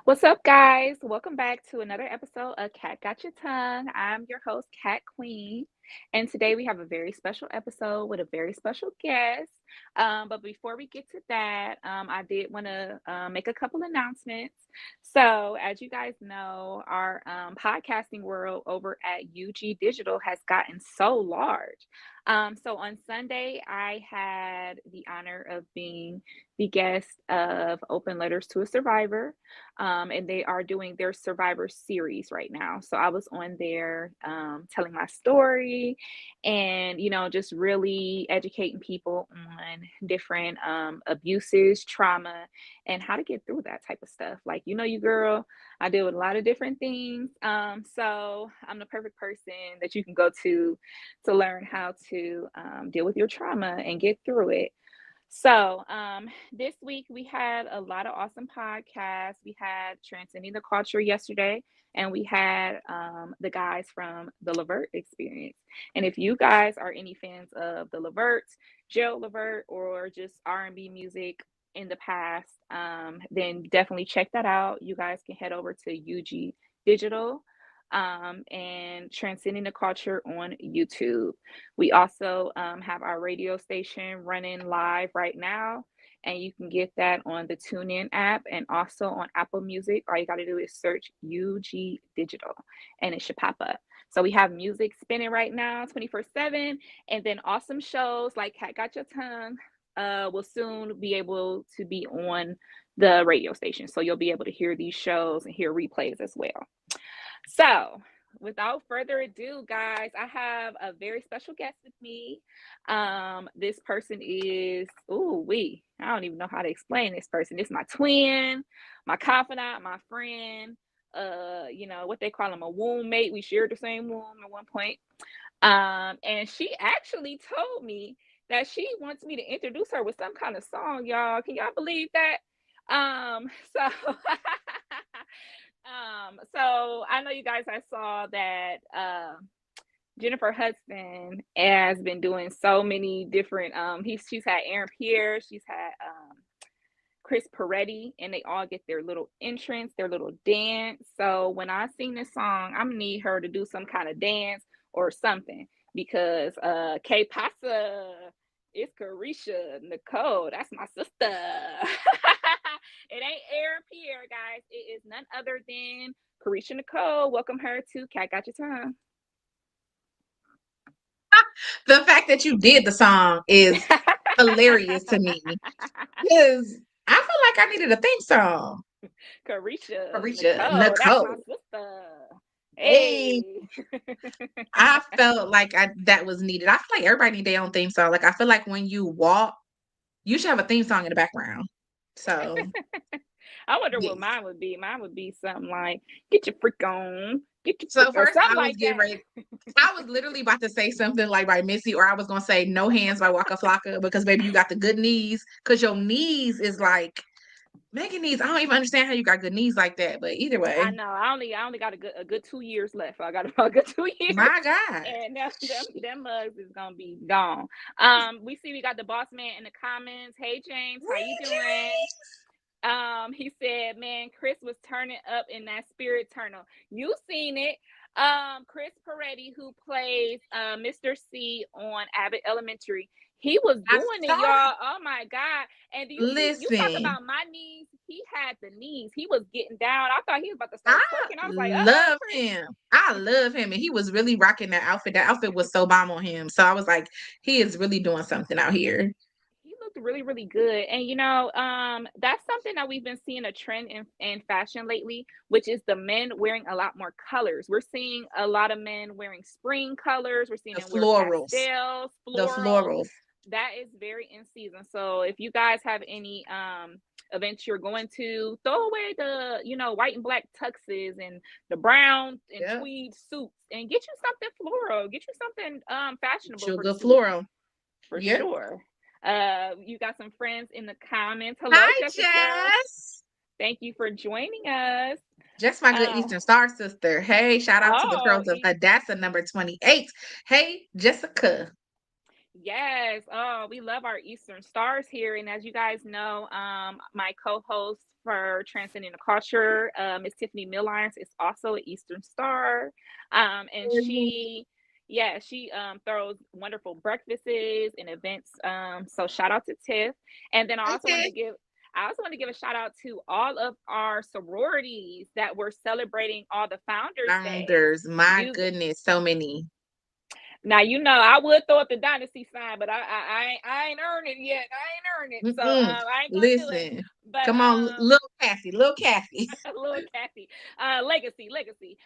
What's up, guys? Welcome back to another episode of Cat Got Your Tongue. I'm your host, Cat Queen, and today we have a very special episode with a very special guest. But before we get to that, I did want to make a couple announcements. So, as you guys know, our podcasting world over at UG Digital has gotten so large. So on Sunday, I had the honor of being the guest of Open Letters to a Survivor, and they are doing their Survivor series right now. So I was on there telling my story and, just really educating people on different abuses, trauma, and how to get through that type of stuff. Like, you girl, I deal with a lot of different things. So I'm the perfect person that you can go to learn how to deal with your trauma and get through it. So, this week we had a lot of awesome podcasts. We had Transcending the Culture yesterday, and we had the guys from the Levert Experience. And if you guys are any fans of the Leverts, Gerald Levert, or just R&B music in the past, then definitely check that out. You guys can head over to UG Digital and Transcending the Culture on YouTube. We also have our radio station running live right now, and you can get that on the TuneIn app and also on Apple Music. All you got to do is search UG Digital, and it should pop up. So we have music spinning right now 24/7, and then awesome shows like Cat Got Your Tongue will soon be able to be on the radio station. So you'll be able to hear these shows and hear replays as well. So, without further ado, guys, I have a very special guest with me. This person is, I don't even know how to explain this person. This is my twin, my confidant, my friend. What they call him, a womb mate. We shared the same womb at one point. And she actually told me that she wants me to introduce her with some kind of song, y'all. Can y'all believe that? So so I know you guys, I saw that Jennifer Hudson has been doing so many different she's had Aaron Pierre, she's had Chris Peretti, and they all get their little entrance, their little dance. So when I sing this song, I'm gonna need her to do some kind of dance or something because K Pasa, it's Carisha Nicole, that's my sister. It ain't Aaron Pierre, guys. It is none other than Carisha Nicole. Welcome her to Cat Got Your Tongue. The fact that you did the song is hilarious to me because I feel like I needed a theme song. Carisha Nicole, that's my Nicole. sister. Hey, Hey. I felt like that was needed. I feel like everybody need their own theme song. Like I feel like when you walk, you should have a theme song in the background. So I wonder what yes. mine would be. Mine would be something like "Get your freak on, get your So freak," or first something I was like getting that. ready. I was literally about to say something like by Missy, or I was gonna say No Hands by Waka Flocka because baby, you got the good knees. Cause your knees is like Megan knees. I don't even understand how you got good knees like that, but either I way, know. I only got a good 2 years left. I got a good 2 years, my God. and them mugs is gonna be gone. We see we got the boss man in the comments. Hey James, how you doing? He said, "Man, Chris was turning up in that spirit tunnel. You seen it." Chris Peretti, who plays Mr. C on Abbott Elementary, he was I doing it, saw. y'all. Oh my God! And do you see? You talk Listen, about my knees. He had the knees. He was getting down. I thought he was about to I start twerking. I was like, love Chris. him. I love him, and he was really rocking that outfit. That outfit was so bomb on him. So I was like, he is really doing something out here. He looked really, really good. And that's something that we've been seeing a trend in fashion lately, which is the men wearing a lot more colors. We're seeing a lot of men wearing spring colors. We're seeing The them wear florals, pastels, the florals. florals. That is very in season. So if you guys have any events you're going to, throw away the white and black tuxes and the brown and Yeah, tweed suits and get you something floral. Get you something fashionable for the sugar season, floral. for Yeah. sure. You got some friends in the comments. Hello, Hi, Jessica. Jess. Thank you for joining us. Just my good Uh, Eastern Star sister. Hey, shout out to the oh, Pearls of Hadassah number 28. Hey, Jessica. Yes. Oh, we love our Eastern stars here. And as you guys know, my co-host for Transcending the Culture, Miss Tiffany Millirons, is also an Eastern star. And yeah, she throws wonderful breakfasts and events. So shout out to Tiff. And then Okay. I also want to give a shout out to all of our sororities that were celebrating all the Founders Days. Founders, my You goodness, so many. Now you know I would throw up the dynasty sign, but I ain't earned it yet. I ain't earned it, so Mm-mm. I ain't gonna do it. Listen, But come on, little Cassie, little Cassie. little Kathy, legacy.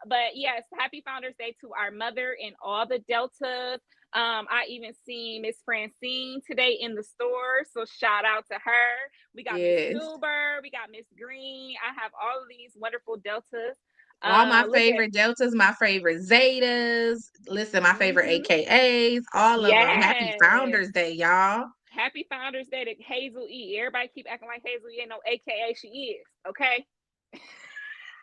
But yes, happy Founders Day to our mother and all the Deltas. I even seen Miss Francine today in the store, so shout out to her. We got Miss Yes. Stuber, we got Miss Green. I have all of these wonderful Deltas. All my Look at. favorite Deltas, my favorite Zetas. Listen, my favorite Mm-hmm. AKAs, all of them. Happy Yes. Founders Day, y'all. Happy Founders Day to Hazel E. Everybody keep acting like Hazel E ain't no AKA. She is, okay?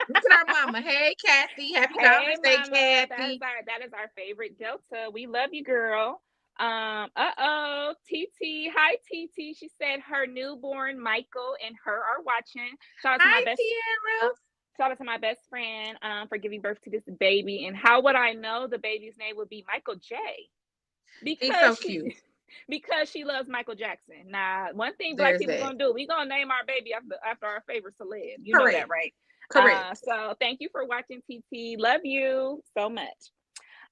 Look at our mama. Hey, Kathy. Happy Hey, Founders Day, mama. Kathy. That is our favorite Delta. We love you, girl. TT. Hi, TT. She said her newborn Michael and her are watching. Shout out to my Hi, best Tiara. Shout out to my best friend for giving birth to this baby. And how would I know the baby's name would be Michael J? He's so Because she cute. because she loves Michael Jackson. Now, one thing black There's people that. gonna do, we gonna name our baby after our favorite celeb. You know that, Correct. right? Correct. So thank you for watching, TT. Love you so much.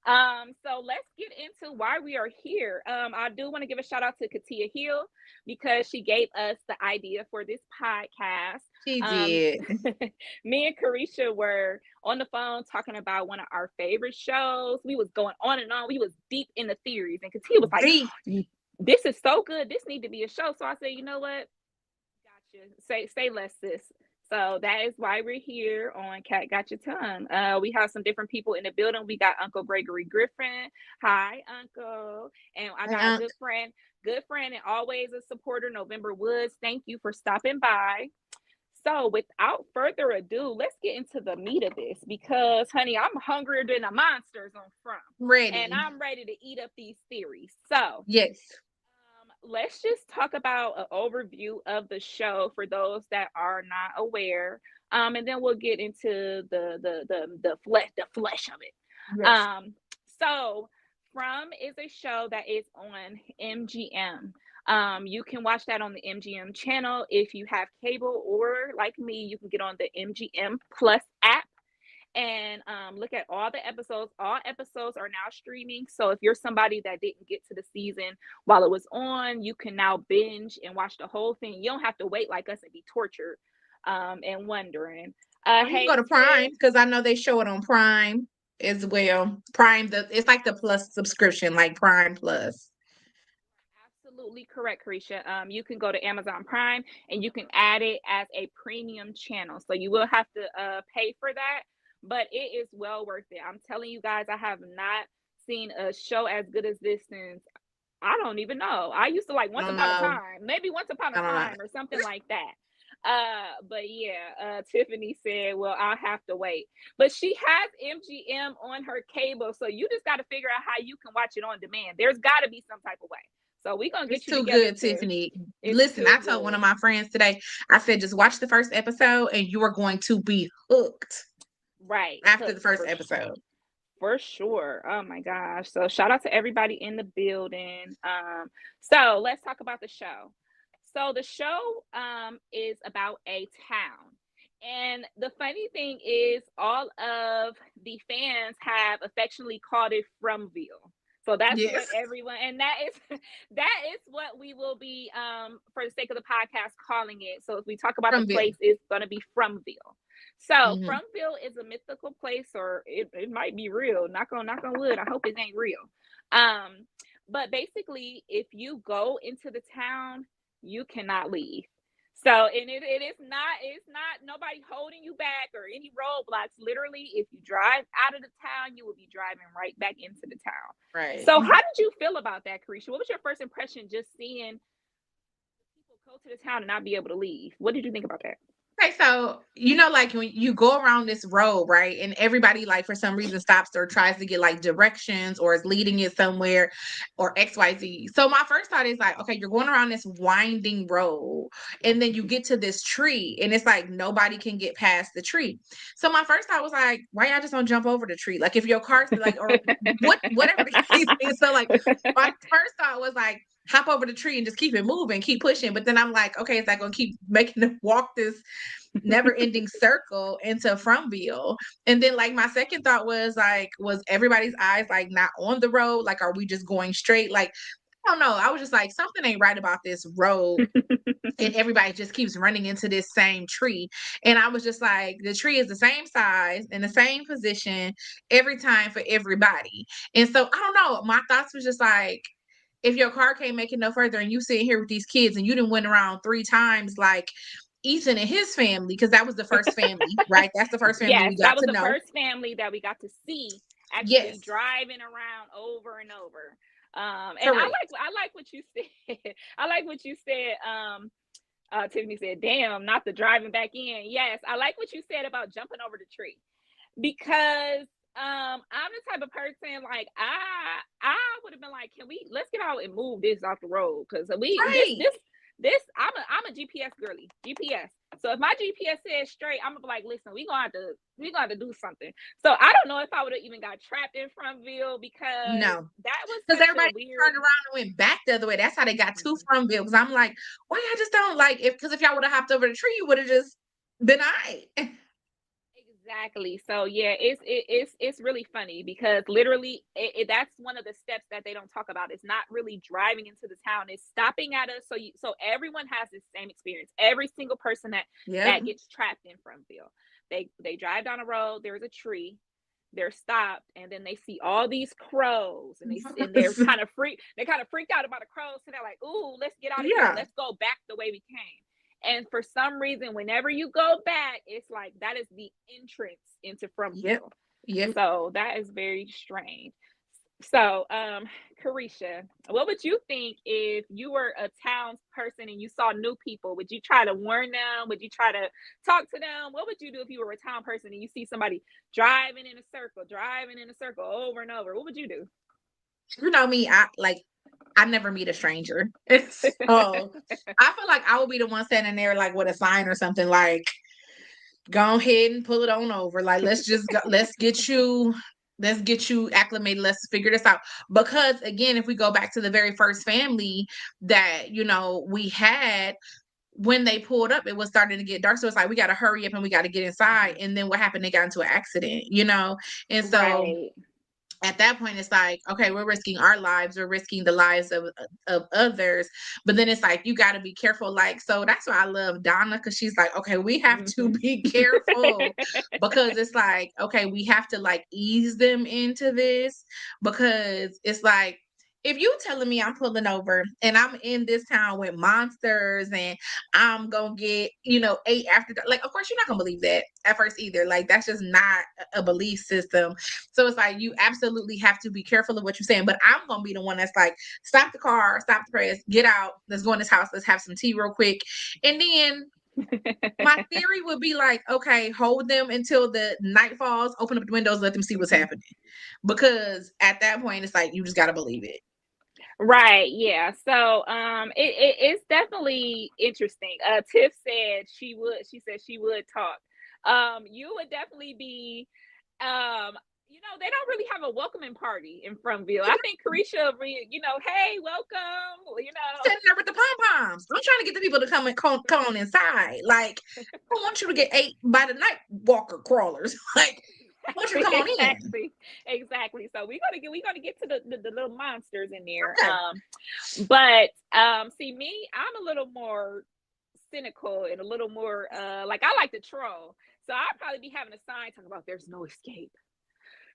So let's get into why we are here. I do want to give a shout out to Katia Hill because she gave us the idea for this podcast. She Um, did. Me and Carisha were on the phone talking about one of our favorite shows. We was going on and on. We was deep in the theories, and Katia was like, Deep. "This is so good. This need to be a show." So I said, "You know what? Gotcha. Say less, sis." So that is why we're here on Cat Got Your Tongue. We have some different people in the building. We got Uncle Gregory Griffin. Hi, Uncle. And I got a Unc. good friend, and always a supporter, November Woods. Thank you for stopping by. So, without further ado, let's get into the meat of this because, honey, I'm hungrier than the monsters on From, and Ready. I'm ready to eat up these theories. So, Yes. let's just talk about an overview of the show for those that are not aware, and then we'll get into the flesh of it. Yes. So From is a show that is on MGM. You can watch that on the MGM channel if you have cable, or like me, you can get on the MGM Plus app and look at all the episodes. All episodes are now streaming. So if you're somebody that didn't get to the season while it was on, you can now binge and watch the whole thing. You don't have to wait like us and be tortured and wondering. Or you can go Hey, to Prime Tiff. because I know they show it on Prime as well. Prime, it's like the plus subscription, like Prime Plus. Absolutely correct, Carisha. You can go to Amazon Prime and you can add it as a premium channel. So you will have to pay for that, but it is well worth it. I'm telling you guys, I have not seen a show as good as this since I don't even know. I used to like I Once don't Upon a know. Time, maybe Once Upon a I don't know. Time or something like that. But yeah, Tiffany said, well, I'll have to wait. But she has MGM on her cable, so you just got to figure out how you can watch it on demand. There's got to be some type of way. So we're gonna It's get you too together, good, Tiff. Tiffany. It's Listen, too I told one good. of my friends today, I said, just watch the first episode and you are going to be hooked Right. after the Hooked first for episode. for sure. Oh my gosh. So shout out to everybody in the building. So let's talk about the show. So the show is about a town. And the funny thing is all of the fans have affectionately called it Fromville. So that's Yes. what everyone, and that is what we will be for the sake of the podcast calling it. So if we talk about the From Bill. place, it's going to be Fromville. So Hmm. Fromville is a mythical place, or it might be real. Knock on wood. I hope it ain't real. Um, but basically, if you go into the town, you cannot leave. So, and it is not, it's not nobody holding you back or any roadblocks. Literally, if you drive out of the town, you will be driving right back into the town. Right. So, how did you feel about that, Carisha? What was your first impression just seeing people go to the town and not be able to leave? What did you think about that? Okay, so like when you go around this road, right? And everybody like for some reason stops or tries to get like directions or is leading it somewhere or XYZ. So my first thought is like, okay, you're going around this winding road and then you get to this tree and it's like nobody can get past the tree. So my first thought was like, why y'all just don't jump over the tree? Like if your car's like or whatever the case is. So like my first thought was like hop over the tree and just keep it moving, keep pushing. But then I'm like, okay, is that gonna keep making them walk this never-ending circle into Frumville? And then like my second thought was like, was everybody's eyes like not on the road? Like, are we just going straight? Like, I don't know. I was just like, something ain't right about this road. And everybody just keeps running into this same tree. And I was just like, the tree is the same size in the same position every time for everybody. And so I don't know. My thoughts was just like, if your car can't make it no further and you sitting here with these kids and you didn't went around 3 times like Ethan and his family, because that was the first family, right? That's the first family Yes, we that got was to the know. first family that we got to see actually Yes, driving around over and over. And correct. I like what you said. I like what you said. Tiffany said, "Damn, not the driving back in." Yes, I like what you said about jumping over the tree because I'm the type of person like I would have been like, can we let's get out and move this off the road because we Right. this I'm a GPS girly, GPS. So if my GPS says straight, I'm gonna be like, listen, we gonna have to do something. So I don't know if I would have even got trapped in Frontville because No. that was Because such a everybody weird. turned around and went back the other way. That's how they got to Mhm. Frumville. Because I'm like, why y'all just don't like if because if y'all would have hopped over the tree, you would have just been all right. Exactly. So yeah, it's really funny because literally that's one of the steps that they don't talk about. It's not really driving into the town. It's stopping at us so everyone has the same experience. Every single person that Yep. gets trapped in Frontville, they drive down a road. There's a tree. They're stopped, and then they see all these crows, and they're kind of freaked. They kind of freaked out about the crows, so they're like, "Ooh, let's get out of here. Yeah. Let's go back the way we came." And for some reason, whenever you go back, it's like that is the entrance into Yep. Frumville. Yep. So that is very strange. So, Carisha, what would you think if you were a townsperson and you saw new people? Would you try to warn them? Would you try to talk to them? What would you do if you were a town person and you see somebody driving in a circle over and over? What would you do? You know me, I never meet a stranger. So I feel like I would be the one standing there like with a sign or something like go ahead and pull it on over. Like let's just go, let's get you acclimated. Let's figure this out. Because again, if we go back to the very first family that, we had when they pulled up, it was starting to get dark. So it's like we gotta hurry up and we gotta get inside. Mhm. And then what happened? They got into an accident. And so Right. at that point it's like, okay, we're risking our lives, we're risking the lives of others. But then it's like you got to be careful. Like, so that's why I love Donna, because she's like, okay, we have to Mhm. be careful, because it's like, okay, we have to like ease them into this, because it's like, if you telling me I'm pulling over and I'm in this town with monsters and I'm gonna get, ate after like, of course you're not gonna believe that at first either. Like that's just not a belief system. So it's like you absolutely have to be careful of what you're saying. But I'm gonna be the one that's like, stop the car, stop the press, get out, let's go in this house, let's have some tea real quick. And then my theory would be like, okay, hold them until the night falls, open up the windows, let them see what's Mhm. happening. Because at that point, it's like you just gotta believe it. Right, yeah. So it's definitely interesting. Tiff said she said she would talk. You would definitely be they don't really have a welcoming party in Fromville. I think Carisha hey, welcome, Sitting there with the pom poms. I'm trying to get the people to come on inside. Like, I don't want you to get ate by the night walker crawlers. Like, I want you to exactly, come on in. exactly. So we're gonna get to the little monsters in there. Okay. But see me, I'm a little more cynical and a little more like I like to troll. So I'd probably be having a sign talking about there's no escape.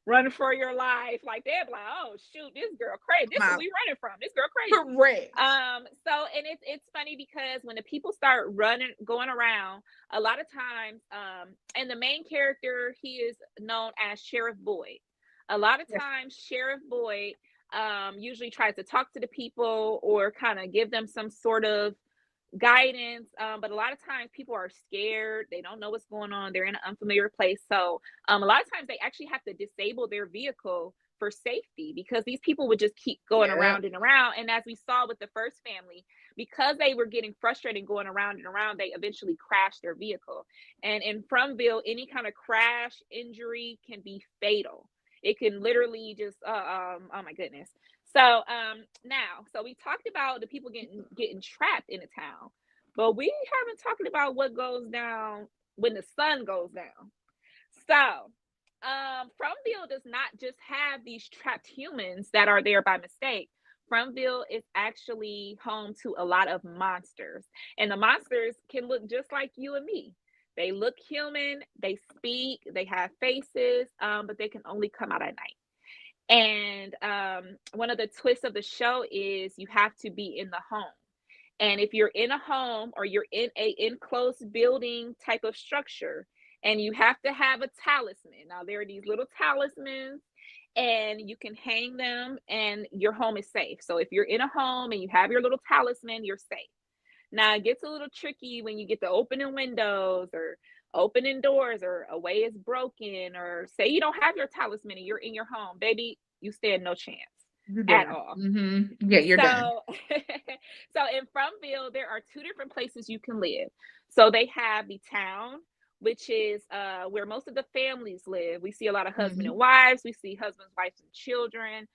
Run for your life. Like they're like, oh shoot, this girl crazy. This is My we running from. This girl crazy. correct. So it's funny because when the people start running, going around, a lot of times, and the main character, he is known as Sheriff Boyd. A lot of Yes. times, Sheriff Boyd usually tries to talk to the people or kind of give them some sort of guidance. But a lot of times people are scared. They don't know what's going on. They're in an unfamiliar place. So a lot of times they actually have to disable their vehicle for safety because these people would just keep going Yeah. around and around. And as we saw with the first family, because they were getting frustrated and going around and around, they eventually crashed their vehicle. And in Frumville, any kind of crash injury can be fatal. It can literally just oh my goodness. So now, so we talked about the people getting trapped in the town, but we haven't talked about what goes down when the sun goes down. So Frumville does not just have these trapped humans that are there by mistake. Frumville is actually home to a lot of monsters, and the monsters can look just like you and me. They look human, they speak, they have faces, but they can only come out at night. And one of the twists of the show is you have to be in the home. And if you're in a home or you're in a enclosed building type of structure, and you have to have a talisman. Now there are these little talismans and you can hang them and your home is safe. So if you're in a home and you have your little talisman, you're safe. Now it gets a little tricky when you get to opening windows or opening doors or a way is broken, or say you don't have your talisman and you're in your home, baby, you stand no chance You're at done. all. Yeah, you're done. So, so in Frumville, there are two different places you can live. So they have the town, which is where most of the families live. We see a lot of husband and wives. We see husbands, wives, and children.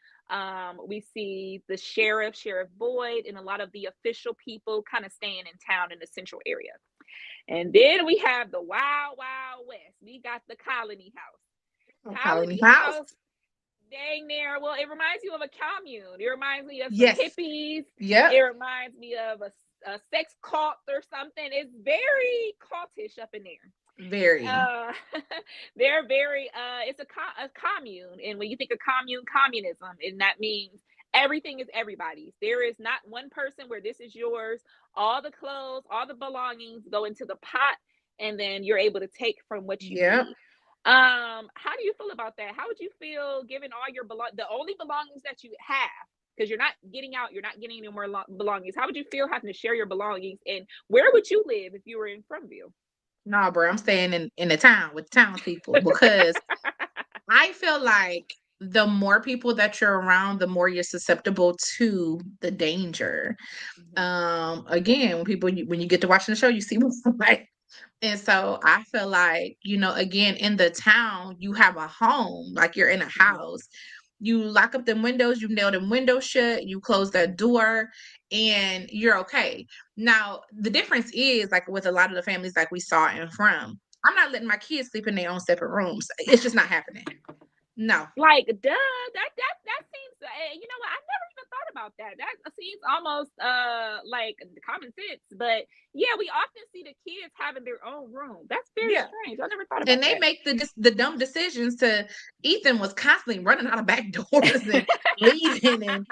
We see the sheriff, Sheriff Boyd, and a lot of the official people kind of staying in town in the central area. And then we have the Wild Wild West. We got the Colony House. Colony House. Dang near. Well, it reminds you of a commune. It reminds me of some Yes. hippies. Yeah. It reminds me of a sex cult or something. It's very cultish up in there. Very. They're very. It's a commune, and when you think of communism, and that means everything is everybody's. There is not one person where this is yours. All the clothes, all the belongings go into the pot, and then you're able to take from what you need. How do you feel about that? How would you feel given all your the only belongings that you have, because you're not getting out, you're not getting any more belongings? How would you feel having to share your belongings, and where would you live if you were in Frumville? Nah, bro, I'm staying in the town with townspeople because I feel like the more people that you're around, the more you're susceptible to the danger. Again, when you get to watching the show, you see what's like. And so I feel like, again, in the town, you have a home, like you're in a house. You lock up them windows, you nail them windows shut, you close that door, and you're okay. Now, the difference is, like with a lot of the families like we saw in From, I'm not letting my kids sleep in their own separate rooms. It's just not happening. No. Like, duh, that seems, you know what? I never even thought about that. That seems almost like common sense. But yeah, we often see the kids having their own room. That's very strange. I never thought about that. And they make the dumb decisions to. Ethan was constantly running out of back doors and leaving, and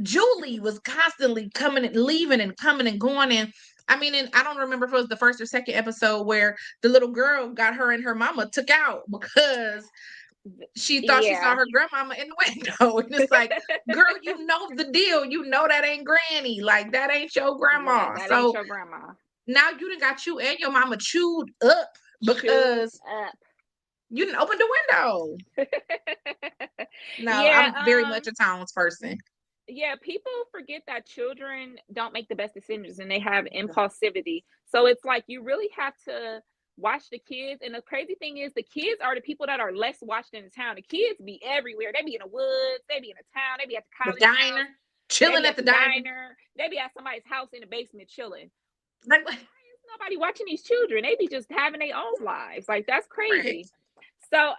Julie was constantly coming and leaving and coming and going. And I mean, and I don't remember if it was the first or second episode where the little girl got her and her mama took out because she thought she saw her grandmama in the window. And it's like, girl, you know the deal. You know that ain't granny. Like, that ain't your grandma. Yeah, that ain't your grandma. Now you done got you and your mama chewed up because you didn't open the window. No, I'm very much a towns person. Yeah, people forget that children don't make the best decisions and they have impulsivity. So it's like you really have to watch the kids. And the crazy thing is, the kids are the people that are less watched in the town. The kids be everywhere. They be in the woods. They be in the town. They be at the college diner, chilling at the diner. They be at somebody's house in the basement chilling. Like, why is nobody watching these children? They be just having their own lives. Like, that's crazy. Right. So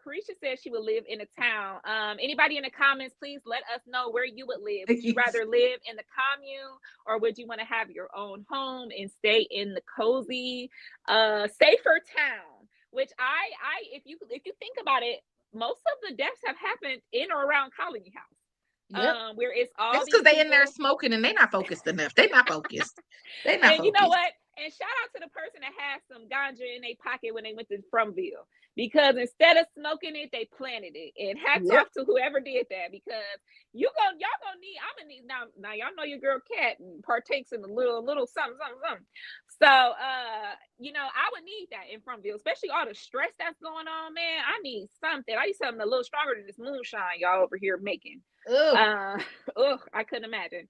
Carisha said she would live in a town. Anybody in the comments, please let us know where you would live. Would you rather live in the commune, or would you want to have your own home and stay in the cozy, safer town? Which if you think about it, most of the deaths have happened in or around Colony House. Yep. Where it's all that's because they in there smoking and they not focused enough. They not focused. They not and focused. You know what? And shout out to the person that had some ganja in their pocket when they went to Frumville, because instead of smoking it, they planted it. And hats Yep. off to whoever did that, because y'all gonna need. I'm gonna need now. Y'all know your girl Cat partakes in a little something something something. So I would need that in Frontville, especially all the stress that's going on, man. I need something. I need something a little stronger than this moonshine y'all over here making. Ugh. I couldn't imagine.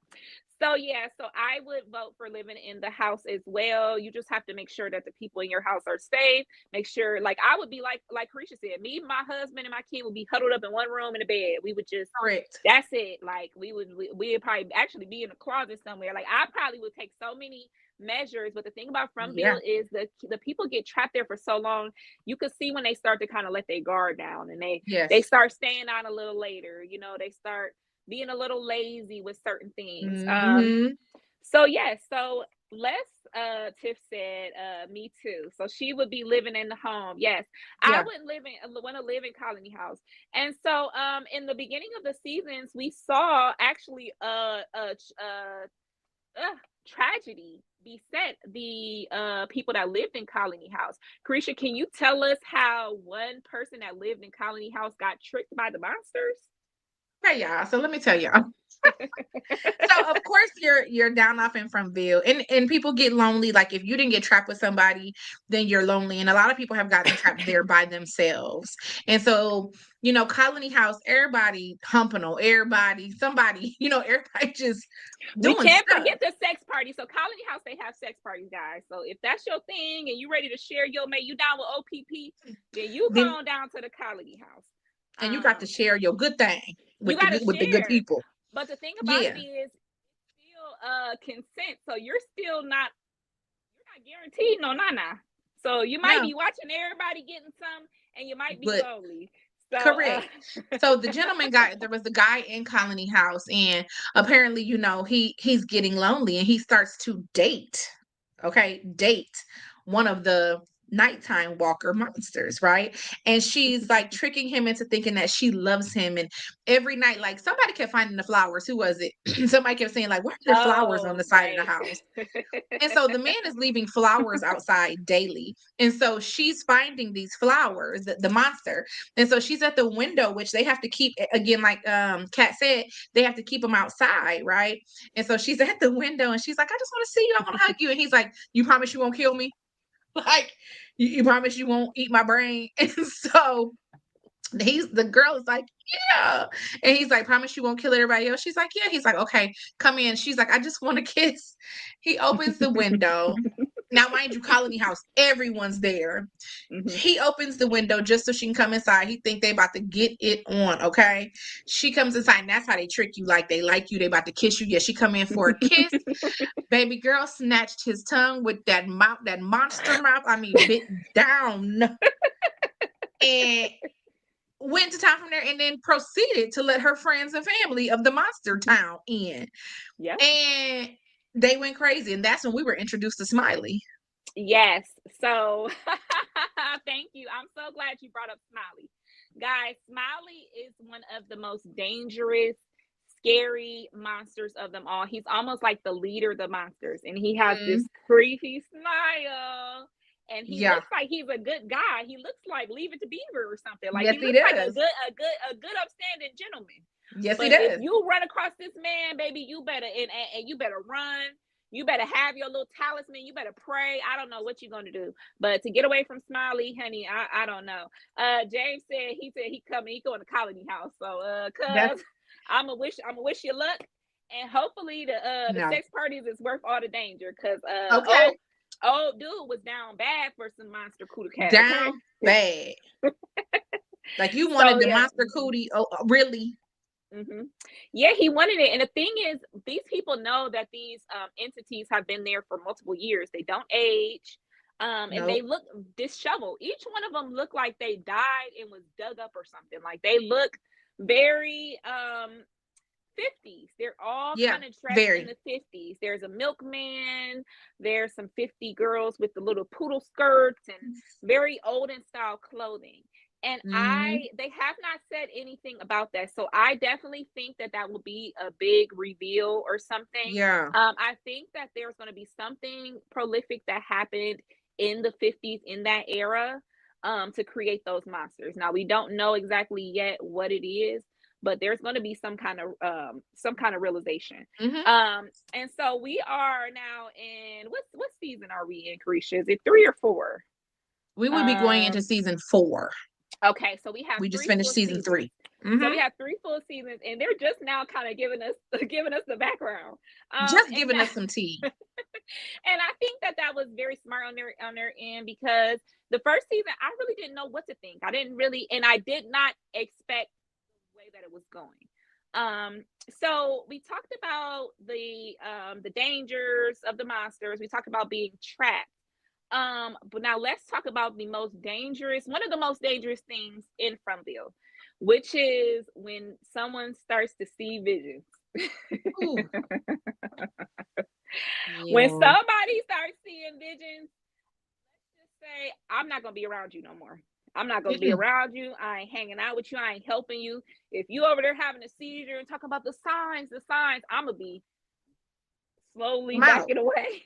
So yeah, so I would vote for living in the house as well. You just have to make sure that the people in your house are safe. Make sure, like I would be like Carisha said, me, my husband, and my kid would be huddled up in one room in a bed. We would just Correct. that's it. Like we'd probably actually be in a closet somewhere. Like I probably would take so many measures, but the thing about Yeah. Frontville is the people get trapped there for so long. You could see when they start to kind of let their guard down, and they Yes. start staying out a little later. They start being a little lazy with certain things. Mm-hmm. So yes, so Les Tiff said, me too. So she would be living in the home. Yes. I Yeah. wouldn't want to live in Colony House. And so in the beginning of the seasons, we saw actually tragedy beset the people that lived in Colony House. Carisha, can you tell us how one person that lived in Colony House got tricked by the monsters? Okay, y'all. So let me tell y'all. So of course you're down off in Frontville, and people get lonely. Like if you didn't get trapped with somebody, then you're lonely. And a lot of people have gotten trapped there by themselves. And so, Colony House, everybody humping everybody, somebody, everybody just We doing can't stuff. forget the sex party. So Colony House, they have sex parties, guys. So if that's your thing and you ready to share your mate, you down with OPP, then you go Then on down to the Colony House. and you got to share your good thing You with got to the good share. people. But the thing about it Yeah. is still consent. So you're not guaranteed no nana. So you might No, be watching everybody getting some and you might be but lonely. So correct. So the gentleman there was a guy in Colony House, and apparently, he's getting lonely, and he starts to date one of the nighttime walker monsters, right? And she's like tricking him into thinking that she loves him. And every night, like somebody kept finding the flowers. Who was it? Somebody kept saying, like, why are there flowers on the oh side of the right. house? And so the man is leaving flowers outside daily. And so she's finding these flowers, the monster. And so she's at the window, which they have to keep, again, like Kat said, they have to keep them outside, right? And so she's at the window and she's like, I just want to see you. I want to hug you. And he's like, you promise you won't kill me? Like, you promise you won't eat my brain? And so the girl is like, yeah. And he's like, promise you won't kill everybody else? She's like, yeah. He's like, okay, come in. She's like, I just want a kiss. He opens the window. Now, mind you, Colony House, everyone's there. Mm-hmm. He opens the window just so she can come inside. He think they about to get it on, okay? She comes inside, and that's how they trick you. Like, they like you, they about to kiss you. Yeah, she come in for a kiss. Baby girl snatched his tongue with that mouth, that monster mouth. I mean, bit down. And went to town from there and then proceeded to let her friends and family of the monster town in. Yep. And they went crazy. And that's when we were introduced to Smiley. Yes. So thank you. I'm so glad you brought up Smiley. Guys, Smiley is one of the most dangerous, scary monsters of them all. He's almost like the leader of the monsters, and he has this creepy smile. And he Yeah. looks like he's a good guy. He looks like Leave It to Beaver or something. Like Yes, he he looks like a does. good upstanding gentleman. Yes, he But if does. you run across this man, baby, you better and you better run. You better have your little talisman. You better pray. I don't know what you're gonna do, but to get away from Smiley, honey, I don't know. James said he coming. He going to Colony House. So That's cuz I'm gonna wish you luck, and hopefully the no. sex parties is worth all the danger. Cause Okay. old dude was down bad for some monster cootie cat. Down Okay. bad. Like you So wanted the yeah. monster cootie. Oh, really? Mm-hmm. Yeah, he wanted it. And the thing is, these people know that these entities have been there for multiple years. They don't age. And they Nope. look disheveled. Each one of them look like they died and was dug up or something. Like they look very 50s. They're all Yeah, kind of dressed in very. the 50s. There's a milkman. There's some 50 girls with the little poodle skirts and very olden style clothing. And Mm-hmm. they have not said anything about that. So I definitely think that will be a big reveal or something. Yeah. I think that there's going to be something prolific that happened in the 50s in that era. to create those monsters. Now we don't know exactly yet what it is, but there's going to be some kind of realization. Hmm. And so we are now in what season are we in, Carisha? Is it 3 or 4? We would be going into Um, season 4. okay, so we have We just three finished full season seasons. 3. So Hmm. we have 3 full seasons, and they're just now kind of giving us giving us the background. Just And giving us some tea. and I think that that was very smart on their end, because the first season I really didn't know what to think. I didn't really, and I did not expect the way that it was going. So we talked about the dangers of the monsters. We talked about being trapped. But now let's talk about one of the most dangerous things in Fromville, which is when someone starts to see visions. Ooh. When Yeah. somebody starts seeing visions, just say, I'm not gonna be around you no more. I'm not gonna be Mm-mm. around you. I ain't hanging out with you. I ain't helping you. If you over there having a seizure and talking about the signs, I'm gonna be slowly I'm out. backing away.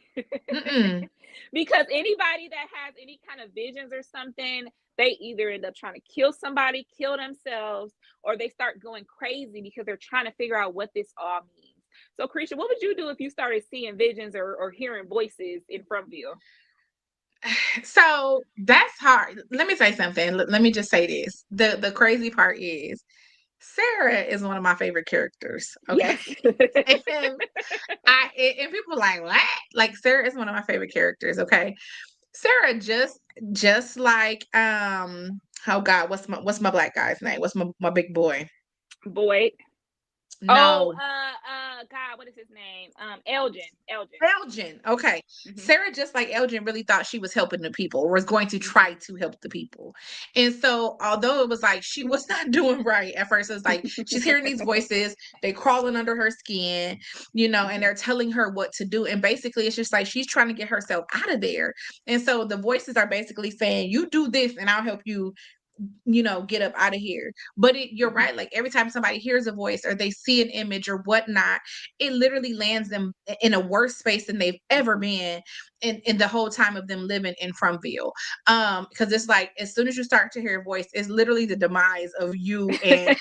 Mm-mm. Because anybody that has any kind of visions or something, they either end up trying to kill somebody, kill themselves, or they start going crazy because they're trying to figure out what this all means. So, Krisha, what would you do if you started seeing visions or hearing voices in Fromville? So that's hard. Let me say something. Let me just say this. The crazy part is Sarah is one of my favorite characters. Okay. Yes. And and people are like, what? Like Sarah is one of my favorite characters. Okay. Sarah just like oh God, what's my black guy's name? What's my big boy? Boyd. Oh, No. God, what is his name? Elgin. Elgin. Elgin. Okay. Hmm. Sarah, just like Elgin, really thought she was helping the people or was going to try Hmm. to help the people. And so, although it was like she was not doing right at first, it's like she's hearing these voices, they crawling under her skin, and they're telling her what to do. And basically, it's just like she's trying to get herself out of there. And so, the voices are basically saying, you do this and I'll help you get up out of here. But you're Hmm. right. Like every time somebody hears a voice or they see an image or whatnot, it literally lands them in a worse space than they've ever Hmm. been in the whole time of them living in Fromville. Because it's like as soon as you start to hear a voice, it's literally the demise of you and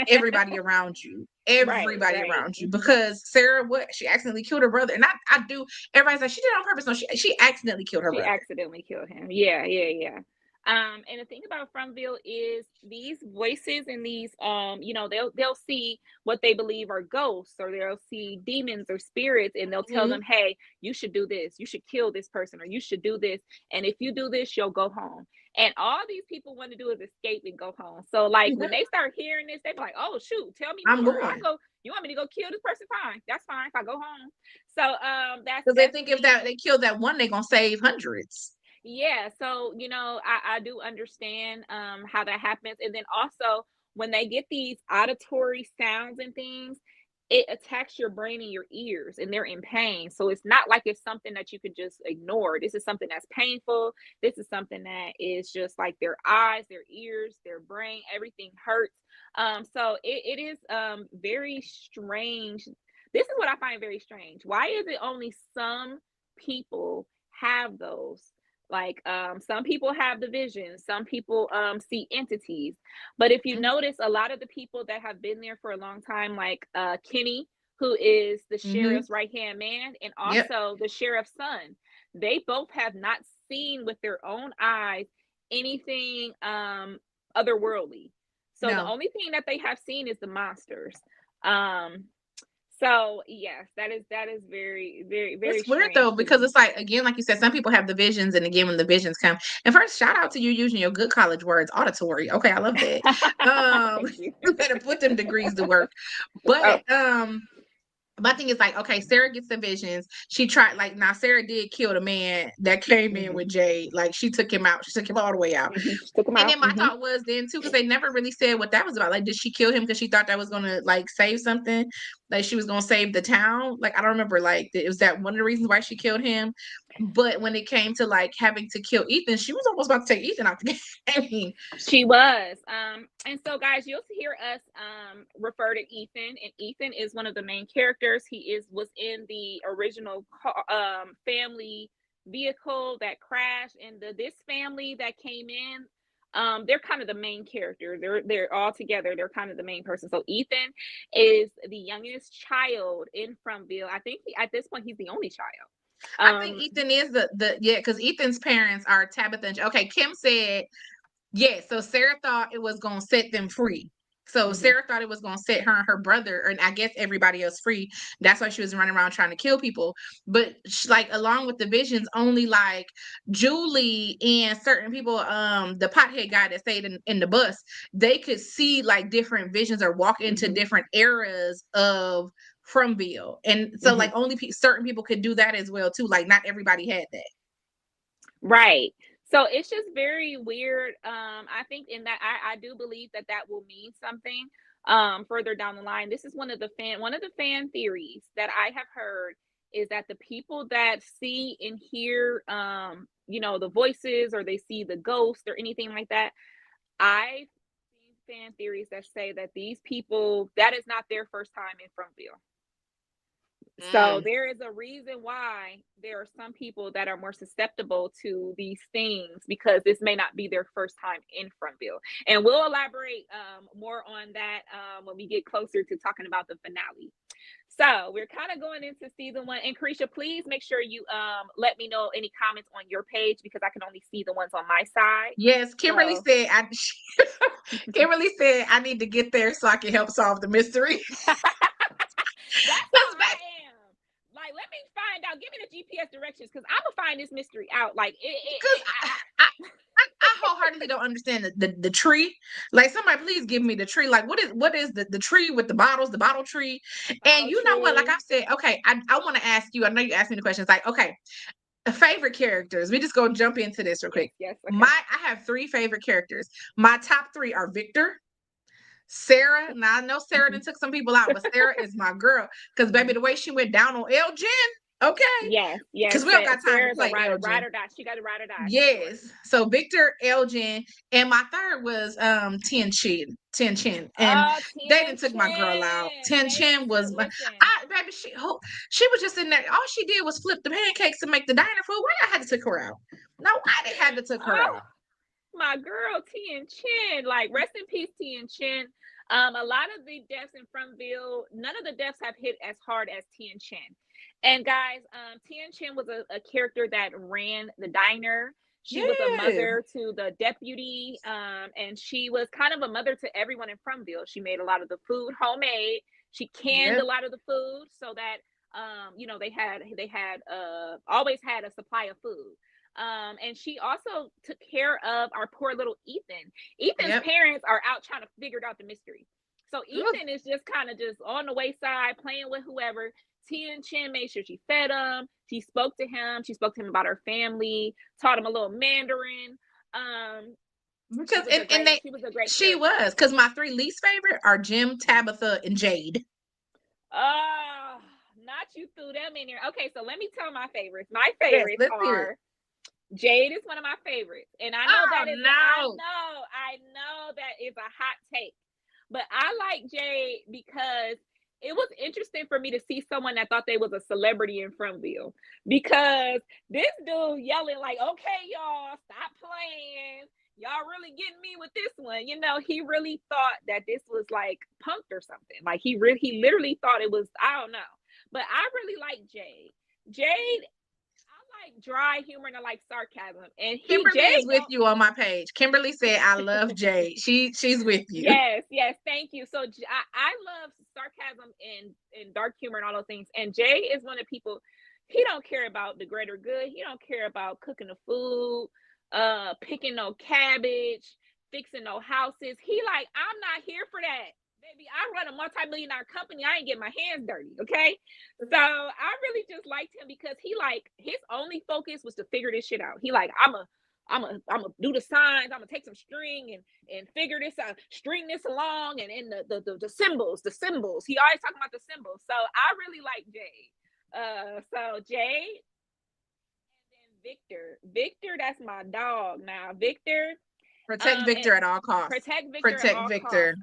everybody around you. Right, Everybody right. around you. Hmm. Because Sarah, what she accidentally killed her brother. And I do everybody's like, she did it on purpose. No, she accidentally killed her She brother. accidentally killed him. Yeah, yeah, yeah. And the thing about Fromville is these voices and these, they'll see what they believe are ghosts, or they'll see demons or spirits, and they'll tell them, Mhm. "Hey, you should do this. You should kill this person, or you should do this. And if you do this, you'll go home." And all these people want to do is escape and go home. So, like when they start hearing this, they be like, "Oh shoot, tell me I'm more. I'll going. go. You want me to go kill this person? Fine, that's fine. If I go home." So, Because they that's think if that the they kill that one, they're gonna save hundreds. yeah, so I do understand how that happens. And then also when they get these auditory sounds and things, it attacks your brain and your ears, and they're in pain. So it's not like it's something that you could just ignore. This is something that's painful. This is something that is just like their eyes, their ears, their brain, everything hurts. So it is very strange. This is what I find very strange. Why is it only some people have those? Like some people have the vision, some people see entities. But if you Mhm. notice, a lot of the people that have been there for a long time, like Kenny, who is the Mhm. sheriff's right hand man, and Yep. also the sheriff's son, they both have not seen with their own eyes anything otherworldly. So the No. only thing that they have seen is the monsters. Um, so yes, that is very, very, very It's weird though strange to because me. it's like again, like you said, some people have the visions, and again, when the visions come, and first, shout out to you using your good college words, auditory. Okay, I love that. Thank you. You better put them degrees to work. Oh. But my thing is like, okay, Sarah gets the visions. She tried like now Sarah did kill the man that came in Hmm. with Jade. Like she took him out. She took him all the way out. Hmm. She took them And out. then my Hmm. thought was then too, because they never really said what that was about. Like, did she kill him because she thought that was gonna like save something? Like she was gonna save the town? Like I don't remember. Like it was that one of the reasons why she killed him. But when it came to like having to kill Ethan, she was almost about to take Ethan out the game. She was. And so guys, you'll hear us refer to Ethan, and Ethan is one of the main characters. He was in the original family vehicle that crashed, and this family that came in. they're kind of the main character. They're all together. They're kind of the main person. So Ethan is the youngest child in Frumville. I think at this point he's the only child. I think Ethan is the yeah, because Ethan's parents are Tabitha and okay. Kim said yes. So Sarah thought it was gonna set them free. So Sarah thought it was gonna set her and her brother, and I guess everybody else free. That's why she was running around trying to kill people. But like along with the visions, only like Julie and certain people, the pothead guy that stayed in the bus, they could see like different visions or walk into different eras of Frumville, and so like only certain people could do that as well too. Like not everybody had that. Right. So it's just very weird. I think in that I do believe that that will mean something further down the line. This is one of the fan theories that I have heard is that the people that see and hear the voices, or they see the ghost or anything like that, I've seen fan theories that say that these people, that is not their first time in Frumville. So there is a reason why there are some people that are more susceptible to these things, because this may not be their first time in Frumville. And we'll elaborate more on that when we get closer to talking about the finale. So we're kind of going into season 1. And Carisha, please make sure you let me know any comments on your page, because I can only see the ones on my side. Yes, Kimberly said Kimberly said I need to get there so I can help solve the mystery. That's how I am. Like, let me find out. Give me the GPS directions, because I'm gonna find this mystery out. Like, I wholeheartedly don't understand the tree. Like, somebody please give me the tree. Like, what is the tree with the bottles, the bottle tree? And you know what? Like I said, okay, I want to ask you. I know you asked me the questions. Like, okay, favorite characters. We just go jump into this real quick. Yes. Okay. I have 3 favorite characters. My top 3 are Victor, Sarah. Now I know Sarah done took some people out, but Sarah is my girl. Because baby, the way she went down on Elgin, okay. Yes. Because we don't got time to play ride Elgin. or die. She got to ride or die. Yes. Sure. So Victor, Elgin, and my third was Tien Chin. And they done took my girl out. Tien Chin was baby, she was just in there. All she did was flip the pancakes to make the diner food. Why I had to take her out? No, I didn't have to take her out. My girl Tien Chin, like, rest in peace, Tien Chin. A lot of the deaths in Frumville, none of the deaths have hit as hard as Tien Chin. And guys, Tien Chin was a character that ran the diner. She was a mother to the deputy, and she was kind of a mother to everyone in Frumville. She made a lot of the food homemade. She canned a lot of the food so that they had always had a supply of food. And she also took care of our poor little Ethan. Ethan's parents are out trying to figure out the mystery. So Ethan is just kind of just on the wayside playing with whoever. Tien Chin made sure she fed him. She spoke to him. She spoke to him about her family, taught him a little Mandarin. Because she was because my 3 least favorite are Jim, Tabitha, and Jade. Not you threw them in here. Okay, so let me tell my favorites. My favorites are Jade is one of my favorites, and I know I know that is a hot take, but I like Jade because it was interesting for me to see someone that thought they was a celebrity in Frumville, because this dude yelling like, "Okay, y'all, stop playing. Y'all really getting me with this one." You know, he really thought that this was like punked or something. Like he literally thought it was, I don't know. But I really like Jade. Jade, I like dry humor and I like sarcasm. And Kimberly is with you on my page. Kimberly said, "I love Jade." She's with you. Yes, thank you. So I love sarcasm and dark humor and all those things. And Jade is one of the people. He don't care about the greater good. He don't care about cooking the food, picking no cabbage, fixing no houses. He like, I'm not here for that. Baby, I run a multi-millionaire company. I ain't get my hands dirty, okay? So I really just liked him because he like, his only focus was to figure this shit out. He like, I'm a do the signs. I'm gonna take some string and figure this out, string this along, and in the symbols. He always talking about the symbols. So I really like Jade. So Jade, and then Victor, that's my dog. Now Victor. Protect Victor at all costs. Protect Victor.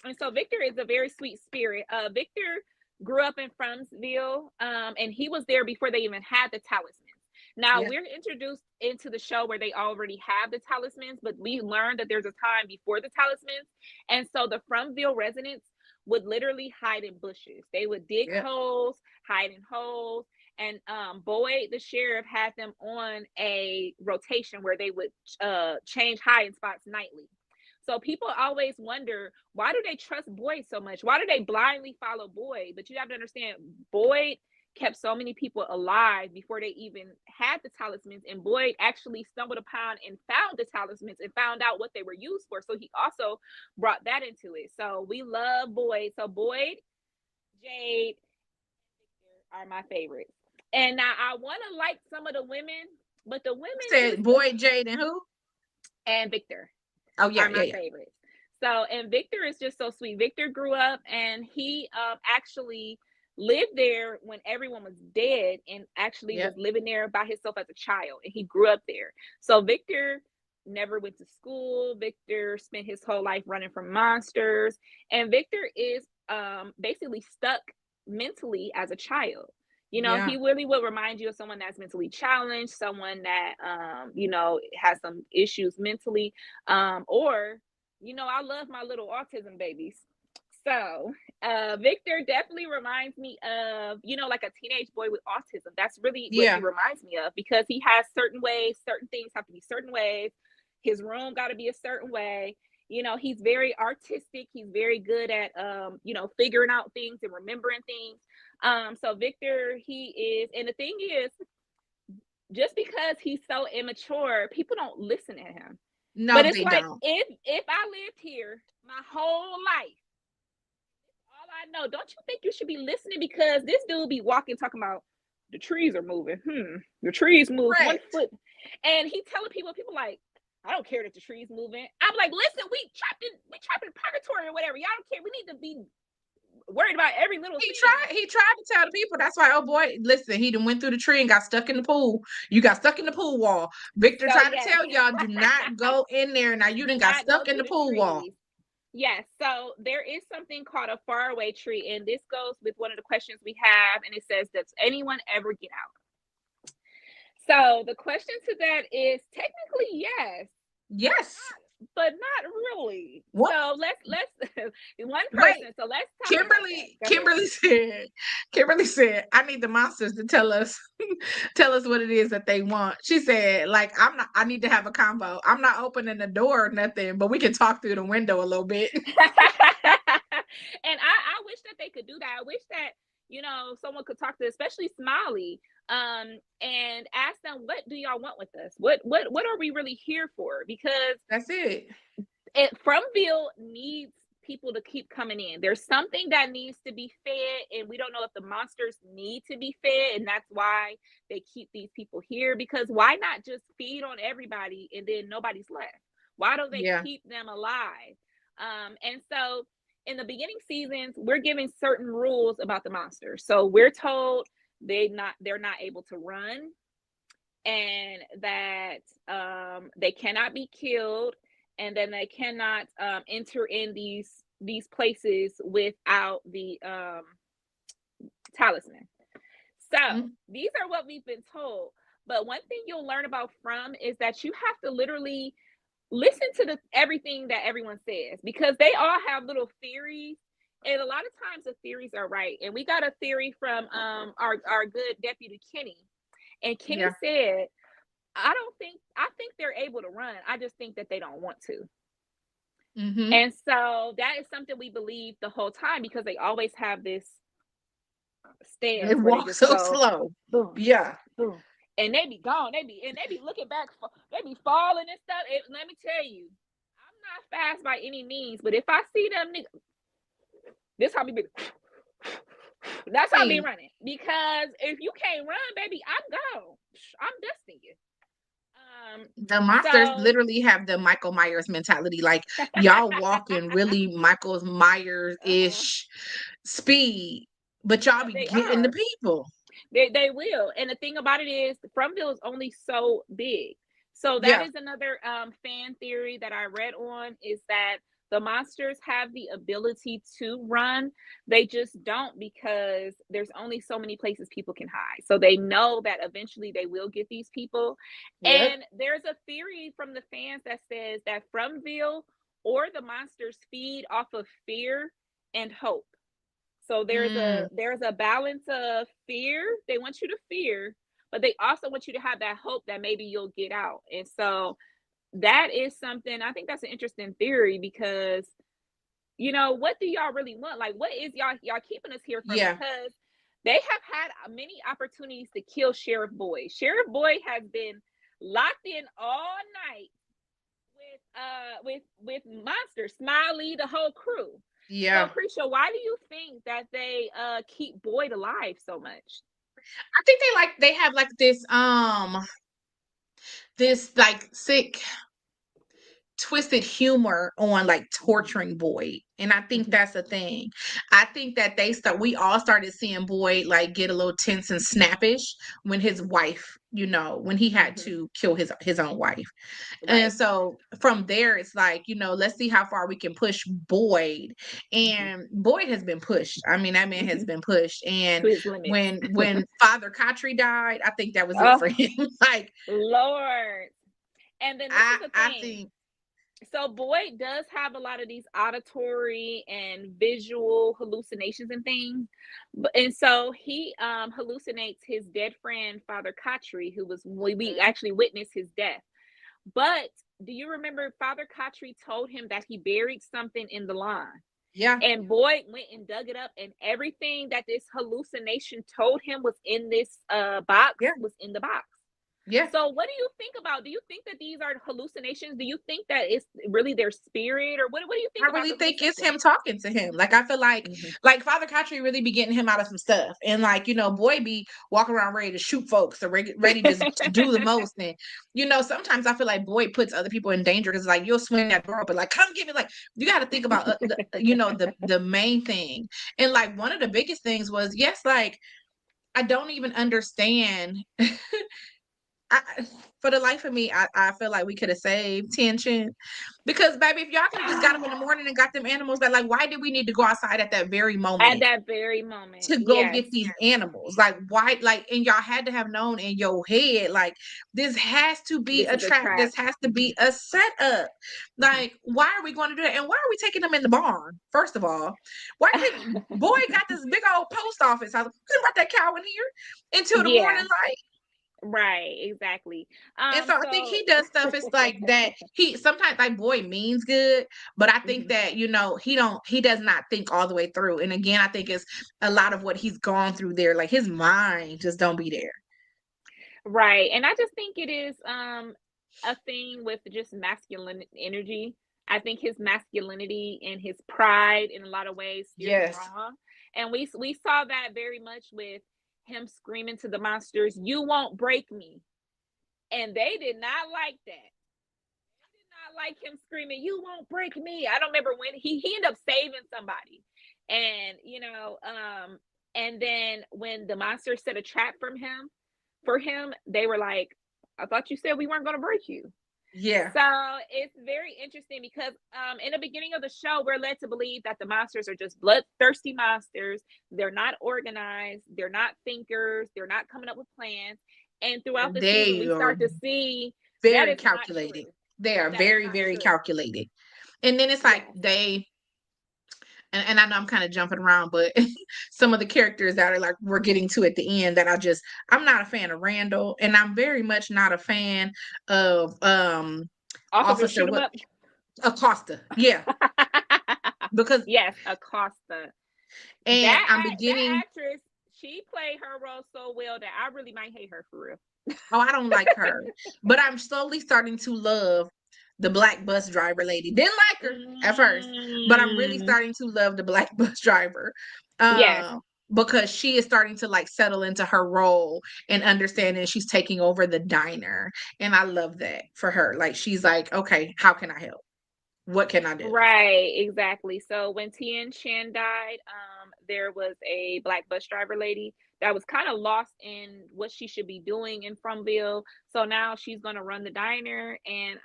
And so Victor is a very sweet spirit. Victor grew up in Frumville, and he was there before they even had the talismans. Now Yeah. we're introduced into the show where they already have the talismans, but we learned that there's a time before the talismans. And so the Fromville residents would literally hide in bushes. They would dig Yeah. holes, hide in holes. And Boyd, the sheriff, had them on a rotation where they would change hiding spots nightly. So people always wonder, why do they trust Boyd so much? Why do they blindly follow Boyd? But you have to understand, Boyd kept so many people alive before they even had the talismans. And Boyd actually stumbled upon and found the talismans and found out what they were used for. So he also brought that into it. So we love Boyd. So Boyd, Jade, are my favorites. And now I want to like some of the women, but the women just Said Boyd, Jade, and who? and Victor Oh yeah, are yeah, my yeah. favorites. So, and Victor is just so sweet. Victor grew up and he actually lived there when everyone was dead and actually Yep. was living there by himself as a child. And he grew up there. So, Victor never went to school. Victor spent his whole life running from monsters. And Victor is basically stuck mentally as a child. You know, Yeah. he really will remind you of someone that's mentally challenged, someone that, you know, has some issues mentally. Or, you know, I love my little autism babies. So, Victor definitely reminds me of, you know, like a teenage boy with autism. That's really what he Yeah. reminds me of because he has certain ways, certain things have to be certain ways. His room got to be a certain way. You know, he's very artistic. He's very good at, you know, figuring out things and remembering things. So Victor, he is, and the thing is, just because he's so immature, people don't listen to him. But No, it's they like don't. if I lived here my whole life, all I know, don't you think you should be listening? Because this dude be walking talking about the trees are moving. The trees move one Correct. foot, and he telling people like, I don't care that the trees moving. I'm like, listen, we trapped in purgatory or whatever. Y'all don't care. We need to be worried about every little thing. He tried to tell the people. That's why, oh boy, listen, he done went through the tree and got stuck in the pool. You got stuck in the pool wall. Victor So tried to yes, tell y'all, do not go in there. Now you do done got not go stuck in through the the pool wall. trees. Yes, so there is something called a faraway tree, and this goes with one of the questions we have, and it says, "Does anyone ever get out?" So the question to that is technically yes, Yes. but not really. What? So let's one Wait. person. So let's talk about that. Kimberly, Go ahead. Kimberly said, Kimberly said, I need the monsters to tell us, tell us what it is that they want. She said, like, I need to have a combo. I'm not opening the door or nothing, but we can talk through the window a little bit. And I wish that they could do that. I wish that, you know, someone could talk to, especially Smiley, and ask them, what do y'all want with us? What are we really here for? Because That's it. Fromville needs people to keep coming in. There's something that needs to be fed, and we don't know if the monsters need to be fed, and that's why they keep these people here. Because why not just feed on everybody and then nobody's left? Why don't they Yeah. keep them alive? And so in the beginning seasons, we're giving certain rules about the monsters. So we're told they're not able to run, and that they cannot be killed, and then they cannot enter in these places without the talisman. So Mhm. these are what we've been told. But one thing you'll learn about From is that you have to literally listen to everything that everyone says, because they all have little theories, and a lot of times the theories are right. And we got a theory from our good deputy Kenny, and Kenny Yeah. said, I think they're able to run. I just think that they don't want to. Mm-hmm. And so that is something we believe the whole time, because they always have this They stance where they walk just so go slow. boom, Yeah. boom, and they be gone. They be looking back, they be falling and stuff. Let me tell you, I'm not fast by any means, but if I see them niggas, this how me be. That's how me Hey, running. Because if you can't run, baby, I'm gone. I'm dusting you. the monsters So literally have the Michael Myers mentality. Like y'all walking really Michael uh-huh. Myers-ish speed, but y'all be They getting the are. people. They will. And the thing about it is, Fromville is only so big. So that Yeah. is another fan theory that I read on, is that The monsters have the ability to run. They just don't, because there's only so many places people can hide. So they know that eventually they will get these people. Yep. And there's a theory from the fans that says that Fromville or the monsters feed off of fear and hope. So Mm, there's a balance of fear. They want you to fear, but they also want you to have that hope that maybe you'll get out. And so that is something, I think that's an interesting theory, because what do y'all really want? Like, what is y'all keeping us here for? yeah. Because they have had many opportunities to kill Sheriff Boyd. Sheriff Boyd has been locked in all night with monsters, Smiley, the whole crew. So, Yeah. Krisha, why do you think that they keep Boyd alive so much? I think they have like this like sick twisted humor on like torturing Boyd. And I think Mhm. that's a thing. I think that we all started seeing Boyd like get a little tense and snappish when his wife, when he had Mhm. to kill his own wife. And Right. so from there it's like, let's see how far we can push Boyd. Mhm. And Boyd has been pushed. I mean, that man has Mhm. been pushed. And To his limits. when Father Khatri died, I think that was it for Oh, him. Like Lord. And then this is the I thing. think So Boyd does have a lot of these auditory and visual hallucinations and things. And so he hallucinates his dead friend, Father Khatri, who was we actually witnessed his death. But do you remember Father Khatri told him that he buried something in the lawn? yeah. And Boyd went and dug it up, and everything that this hallucination told him was in this box Yeah. was in the box. Yeah. So what do you think about? Do you think that these are hallucinations? Do you think that it's really their spirit, or what do you think I about really the think it's hallucination? him talking to him. Like I feel Mhm. like Father Khatri really be getting him out of some stuff, and like Boy be walking around ready to shoot folks or ready to do the most. And sometimes I feel like Boy puts other people in danger because like you'll swing that door open, like come get me. Like you got to think about the main thing, and like one of the biggest things was yes, like I don't even understand. I, for the life of me, I feel like we could have saved tension because, baby, if y'all could have just got up in the morning and got them animals, that like, why did we need to go outside at that very At moment that very moment, to go yes. get these animals? Like, why? Like, and y'all had to have known in your head, like, this has to be This a is a trap. trap. This has to be Mhm. a setup. Mhm. Like, why are we going to do that? And why are we taking them in the barn? First of all, why can't boy got this big old post office? I couldn't brought that cow in here until the morning Yeah, light. right, exactly. And so I think So he does stuff. It's like that. He sometimes like Boy means good, but I think Mhm. that he does not think all the way through. And again, I think it's a lot of what he's gone through there. Like his mind just don't be there. Right. And I just think it is a thing with just masculine energy. I think his masculinity and his pride in a lot of ways steered him Yes, wrong. And we saw that very much with him screaming to the monsters, "You won't break me." And they did not like that. They did not like him screaming, "You won't break me." I don't remember when he ended up saving somebody. And and then when the monster set a trap for him, they were like, "I thought you said we weren't going to break you." yeah, So it's very interesting because in the beginning of the show, we're led to believe that the monsters are just bloodthirsty monsters. They're not organized. They're not thinkers. They're not coming up with plans. And throughout the season, they we are start to see that very is not calculated. true. They are That is very, not very true. calculated. And then it's like Yes. and I know I'm kind of jumping around, but some of the characters that are like we're getting to at the end that I'm not a fan of Randall, and I'm very much not a fan of Officer, Officer shoot him what up. Acosta. Yeah, because Yes, Acosta. and I'm That beginning. actress, she played her role so well that I really might hate her for real. Oh, I don't like her, but I'm slowly starting to love the black bus driver lady. Didn't like her at first, but I'm really Mm, starting to love the black bus driver. yes. Because she is starting to like settle into her role and understanding she's taking over the diner. And I love that for her. Like she's like, okay, how can I help? What can I do? Right, exactly. So when Tien Shan died, there was a black bus driver lady that was kind of lost in what she should be doing in Frumville. So now she's gonna run the diner, and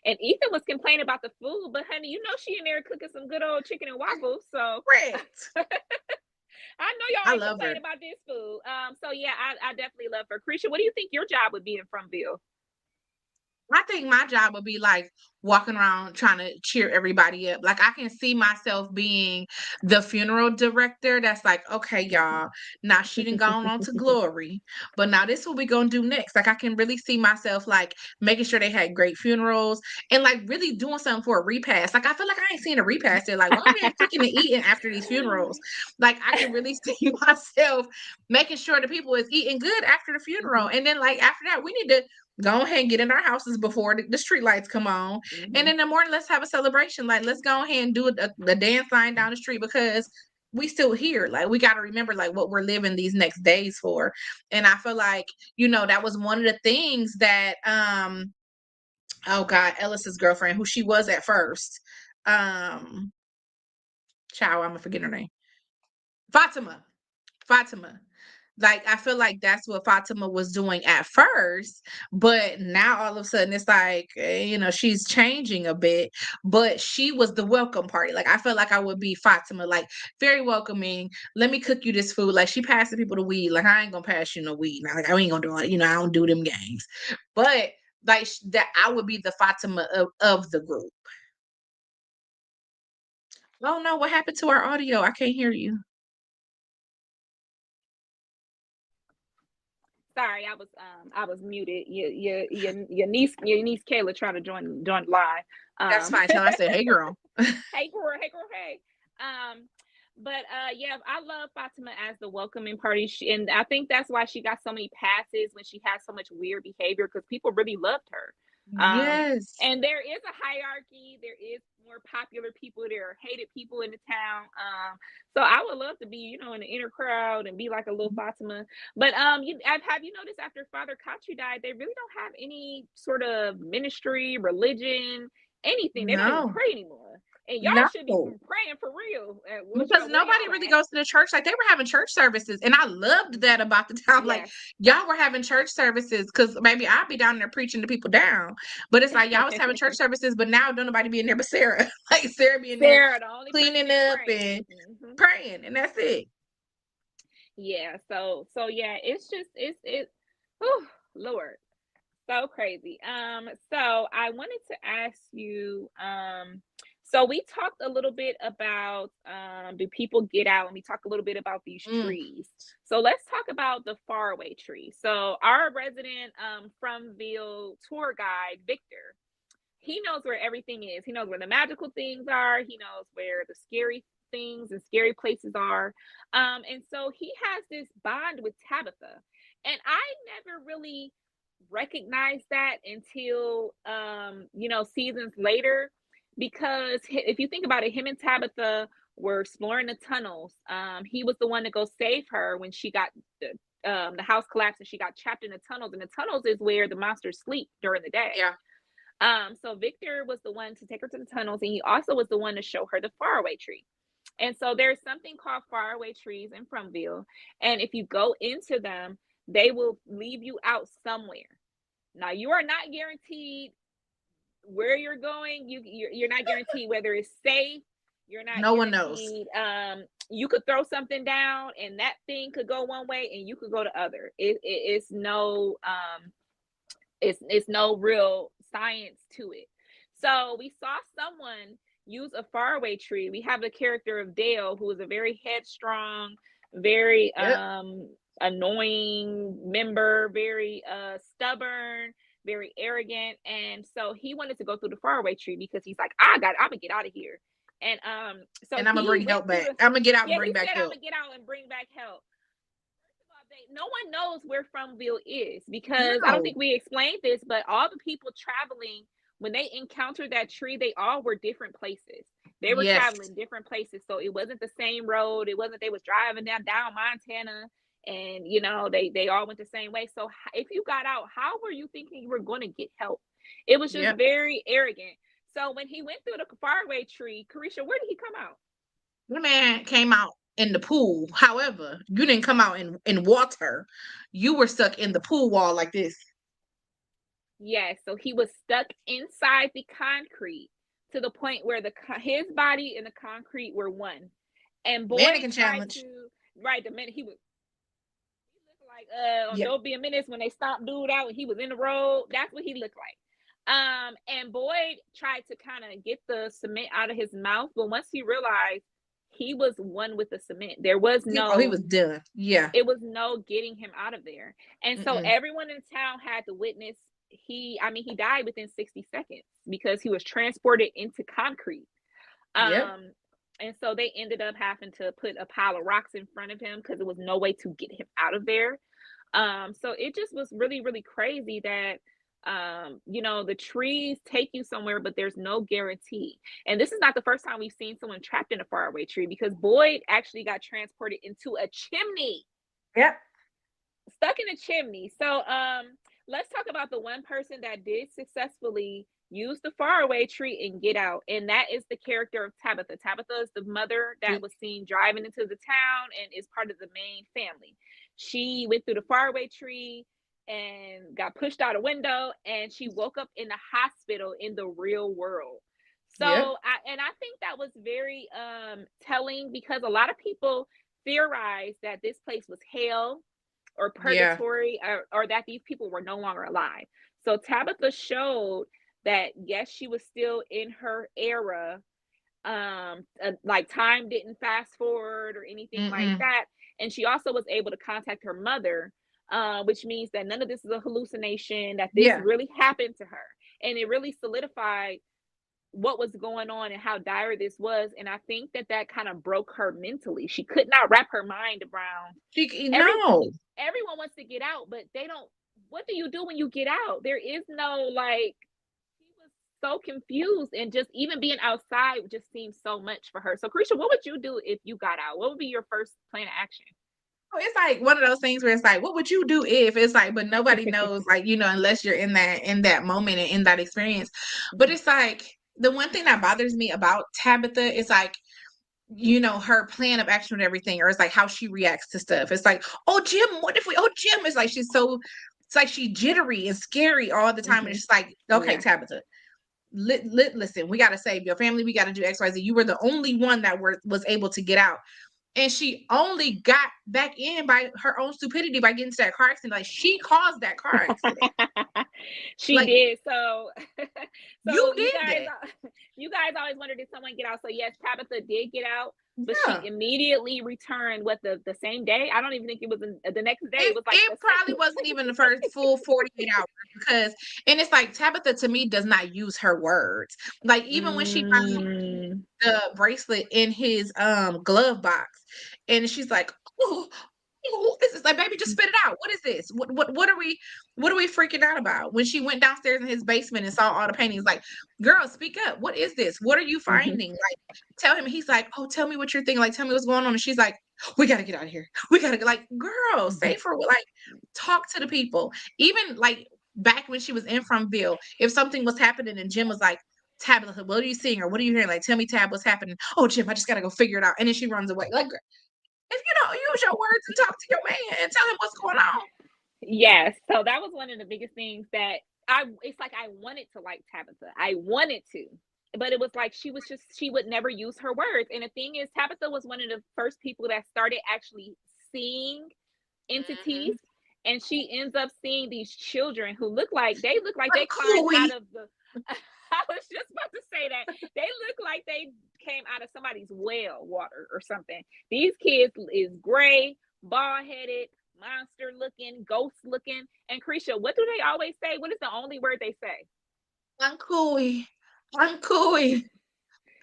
Ethan was complaining about the food, but honey, you know she in there cooking some good old chicken and waffles. So Correct. I know y'all I ain't love her. complaining about this food. So yeah, I definitely love her. Krisha, what do you think your job would be in Frumville? I think my job would be like walking around trying to cheer everybody up. Like I can see myself being the funeral director that's like, okay, y'all, now she done gone on to glory, but now this is what we gonna do next. Like I can really see myself like making sure they had great funerals and like really doing something for a repast. Like I feel like I ain't seen a repast. They're like, why are we cooking and eating after these funerals? Like I can really see myself making sure the people is eating good after the funeral. And then like after that, we need to go ahead and get in our houses before the street lights come on. And in the morning, let's have a celebration. Like, let's go ahead and do the dance line down the street because we still here. Like, we got to remember like what we're living these next days for. And I feel like, that was one of the things that, oh God, Ellis's girlfriend, who she was at first, child, I'm gonna forget her name. Fatima. Fatima. Like I feel like that's what Fatima was doing at first, but now all of a sudden it's like she's changing a bit. But she was the welcome party. Like I felt like I would be Fatima, like very welcoming. Let me cook you this food. Like she passing people the weed. Like I ain't gonna pass you no weed. Now, like I ain't gonna do it. I don't do them games. But like that, I would be the Fatima of the group. Oh no, what happened to our audio? I can't hear you. Sorry, I was muted. Your niece Kayla trying to join live. That's fine. Tell her I said, hey girl. Hey. But yeah, I love Fatima as the welcoming party, and I think that's why she got so many passes when she has so much weird behavior because people really loved her. Yes. And there is a hierarchy. There is more popular people. There are hated people in the town. So I would love to be, in the inner crowd and be like a little Fatima. But have you noticed after Father Katri died, they really don't have any sort of ministry, religion, anything. They don't even No. pray anymore. And y'all No. should be praying for real. Because Where nobody y'all really at? goes to the church. Like they were having church services. And I loved that about the town. Like Yes. y'all were having church services because maybe I'd be down there preaching the people down. But it's like y'all was having church services, but now don't nobody be in there but Sarah. Like Sarah be in there Sarah, the only person cleaning there up praying. and praying, and that's it. Yeah. So yeah, it's oh Lord, so crazy. So I wanted to ask you, so we talked a little bit about do people get out, and we talked a little bit about these Mm. trees. So let's talk about the faraway tree. So our resident Frumville tour guide, Victor, he knows where everything is. He knows where the magical things are. He knows where the scary things and scary places are. And so he has this bond with Tabitha. And I never really recognized that until seasons later, because if you think about it, him and Tabitha were exploring the tunnels. He was the one to go save her when she got the house collapsed and she got trapped in the tunnels. And the tunnels is where the monsters sleep during the day. Yeah. So Victor was the one to take her to the tunnels, and he also was the one to show her the faraway tree. And so there's something called faraway trees in Frumville, and if you go into them, they will leave you out somewhere. Now you are not guaranteed where you're going. You're not guaranteed whether it's safe. You're not No one knows. guaranteed. You could throw something down, and that thing could go one way, and you could go the other. It's no it's no real science to it. So we saw someone use a faraway tree. We have the character of Dale, who is a very headstrong, very Yep. annoying member, very stubborn, very arrogant. And so he wanted to go through the faraway tree because he's like, I'm gonna get out of here. And so And I'm gonna he bring went help through back. the I'm gonna get out and yeah, bring he back said I'm help. gonna get out and bring back help. No one knows where Frumville is because I don't No. think we explained this, but all the people traveling, when they encountered that tree, they all were different places. They were Yes. traveling different places. So it wasn't the same road. It wasn't they was driving down Montana and they all went the same way. So if you got out, how were you thinking you were going to get help? It was just Yep. very arrogant. So when he went through the faraway tree, Carisha, where did he come out? The man came out in the pool. However, you didn't come out in water. You were stuck in the pool wall like this. Yes, so he was stuck inside the concrete to the point where his body and the concrete were one. And Boyd Mannequin tried challenge. to right the minute he looked like on Yeah. Don't Be a Menace when they stomped dude out and he was in the road. That's what he looked like. And Boyd tried to kind of get the cement out of his mouth, but once he realized he was one with the cement, Oh, he was done. Yeah. it was no getting him out of there. And so Mm-mm. everyone in town had to witness he died within 60 seconds because he was transported into concrete. Yep. And so they ended up having to put a pile of rocks in front of him because there was no way to get him out of there. So it just was really, really crazy that the trees take you somewhere, but there's no guarantee. And this is not the first time we've seen someone trapped in a faraway tree because Boyd actually got transported into a chimney, Yep. stuck in a chimney. So let's talk about the one person that did successfully use the faraway tree and get out, and that is the character of Tabitha. Tabitha is the mother that was seen driving into the town and is part of the main family. She went through the faraway tree and got pushed out a window, and she woke up in the hospital in the real world. So Yep. I think that was very telling because a lot of people theorized that this place was hell or Yeah. purgatory, or that these people were no longer alive. So Tabitha showed that yes, she was still in her era. Like time didn't fast forward or anything like Mm-mm. that. And she also was able to contact her mother, which means that none of this is a hallucination, that this Yeah. really happened to her. And it really solidified what was going on and how dire this was. And I think that kind of broke her mentally. She could not wrap her mind around every No. everyone wants to get out, but they don't. What do you do when you get out? There is no like. She was so confused, and just even being outside just seemed so much for her. So, Krisha, what would you do if you got out? What would be your first plan of action? It's like one of those things where it's like, what would you do if it's like, but nobody knows, like, unless you're in that moment and in that experience. But Mhm. it's like the one thing that bothers me about Tabitha is like, her plan of action with everything, or it's like how she reacts to stuff. It's like, oh Jim, what if we Jim? It's like it's like she jittery and scary all the time. And it's Mhm. just like, okay, Yeah. Tabitha, listen, we gotta save your family, we gotta do XYZ. You were the only one that was able to get out. And she only got back in by her own stupidity by getting to that car accident. Like she caused that car accident. She Like did. So, you you did guys, that. you guys always wondered did someone get out. So yes, Tabitha did get out, but she Yeah. immediately returned. What the same day? I don't even think it was the next day. It It was like it the probably same. wasn't even the first full 48 hours because and it's like Tabitha to me does not use her words. Like even when she found Mm. the bracelet in his glove box and she's like, oh, this is like, baby, just spit it out. What is this? What are we freaking out about? When she went downstairs in his basement and saw all the paintings, like, girl, speak up. What is this? What are you Mhm. finding? Like, tell him. He's like, oh, tell me what you're thinking. Like, tell me what's going on. And she's like, we gotta get out of here. We gotta get like, girl, Mhm. say for like, talk to the people. Even like back when she was in Fromville, if something was happening and Jim was like, Tabitha, what are you seeing or what are you hearing? Like, tell me, Tab, what's happening? Oh, Jim, I just gotta go figure it out. And then she runs away. Like, if you don't use your words and talk to your man and tell him what's going on. Yes. So that was one of the biggest things that it's like I wanted to like Tabitha. I wanted to. But it was like she would never use her words. And the thing is, Tabitha was one of the first people that started actually seeing entities. Mhm. And she ends up seeing these children who look like they climbed Cool. out of the I was just about to say that. They look like they came out of somebody's well water or something. These kids is gray, bald headed, monster looking, ghost looking. And Krisha, what do they always say? What is the only word they say? I'm cool. I'm cool. And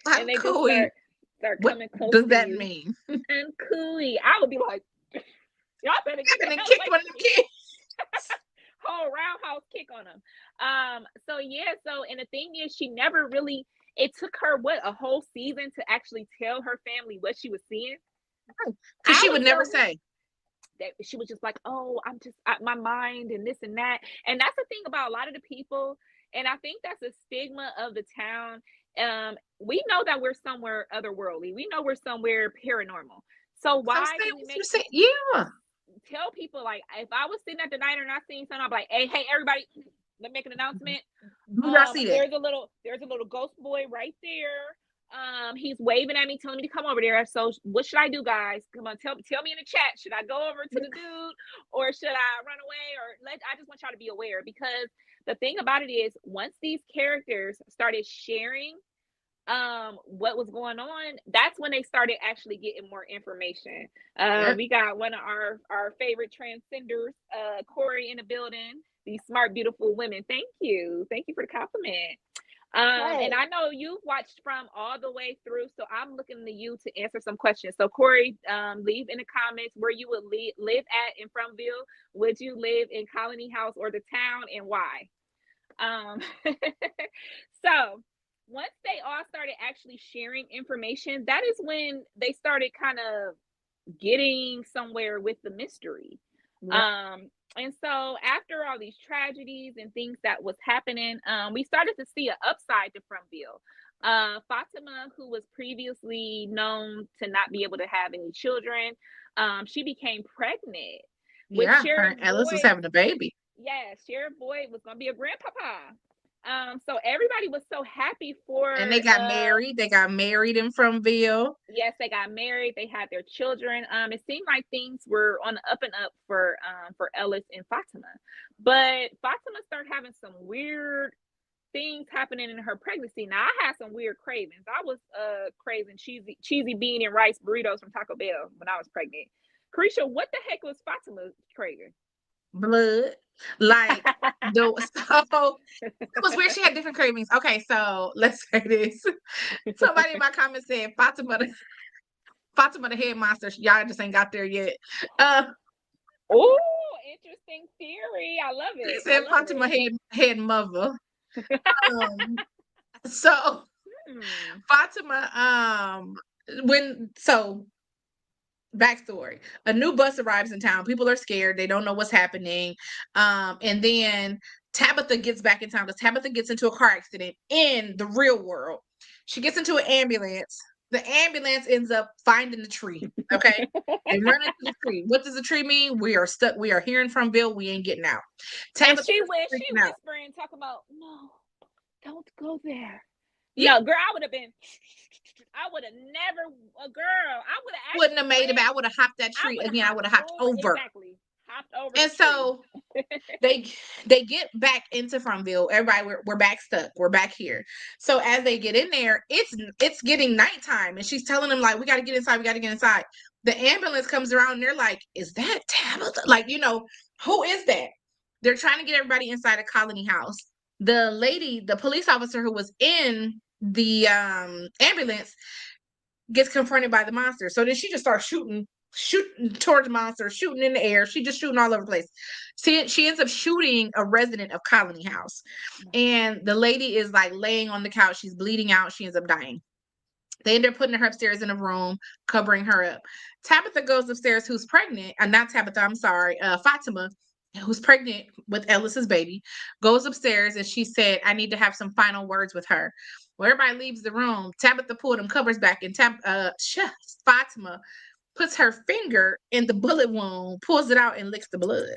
I'm they just cool. start What coming close does to that you. mean? And cooey. I would be like, y'all better I'm get the gonna hell kick away one of from them me. kids. Whole roundhouse kick on them. So yeah, so and the thing is she never really it took her what a whole season to actually tell her family what she was seeing. Because I she was would never so say. that she was just like, oh, I'm just my mind and this and that. And that's the thing about a lot of the people. And I think that's a stigma of the town. We know that we're somewhere otherworldly. We know we're somewhere paranormal. So So why say do we what make you say. Yeah. tell people like if I was sitting at the diner and I seen something, I'm like, hey, everybody, let me make an announcement. Do y'all see that? There's a little ghost boy right there. He's waving at me, telling me to come over there. So what should I do, guys? Come on, tell me in the chat. Should I go over to the dude or should I run away? I just want y'all to be aware because the thing about it is once these characters started sharing what was going on, that's when they started actually getting more information. Yep. We got one of our favorite transcenders, Corey, in the building. These smart beautiful women, thank you for the compliment. And Hey. I know you've watched from all the way through, so I'm looking to you to answer some questions. So Corey, leave in the comments where you would live at in Frontville. Would you live in Colony House or the town, and why? um so once they all started actually sharing information, that is when they started kind of getting somewhere with the mystery. Yep. And so after all these tragedies and things that was happening, we started to see an upside to Frontville. Fatima, who was previously known to not be able to have any children, she became pregnant with Yeah. Her Sheriff and Ellis was Boyd. having a baby. Yeah, Sheriff Boyd was gonna be a grandpapa. So everybody was so happy for And they got married. They got married in Fromville. yes, they got married, they had their children. It seemed like things were on the up and up for Ellis and Fatima. But Fatima started having some weird things happening in her pregnancy. Now I had some weird cravings. I was craving cheesy bean and rice burritos from Taco Bell when I was pregnant. Carisha, what the heck was Fatima craving? Blood. Like the so it was weird. She had different cravings. Okay, so let's say this. Somebody in my comments said Fatima the head monster. Y'all just ain't got there yet. Uh Oh, interesting theory. I love they it. I said love Fatima it. head mother. So Hmm. Fatima, when so backstory, a new bus arrives in town. People are scared, they don't know what's happening. And then Tabitha gets back in town because Tabitha gets into a car accident in the real world. She gets into an ambulance. The ambulance ends up finding the tree. Okay. They run into the tree. What does the tree mean? We are stuck. We are hearing from Bill. We ain't getting out. And Tabitha she is when she freaking out. whispering, talk about no, don't go there. Yeah, No, girl, I would have been. I would have never. A girl, I would have wouldn't actually have made it. But ran. I would have hopped that I tree would have again. I hopped would have hopped over over. exactly. Hopped over the And tree. so they they get back into Farmville. Everybody, we're back stuck. We're back here. So as they get in there, it's getting nighttime, and she's telling them like, "We got to get inside. We got to get inside." The ambulance comes around, and they're like, "Is that Tabitha? Like, who is that?" They're trying to get everybody inside a colony house. The lady, the police officer who was in the ambulance, gets confronted by the monster. So then she just starts shooting towards the monster, shooting in the air. She just shooting all over the place. She ends up shooting a resident of Colony House. And the lady is like laying on the couch. She's bleeding out. She ends up dying. They end up putting her upstairs in a room, covering her up. Tabitha goes upstairs, who's pregnant. Not Tabitha, I'm sorry. Fatima, who's pregnant with Ellis's baby, goes upstairs and she said, I need to have some final words with her. Well, everybody leaves the room. Tabitha pulled them covers back, and Fatima puts her finger in the bullet wound, pulls it out, and licks the blood.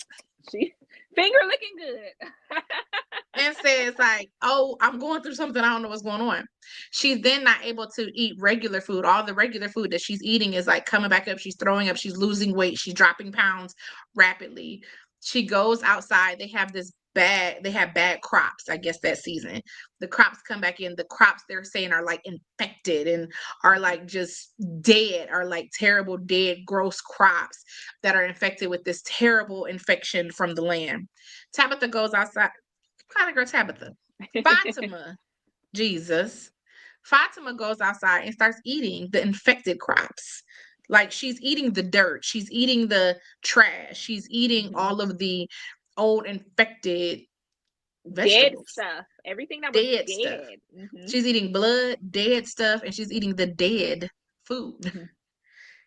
She finger looking good. And says like, oh, I'm going through something, I don't know what's going on. She's then not able to eat regular food. All the regular food that she's eating is like coming back up. She's throwing up. She's losing weight. She's dropping pounds rapidly. She goes outside. They have bad crops, I guess, that season. The crops come back in. The crops, they're saying, are like infected and are like just dead, are like terrible, dead, gross crops that are infected with this terrible infection from the land. Tabitha goes outside. Kind of girl Tabitha. Fatima, Jesus. Fatima goes outside and starts eating the infected crops. Like she's eating the dirt, she's eating the trash, she's eating Mhm. all of the old infected Dead vegetables, stuff. Everything that was dead stuff. dead. Hmm. She's eating blood, dead stuff, and she's eating the dead food. Hmm.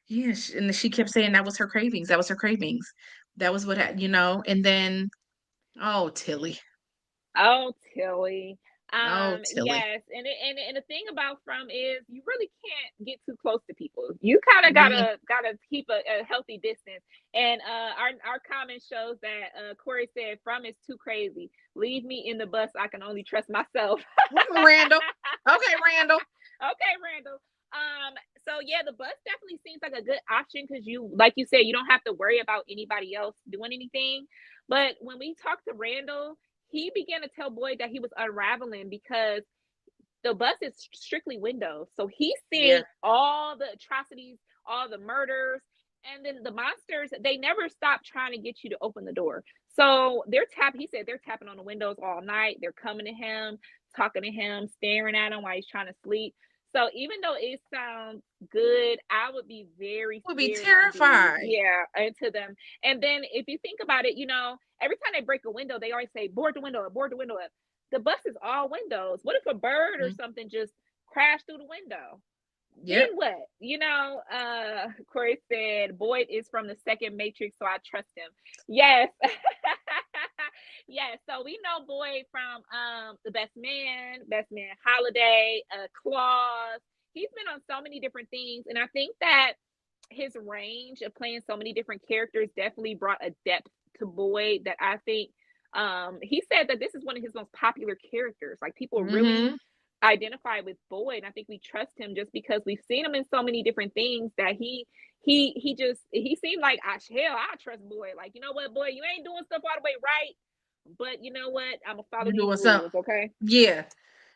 Yes, and she kept saying that was her cravings. That was her cravings. That was what, and then, oh, Tilly. Oh, Tilly. Oh, Tilly. Yes, and the thing about From is you really can't get too close to people. You kind of Yeah. gotta keep a healthy distance. And our comment shows that Corey said From is too crazy. Leave me in the bus. I can only trust myself. Okay, Randall. Okay, Randall. Okay, Randall. Um, so yeah, the bus definitely seems like a good option because like you said, you don't have to worry about anybody else doing anything. But when we talked to Randall, he began to tell Boyd that he was unraveling because the bus is strictly windows. So he's Yeah. seeing all the atrocities, all the murders, and then the monsters, they never stop trying to get you to open the door. So he said they're tapping on the windows all night. They're coming to him, talking to him, staring at him while he's trying to sleep. So even though it sounds good, I would be very Would be scared to be, terrified. yeah, into them. And then if you think about it, every time they break a window, they always say, board the window up, board the window up. The bus is all windows. What if a bird or Mhm. something just crashed through the window? Then Yep. what? Corey said Boyd is from the second Matrix, so I trust him. Yes. Yes. So we know Boyd from the Best Man Holiday, Claus. He's been on so many different things. And I think that his range of playing so many different characters definitely brought a depth to Boyd that I think he said that this is one of his most popular characters. Like people really Mm-hmm. identify with Boyd. And I think we trust him just because we've seen him in so many different things that he seemed like I trust Boyd. Like, you know what, Boyd, you ain't doing stuff all the way right. But you know what? I'm gonna follow You these doing something? rules, okay? Yeah.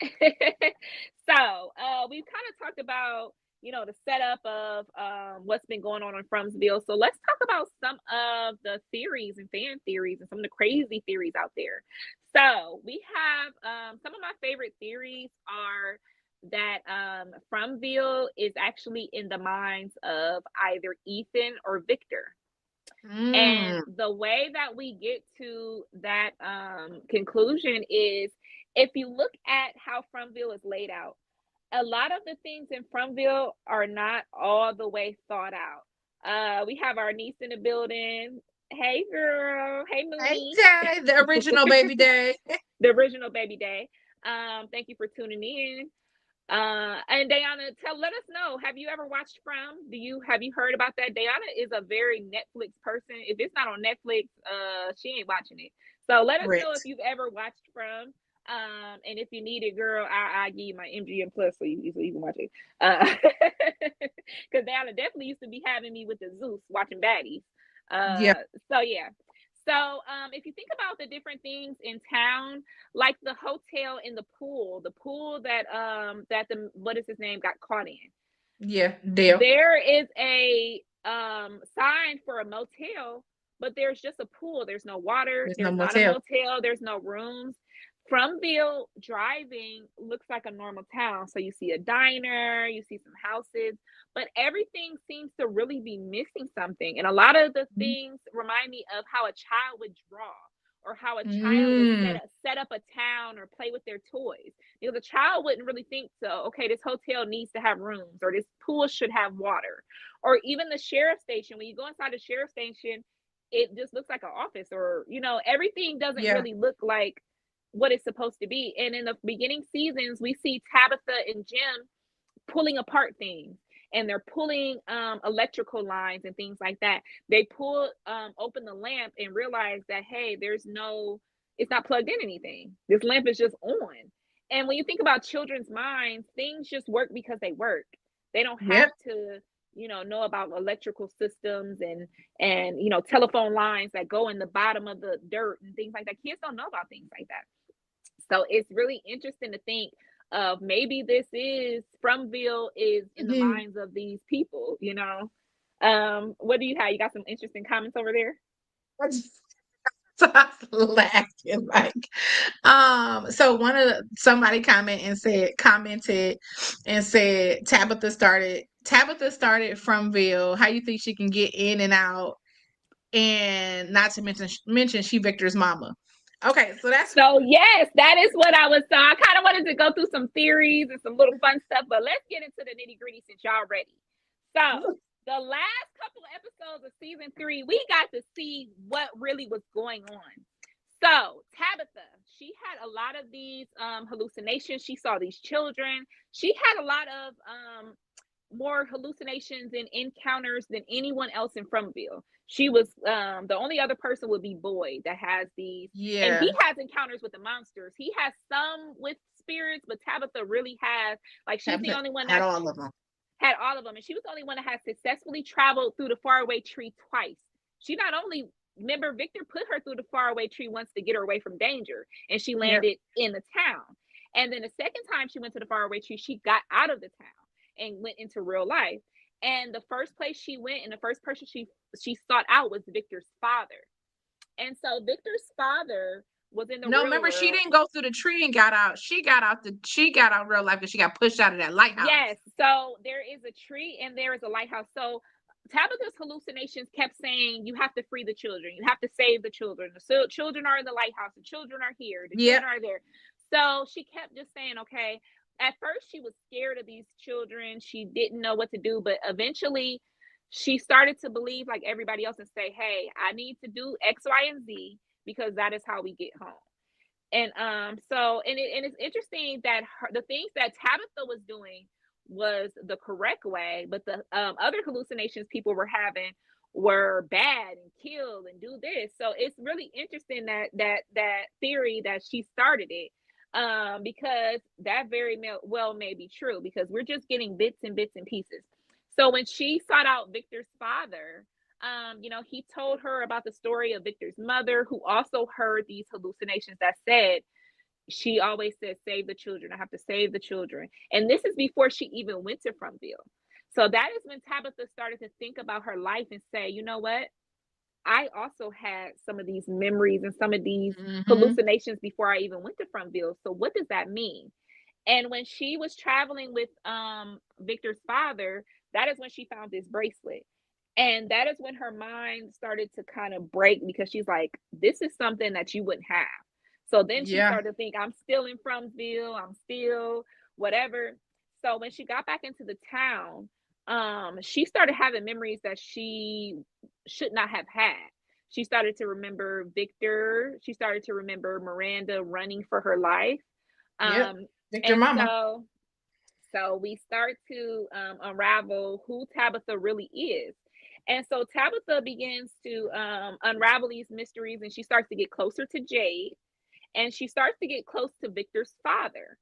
So we've kind of talked about the setup of what's been going on in Frumsville. So let's talk about some of the theories and fan theories and some of the crazy theories out there. So we have some of my favorite theories are that Frumville is actually in the minds of either Ethan or Victor. And Mm. the way that we get to that conclusion is if you look at how Frumville is laid out, a lot of the things in Frumville are not all the way thought out. We have our niece in the building. Hey, girl. Hey, Hey, Mooney. Day, the original baby Day. The original baby day. Thank you for tuning in. And Diana, let us know. Have you ever watched From? Have you heard about that? Diana is a very Netflix person. If it's not on Netflix, she ain't watching it. So let us know if Correct. you've ever watched From. And if you need it, girl, I give you my MGM Plus so you can watch it. Because Diana definitely used to be having me with the Zeus watching baddies. Yeah. So yeah. So if you think about the different things in town, like the hotel in the pool that the what is his name got caught in. Yeah. Deal. There is a sign for a motel, but there's just a pool. There's no water. There's no There's not a motel. motel. There's no rooms. Frumville driving looks like a normal town. So you see a diner, you see some houses, but everything seems to really be missing something. And a lot of the things remind me of how a child would draw or how a child would Mm. set up a town or play with their toys. Because a child wouldn't really think so, okay, this hotel needs to have rooms or this pool should have water. Or even the sheriff station, when you go inside the sheriff station, it just looks like an office or, everything doesn't Yeah. really look like what it's supposed to be. And in the beginning seasons, we see Tabitha and Jim pulling apart things and they're pulling electrical lines and things like that. They open the lamp and realize that, hey, it's not plugged in anything. This lamp is just on. And when you think about children's minds, things just work because they work. They don't have Yep. to know about electrical systems and telephone lines that go in the bottom of the dirt and things like that. Kids don't know about things like that. So it's really interesting to think of maybe this is Frumville is in the Mhm. minds of these people. What do you have? You got some interesting comments over there? I just started laughing so somebody commented and said Tabitha started from Ville. How you think she can get in and out? And not to mention she Victor's mama. Okay, so that's So yes, that is what I was. So I kind of wanted to go through some theories and some little fun stuff, but let's get into the nitty gritty since y'all ready. So the last couple of episodes of season 3, we got to see what really was going on. So Tabitha, she had a lot of these hallucinations. She saw these children. She had a lot of more hallucinations and encounters than anyone else in Fromville. She was the only other person would be Boyd that has these, and he Yeah. has encounters with the monsters. He has some with spirits, but Tabitha really has, like, she's the Tabitha only one had that all of them. had all of them, and she was the only one that has successfully traveled through the faraway tree twice. She not only, remember, Victor put her through the faraway tree once to get her away from danger, and she Yep. landed in the town. And then the second time she went to the faraway tree, she got out of the town and went into real life. And the first place she went and the first person she sought out was Victor's father. And so Victor's father was in the No, real remember she world. didn't go through the tree and got out. She got out real life because she got pushed out of that lighthouse. Yes. So there is a tree and there is a lighthouse. So Tabitha's hallucinations kept saying, you have to free the children. You have to save the children. The children are in the lighthouse. The children are here. The Yep. children are there. So she kept just saying, okay. At first, she was scared of these children. She didn't know what to do. But eventually, she started to believe like everybody else and say, hey, I need to do X, Y, and Z because that is how we get home. And it's interesting that the things that Tabitha was doing was the correct way, but the other hallucinations people were having were bad and kill and do this. So it's really interesting that theory that she started it, because that very well may be true, because we're just getting bits and pieces. So when she sought out Victor's father, he told her about the story of Victor's mother, who also heard these hallucinations that said, she always said, save the children. I have to save the children. And this is before she even went to Fromville. So that is when Tabitha started to think about her life and say, you know what? I also had some of these memories and some of these hallucinations before I even went to Fromville. So what does that mean? And when she was traveling with Victor's father, that is when she found this bracelet. And that is when her mind started to kind of break, because she's like, this is something that you wouldn't have. So then she started to think, I'm still in Fromville, I'm still whatever. So when she got back into the town, she started having memories that she should not have had. She started to remember Victor. She started to remember Miranda running for her life. Victor mama. So we start to unravel who Tabitha really is. And so Tabitha begins to unravel these mysteries, and she starts to get closer to Jade, and she starts to get close to Victor's father.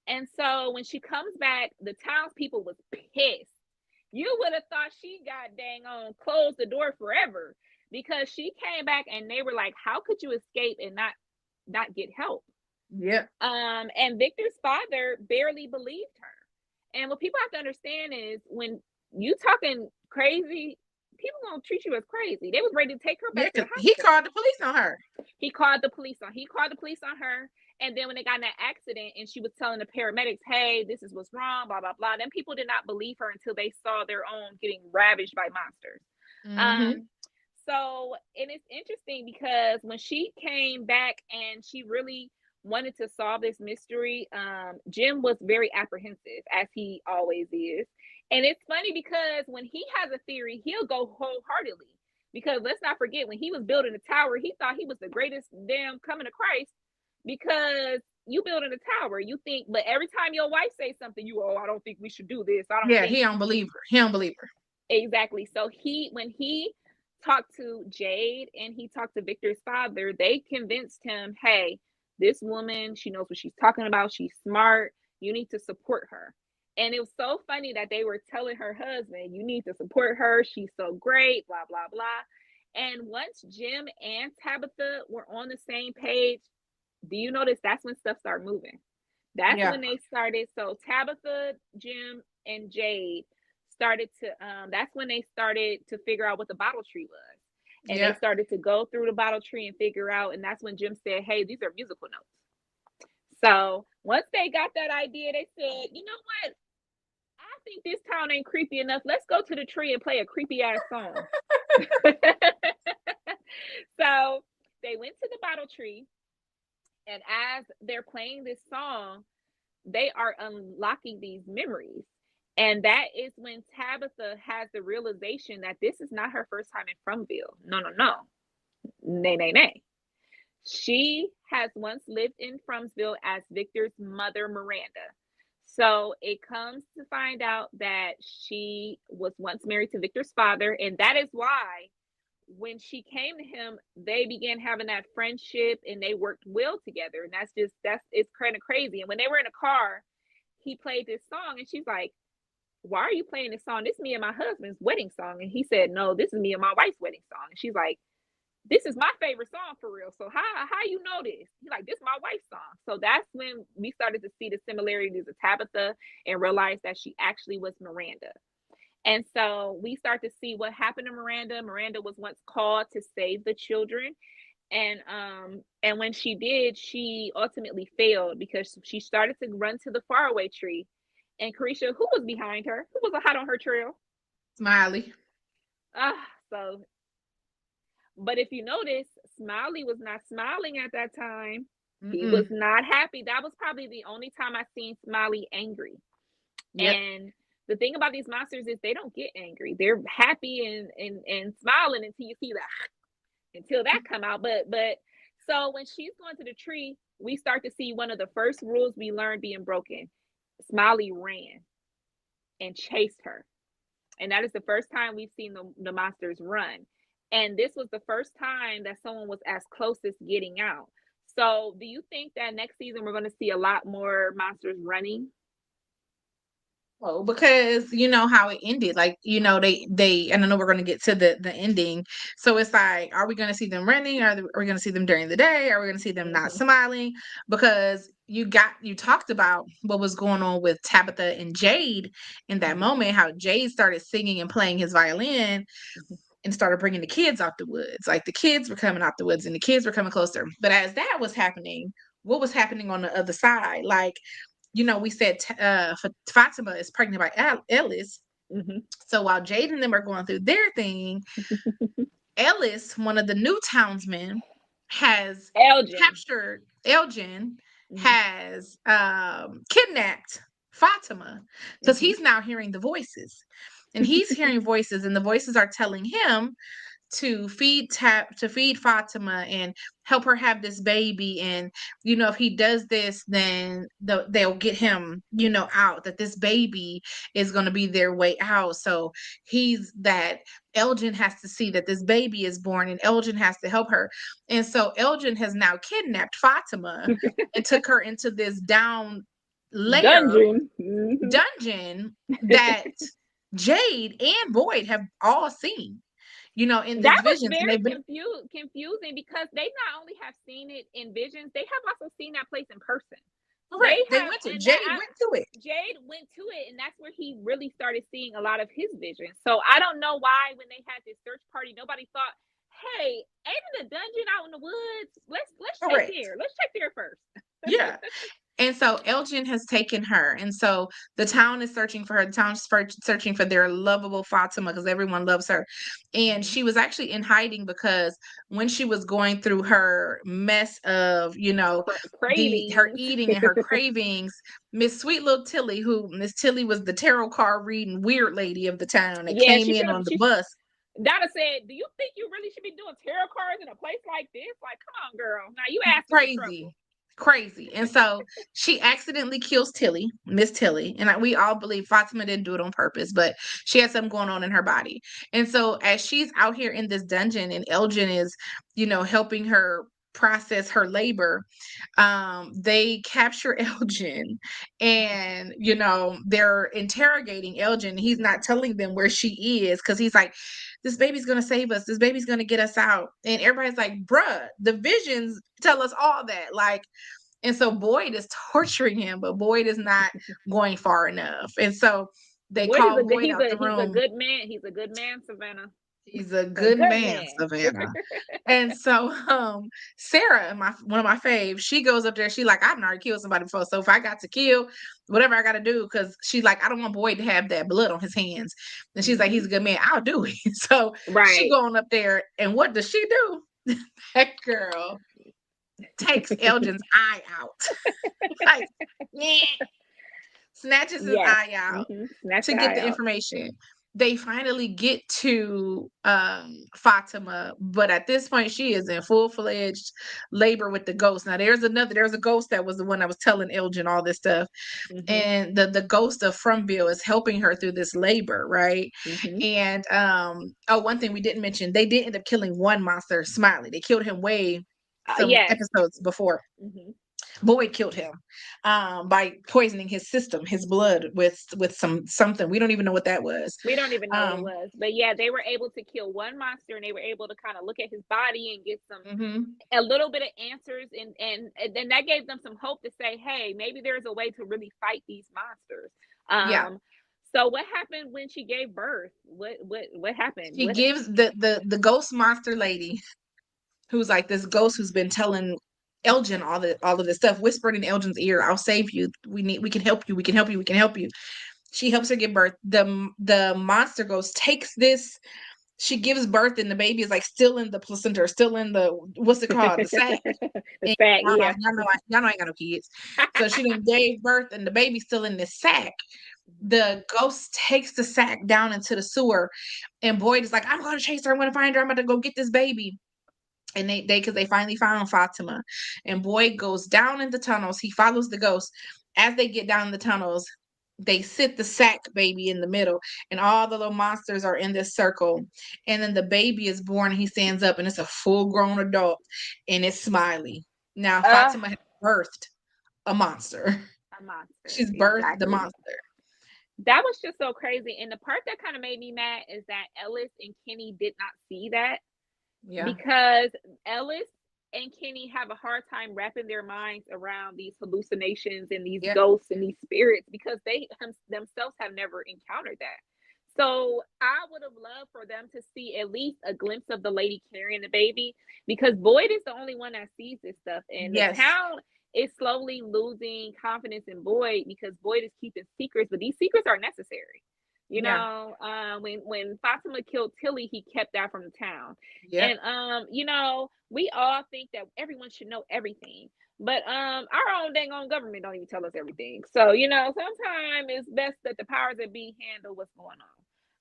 And so when she comes back, the townspeople was pissed. You would have thought she got dang on closed the door forever, because she came back and they were like, how could you escape and not get help? Yeah. And Victor's father barely believed her. And what people have to understand is, when you talking crazy, people gonna treat you as crazy. They was ready to take her back to the hospital. He called the police on her. He called the police on her. And then when they got in that accident and she was telling the paramedics, hey, this is what's wrong, blah, blah, blah, then people did not believe her until they saw their own getting ravaged by monsters. So, and it's interesting because when she came back and she really wanted to solve this mystery, Jim was very apprehensive, as he always is. And it's funny because when he has a theory, he'll go wholeheartedly. Because let's not forget, when he was building the tower, he thought he was the greatest damn coming to Christ, because you building a tower, you think, but every time your wife says something, I don't think we should do this. I don't think. He don't believe her. Exactly. So when he talked to Jade and he talked to Victor's father, they convinced him, hey, this woman, she knows what she's talking about. She's smart. You need to support her. And it was so funny that they were telling her husband, you need to support her. She's so great, blah, blah, blah. And once Jim and Tabitha were on the same page, do you notice that's when stuff started moving? That's when they started. So Tabitha, Jim, and Jade started to, that's when they started to figure out what the bottle tree was. And they started to go through the bottle tree and figure out. And that's when Jim said, hey, these are musical notes. So once they got that idea, they said, you know what? I think this town ain't creepy enough. Let's go to the tree and play a creepy ass song. So they went to the bottle tree. And as they're playing this song, they are unlocking these memories. And that is when Tabitha has the realization that this is not her first time in Fromville. No. Nay. She has once lived in Frumsville as Victor's mother, Miranda. So it comes to find out that she was once married to Victor's father, and that is why when she came to him, they began having that friendship and they worked well together. And that's it's kind of crazy. And when they were in a car, he played this song, and she's like, "Why are you playing this song? This is me and my husband's wedding song." And he said, "No, this is me and my wife's wedding song." And she's like, "This is my favorite song for real. So how you know this?" He's like, "This is my wife's song." So that's when we started to see the similarities of Tabitha and realized that she actually was Miranda. And so we start to see what happened to Miranda. Miranda was once called to save the children. And when she did, she ultimately failed because she started to run to the faraway tree. And Carisha, who was behind her? Who was hot on her trail? Smiley. So but if you notice, Smiley was not smiling at that time. He was Mm-mm. not happy. That was probably the only time I seen Smiley angry. Yep. And the thing about these monsters is they don't get angry. They're happy and smiling until you see that until that come out. But so when she's going to the tree, we start to see one of the first rules we learned being broken. Smiley ran and chased her. And that is the first time we've seen the monsters run. And this was the first time that someone was as close as getting out. So do you think that next season we're going to see a lot more monsters running? Oh, because you know how it ended. Like, you know, they and I know we're gonna get to the ending. So it's like, are we gonna see them running? Are we gonna see them during the day? Are we gonna see them not Mm-hmm. smiling? Because you talked about what was going on with Tabitha and Jade in that Mm-hmm. moment, how Jade started singing and playing his violin and started bringing the kids out the woods. Like the kids were coming out the woods and the kids were coming closer. But as that was happening, what was happening on the other side? Like, you know, we said Fatima is pregnant by Ellis. Mm-hmm. So while Jade and them are going through their thing, Ellis, one of the new townsmen, has Elgin. captured Elgin, Mm-hmm. has kidnapped Fatima because Mm-hmm. he's now hearing the voices. And he's hearing voices, and the voices are telling him to feed Fatima and help her have this baby. And you know, if he does this, then they'll get him, you know, out. That this baby is going to be their way out. So he's that Elgin has to see that this baby is born, and Elgin has to help her. And so Elgin has now kidnapped Fatima and took her into this down layer Dungeon. Mm-hmm. dungeon that Jade and Boyd have all seen, you know, in That these was visions, and very they've been confusing because they not only have seen it in visions, they have also seen that place in person. They correct. They have, went to and Jade that went to it. Jade went to it, and that's where he really started seeing a lot of his visions. So I don't know why when they had this search party, nobody thought, "Hey, ain't it a dungeon out in the woods? Let's check Correct. there. Let's check there first." Yeah. And so Elgin has taken her. And so the town is searching for her. The town's searching for their lovable Fatima because everyone loves her. And Mm-hmm. she was actually in hiding because when she was going through her mess of, you know, the her Cravings. eating and her cravings, Miss Sweet Little Tilly, who Miss Tilly was the tarot card reading weird lady of the town that Yeah, came she should in have. on the She bus. Donna said, "Do you think you really should be doing tarot cards in a place like this? Like, come on, girl. Now you asking for Crazy. trouble." Crazy. And so she accidentally kills Tilly, Miss Tilly. And we all believe Fatima didn't do it on purpose, but she had something going on in her body. And so as she's out here in this dungeon and Elgin is, you know, helping her process her labor, they capture Elgin and, you know, they're interrogating Elgin. He's not telling them where she is because he's like, this baby's gonna save us. This baby's gonna get us out. And everybody's like, bruh, the visions tell us all that. Like, and so Boyd is torturing him, but Boyd is not going far enough. And so they Boyd is call a good. Boyd out the He's a room. good man. He's a good man, Savannah. He's a A good good man, man. Savannah. And so Sarah, my one of my faves, she goes up there, she like, I've already killed somebody before. So if I got to kill, whatever I gotta do, because she's like, I don't want Boyd to have that blood on his hands. And she's like, Mm-hmm. he's a good man, I'll do it. So she Right. going up there, and what does she do? That girl takes Elgin's eye out. Like, snatches his Yes. eye out Mm-hmm. Snatch to the get eye the out. information. they finally get to Fatima, but at this point she is in full-fledged labor with the ghost. Now there's a ghost that was the one that was telling Elgin all this stuff, Mm-hmm. and the ghost of Frumville is helping her through this labor, right? Mm-hmm. And oh, one thing we didn't mention, they did end up killing one monster, Smiley. They killed him way some Yes. episodes before. Mm-hmm. Boyd killed him by poisoning his system, his blood with something. We don't even know what that was. We don't even know what it Um, was. But yeah, they were able to kill one monster and they were able to kind of look at his body and get some mhm. a little bit of answers and then that gave them some hope to say, hey, maybe there's a way to really fight these monsters. Yeah, So what happened when she gave birth? What happened? she What gives the ghost monster lady, who's like this ghost who's been telling Elgin all of this stuff, whispered in Elgin's ear, "I'll save you. We can help you. We can help you. We can help you." She helps her give birth. The monster ghost takes this. She gives birth, and the baby is like still in the placenta, or still in the, what's it called, the sac. the And fact, yeah. y'all know I ain't got no kids. So she then gave birth, and the baby's still in this sack. The ghost takes the sack down into the sewer, and Boyd is like, "I'm gonna chase her. I'm gonna find her. I'm gonna go get this baby." And they because they finally found Fatima, and Boyd goes down in the tunnels. He follows the ghost. As they get down the tunnels, they sit the sack baby in the middle, and all the little monsters are in this circle. And then the baby is born. He stands up, and it's a full grown adult, and it's Smiley. Now uh Fatima has birthed a monster. a monster, She's birthed the exactly. monster. That was just so crazy. And the part that kind of made me mad is that Ellis and Kenny did not see that, Yeah. because Ellis and Kenny have a hard time wrapping their minds around these hallucinations and these Yeah. ghosts and these spirits, because they themselves have never encountered that. So I would have loved for them to see at least a glimpse of the lady carrying the baby, because Boyd is the only one that sees this stuff, and the Yes. town is slowly losing confidence in Boyd because Boyd is keeping secrets, but these secrets are necessary. Yeah. When Fatima killed Tilly, he kept that from the town. Yep. And we all think that everyone should know everything. But our own dang on government don't even tell us everything. So, sometimes it's best that the powers that be handle what's going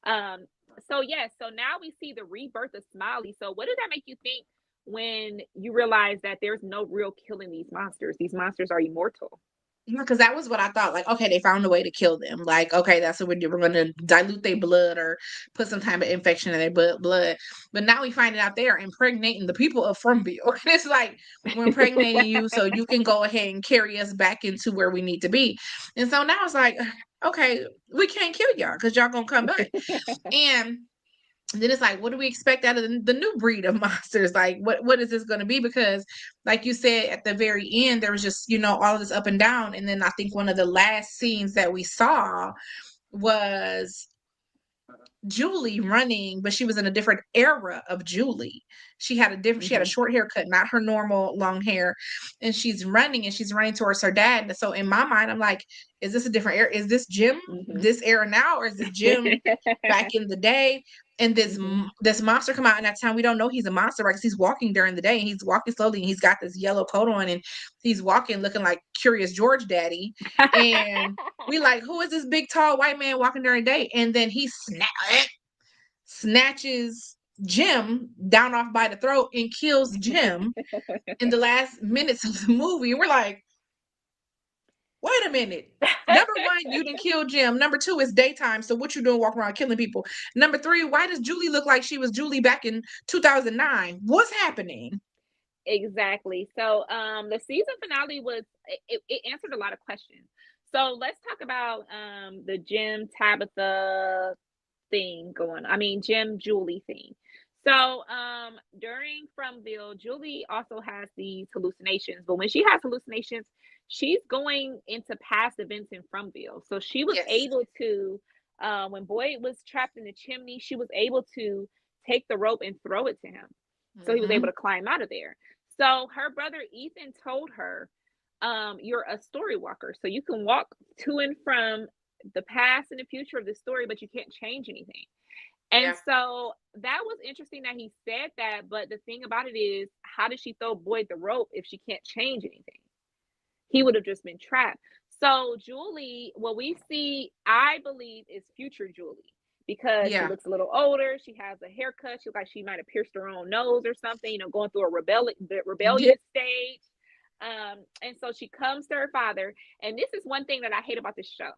on. So yes, so now we see the rebirth of Smiley. So what did that make you think when you realize that there's no real killing these monsters? These monsters are immortal. Because that was what I thought. Like, okay, they found a way to kill them. Like, okay, that's what we're doing. We're going to dilute their blood or put some type of infection in their blood. But now we find out they are impregnating the people of Frumville. It's like, we're impregnating you so you can go ahead and carry us back into where we need to be. And so now it's like, okay, we can't kill y'all because y'all going to come back. And then it's like, what do we expect out of the new breed of monsters? Like, what is this going to be? Because, like you said, at the very end, there was just, all of this up and down. And then I think one of the last scenes that we saw was Julie running, but she was in a different era of Julie. She had a Hmm. short haircut, not her normal long hair. And she's running towards her dad. And so in my mind, I'm like, is this a different era? Is this Jim Hmm. this era now? Or is this Jim back in the day? And Hmm. this monster come out in that time. We don't know he's a monster, right? Because he's walking during the day and he's walking slowly and he's got this yellow coat on and he's walking looking like Curious George Daddy. And we like, who is this big tall white man walking during the day? And then he snatches Jim down off by the throat and kills Jim in the last minutes of the movie. We're like, wait a minute. Number one, you didn't kill Jim. Number two, it's daytime. So what you doing walking around killing people? Number three, why does Julie look like she was Julie back in 2009? What's happening? Exactly. So the season finale it answered a lot of questions. So let's talk about the Jim Tabitha thing going. I mean Jim Julie thing. So during Frumville, Julie also has these hallucinations, but when she has hallucinations, she's going into past events in Frumville. So she was Yes. able to when Boyd was trapped in the chimney, she was able to take the rope and throw it to him. So he was able Mm-hmm. to climb out of there. So her brother Ethan told her, you're a story walker. So you can walk to and from the past and the future of the story, but you can't change anything. And Yeah. so that was interesting that he said that. But the thing about it is, how did she throw Boyd the rope if she can't change anything? He would have just been trapped. So Julie, what we see, I believe, is future Julie, because she Yeah. looks a little older. She has a haircut. She looks like she might have pierced her own nose or something, going through a Yeah. rebellious stage. And so she comes to her father. And this is one thing that I hate about this show.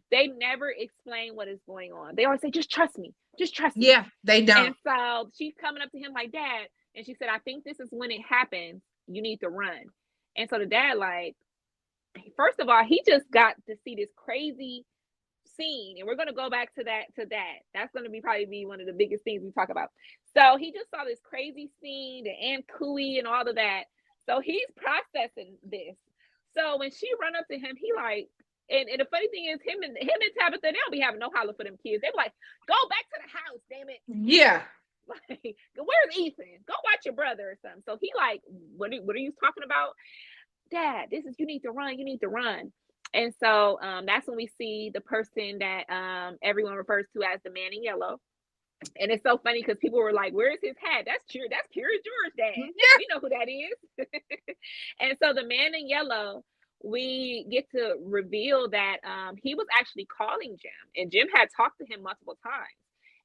They never explain what is going on. They always say, just trust me. Just trust me. Yeah. They don't. And so she's coming up to him like, Dad. And she said, I think this is when it happens. You need to run. And so the dad, like, first of all, he just got to see this crazy scene, and we're going to go back to that. That's going to be probably be one of the biggest things we talk about. So he just saw this crazy scene, the Aunt Cooey and all of that. So he's processing this. So when she run up to him, he like, and the funny thing is, him and Tabitha, they don't be having no holler for them kids. They be like, go back to the house, damn it. Yeah. Like, where's Ethan? Go watch your brother or something. So he like, what are you talking about? Dad, you need to run. You need to run. And so that's when we see the person that everyone refers to as the man in yellow. And it's so funny because people were like, where's his hat? That's Curious George, Dad. Yeah. We know who that is. And so the man in yellow, we get to reveal that he was actually calling Jim. And Jim had talked to him multiple times.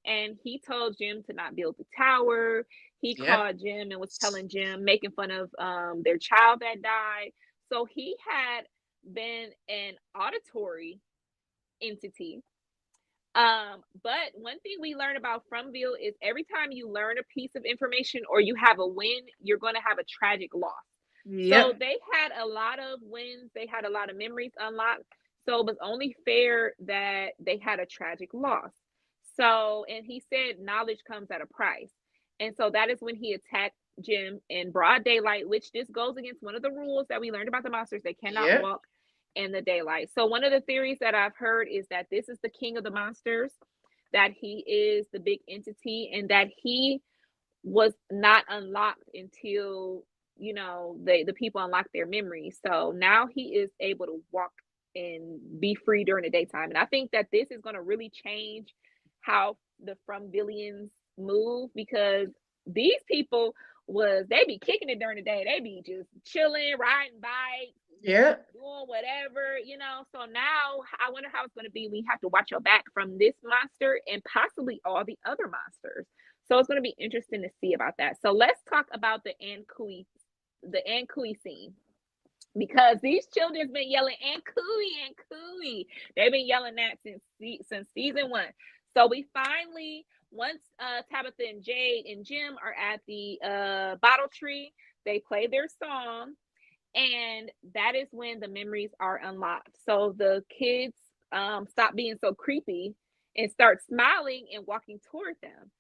And he told Jim to not build the tower. He called Jim and was telling Jim, making fun of their child that died. So he had been an auditory entity. But one thing we learn about Fromville is every time you learn a piece of information or you have a win, you're going to have a tragic loss. Yep. So they had a lot of wins. They had a lot of memories unlocked. So it was only fair that they had a tragic loss. So, and he said knowledge comes at a price. And so that is when he attacked Jim in broad daylight, which this goes against one of the rules that we learned about the monsters. They cannot walk in the daylight. So one of the theories that I've heard is that this is the king of the monsters, that he is the big entity, and that he was not unlocked until, the people unlocked their memories. So now he is able to walk and be free during the daytime. And I think that this is going to really change how the Fromvillians move, because these people they be kicking it during the day. They be just chilling, riding bikes, doing whatever, So now I wonder how it's going to be. We have to watch your back from this monster and possibly all the other monsters. So it's going to be interesting to see about that. So let's talk about the Aunt Cooey scene. Because these children's been yelling Aunt Cooey. They've been yelling that since season 1. So we finally, once Tabitha and Jade and Jim are at the bottle tree, they play their song, and that is when the memories are unlocked. So the kids stop being so creepy and start smiling and walking toward them.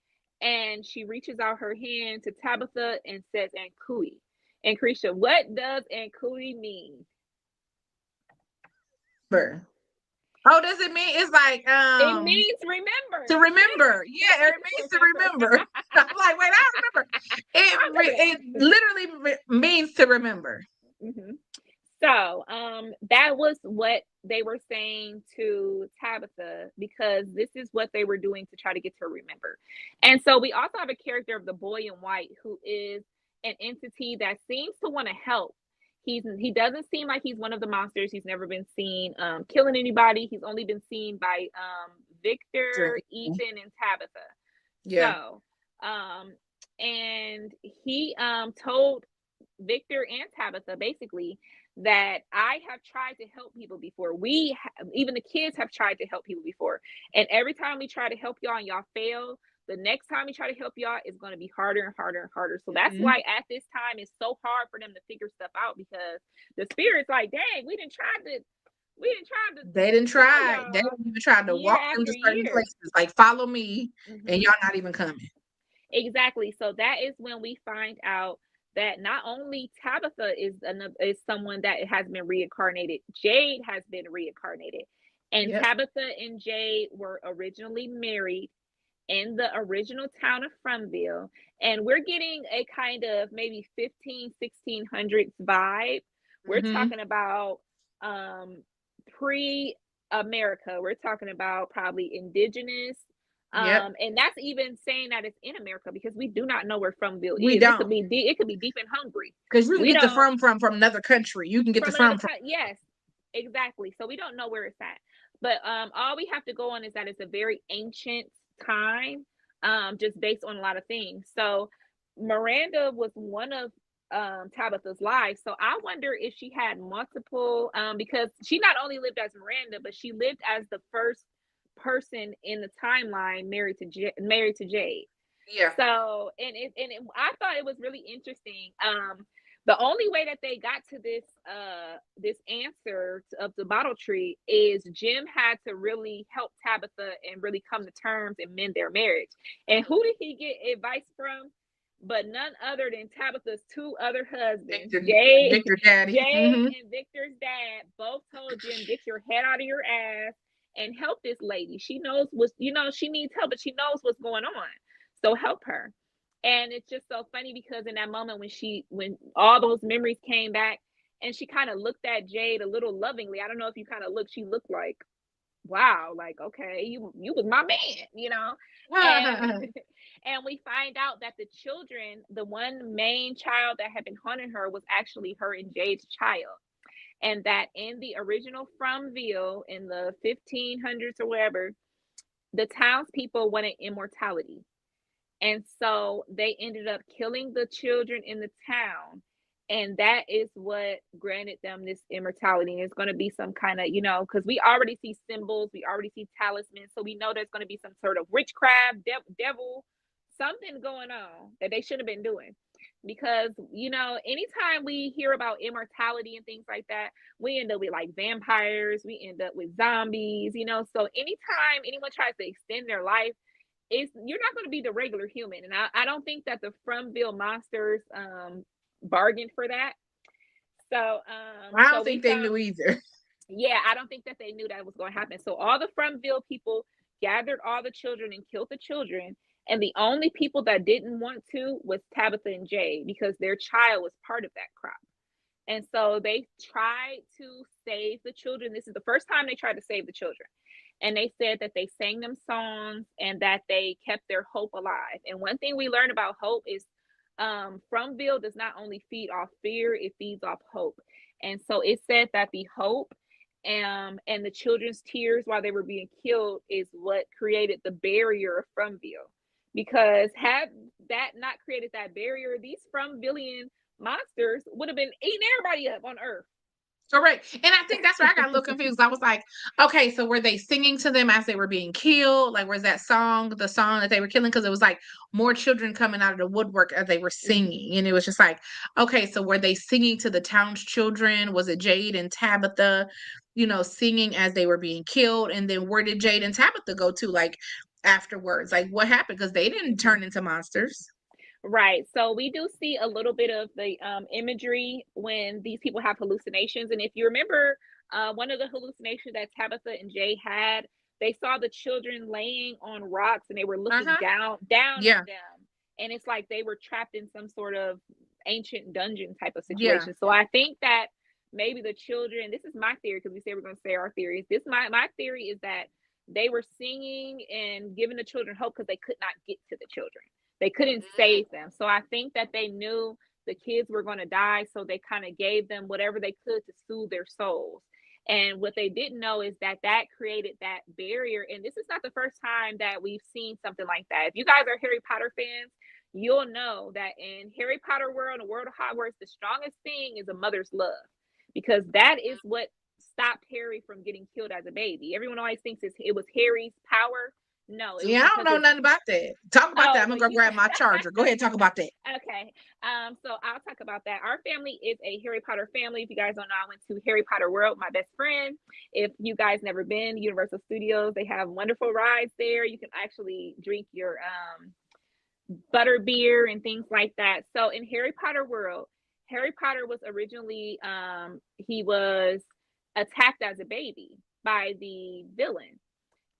And she reaches out her hand to Tabitha and says, Aunt Cooey. And Krisha, what does Aunt Cooey mean? Oh, does it mean it's like it means remember. To remember. Yeah, it means to remember. I'm like, wait, I remember. It literally means to remember. Mm-hmm. So that was what they were saying to Tabitha, because this is what they were doing to try to get her to remember. And so we also have a character of the boy in white, who is an entity that seems to want to help. He doesn't seem like he's one of the monsters. He's never been seen killing anybody. He's only been seen by Victor, Ethan, and Tabitha. Yeah. So, and he told Victor and Tabitha basically that I have tried to help people before. Even the kids have tried to help people before. And every time we try to help y'all and y'all fail, the next time we try to help y'all, it's going to be harder and harder and harder. So that's why at this time it's so hard for them to figure stuff out, because the spirit's like, dang, we didn't try to. They didn't try. They didn't even try to walk them to certain places. Like, follow me, and y'all not even coming. Exactly. So that is when we find out that not only Tabitha is someone that has been reincarnated, Jade has been reincarnated. And Tabitha and Jade were originally married in the original town of Fromville. And we're getting a kind of maybe 1600s vibe. We're talking about pre-America. We're talking about probably indigenous. And that's even saying that it's in America, because we do not know where Fromville is. It could be deep and hungry. Because you can get the from another country. You can get the from. Yes, exactly. So we don't know where it's at. But all we have to go on is that it's a very ancient time, just based on a lot of things. So Miranda was one of Tabitha's lives. So I wonder if she had multiple, because she not only lived as Miranda, but she lived as the first person in the timeline married to Jade. Yeah. So, I thought it was really interesting. The only way that they got to this answer of the bottle tree is Jim had to really help Tabitha and really come to terms and mend their marriage. And who did he get advice from? But none other than Tabitha's two other husbands, Victor Daddy. Jade and Victor's dad, both told Jim, "Get your head out of your ass and help this lady. She knows what's, she needs help, but she knows what's going on. So help her." And it's just so funny because in that moment when all those memories came back and she kind of looked at Jade a little lovingly. I don't know if you kind of looked, she looked like, wow, like, okay, you was my man. And and we find out that the children, the one main child that had been haunting her was actually her and Jade's child. And that in the original Fromville in the 1500s or whatever, the townspeople wanted immortality. And so they ended up killing the children in the town. And that is what granted them this immortality. And it's going to be some kind of, because we already see symbols, we already see talismans. So we know there's going to be some sort of witchcraft, devil, something going on that they should have been doing. Because, anytime we hear about immortality and things like that, we end up with like vampires, we end up with zombies, So anytime anyone tries to extend their life, you're not going to be the regular human. And I don't think that the Fromville monsters bargained for that. So I don't think they knew either. Yeah, I don't think that they knew that was going to happen. So all the Fromville people gathered all the children and killed the children. And the only people that didn't want to was Tabitha and Jay, because their child was part of that crop. And so they tried to save the children. This is the first time they tried to save the children. And they said that they sang them songs and that they kept their hope alive. And one thing we learned about hope is Fromville does not only feed off fear, it feeds off hope. And so it said that the hope and the children's tears while they were being killed is what created the barrier of Fromville. Because had that not created that barrier, these Fromvillian monsters would have been eating everybody up on Earth. Correct. And I think that's where I got a little confused. I was like, okay, so were they singing to them as they were being killed? Like, was that the song that they were killing? Because it was like more children coming out of the woodwork as they were singing. And it was just like, okay, so were they singing to the town's children? Was it Jade and Tabitha, singing as they were being killed? And then where did Jade and Tabitha go to, like, afterwards? Like, what happened? Because they didn't turn into monsters. Right. So we do see a little bit of the imagery when these people have hallucinations. And if you remember, one of the hallucinations that Tabitha and Jay had, they saw the children laying on rocks and they were looking down Yeah. at them. And it's like they were trapped in some sort of ancient dungeon type of situation. Yeah. So I think that maybe the children, this is my theory, because we say we're going to say our theories. My theory is that they were singing and giving the children hope because they could not get to the children. They couldn't save them. So I think that they knew the kids were going to die. So they kind of gave them whatever they could to soothe their souls. And what they didn't know is that created that barrier. And this is not the first time that we've seen something like that. If you guys are Harry Potter fans, you'll know that in Harry Potter world, in the world of Hogwarts, the strongest thing is a mother's love, because that is what stopped Harry from getting killed as a baby. Everyone always thinks it was Harry's power. No, I don't know nothing about that. Talk about that. I'm gonna go grab my charger. Go ahead, talk about that. Okay. So I'll talk about that. Our family is a Harry Potter family. If you guys don't know, I went to Harry Potter World, my best friend. If you guys never been, Universal Studios, they have wonderful rides there. You can actually drink your butter beer and things like that. So in Harry Potter World, Harry Potter was originally he was attacked as a baby by the villain.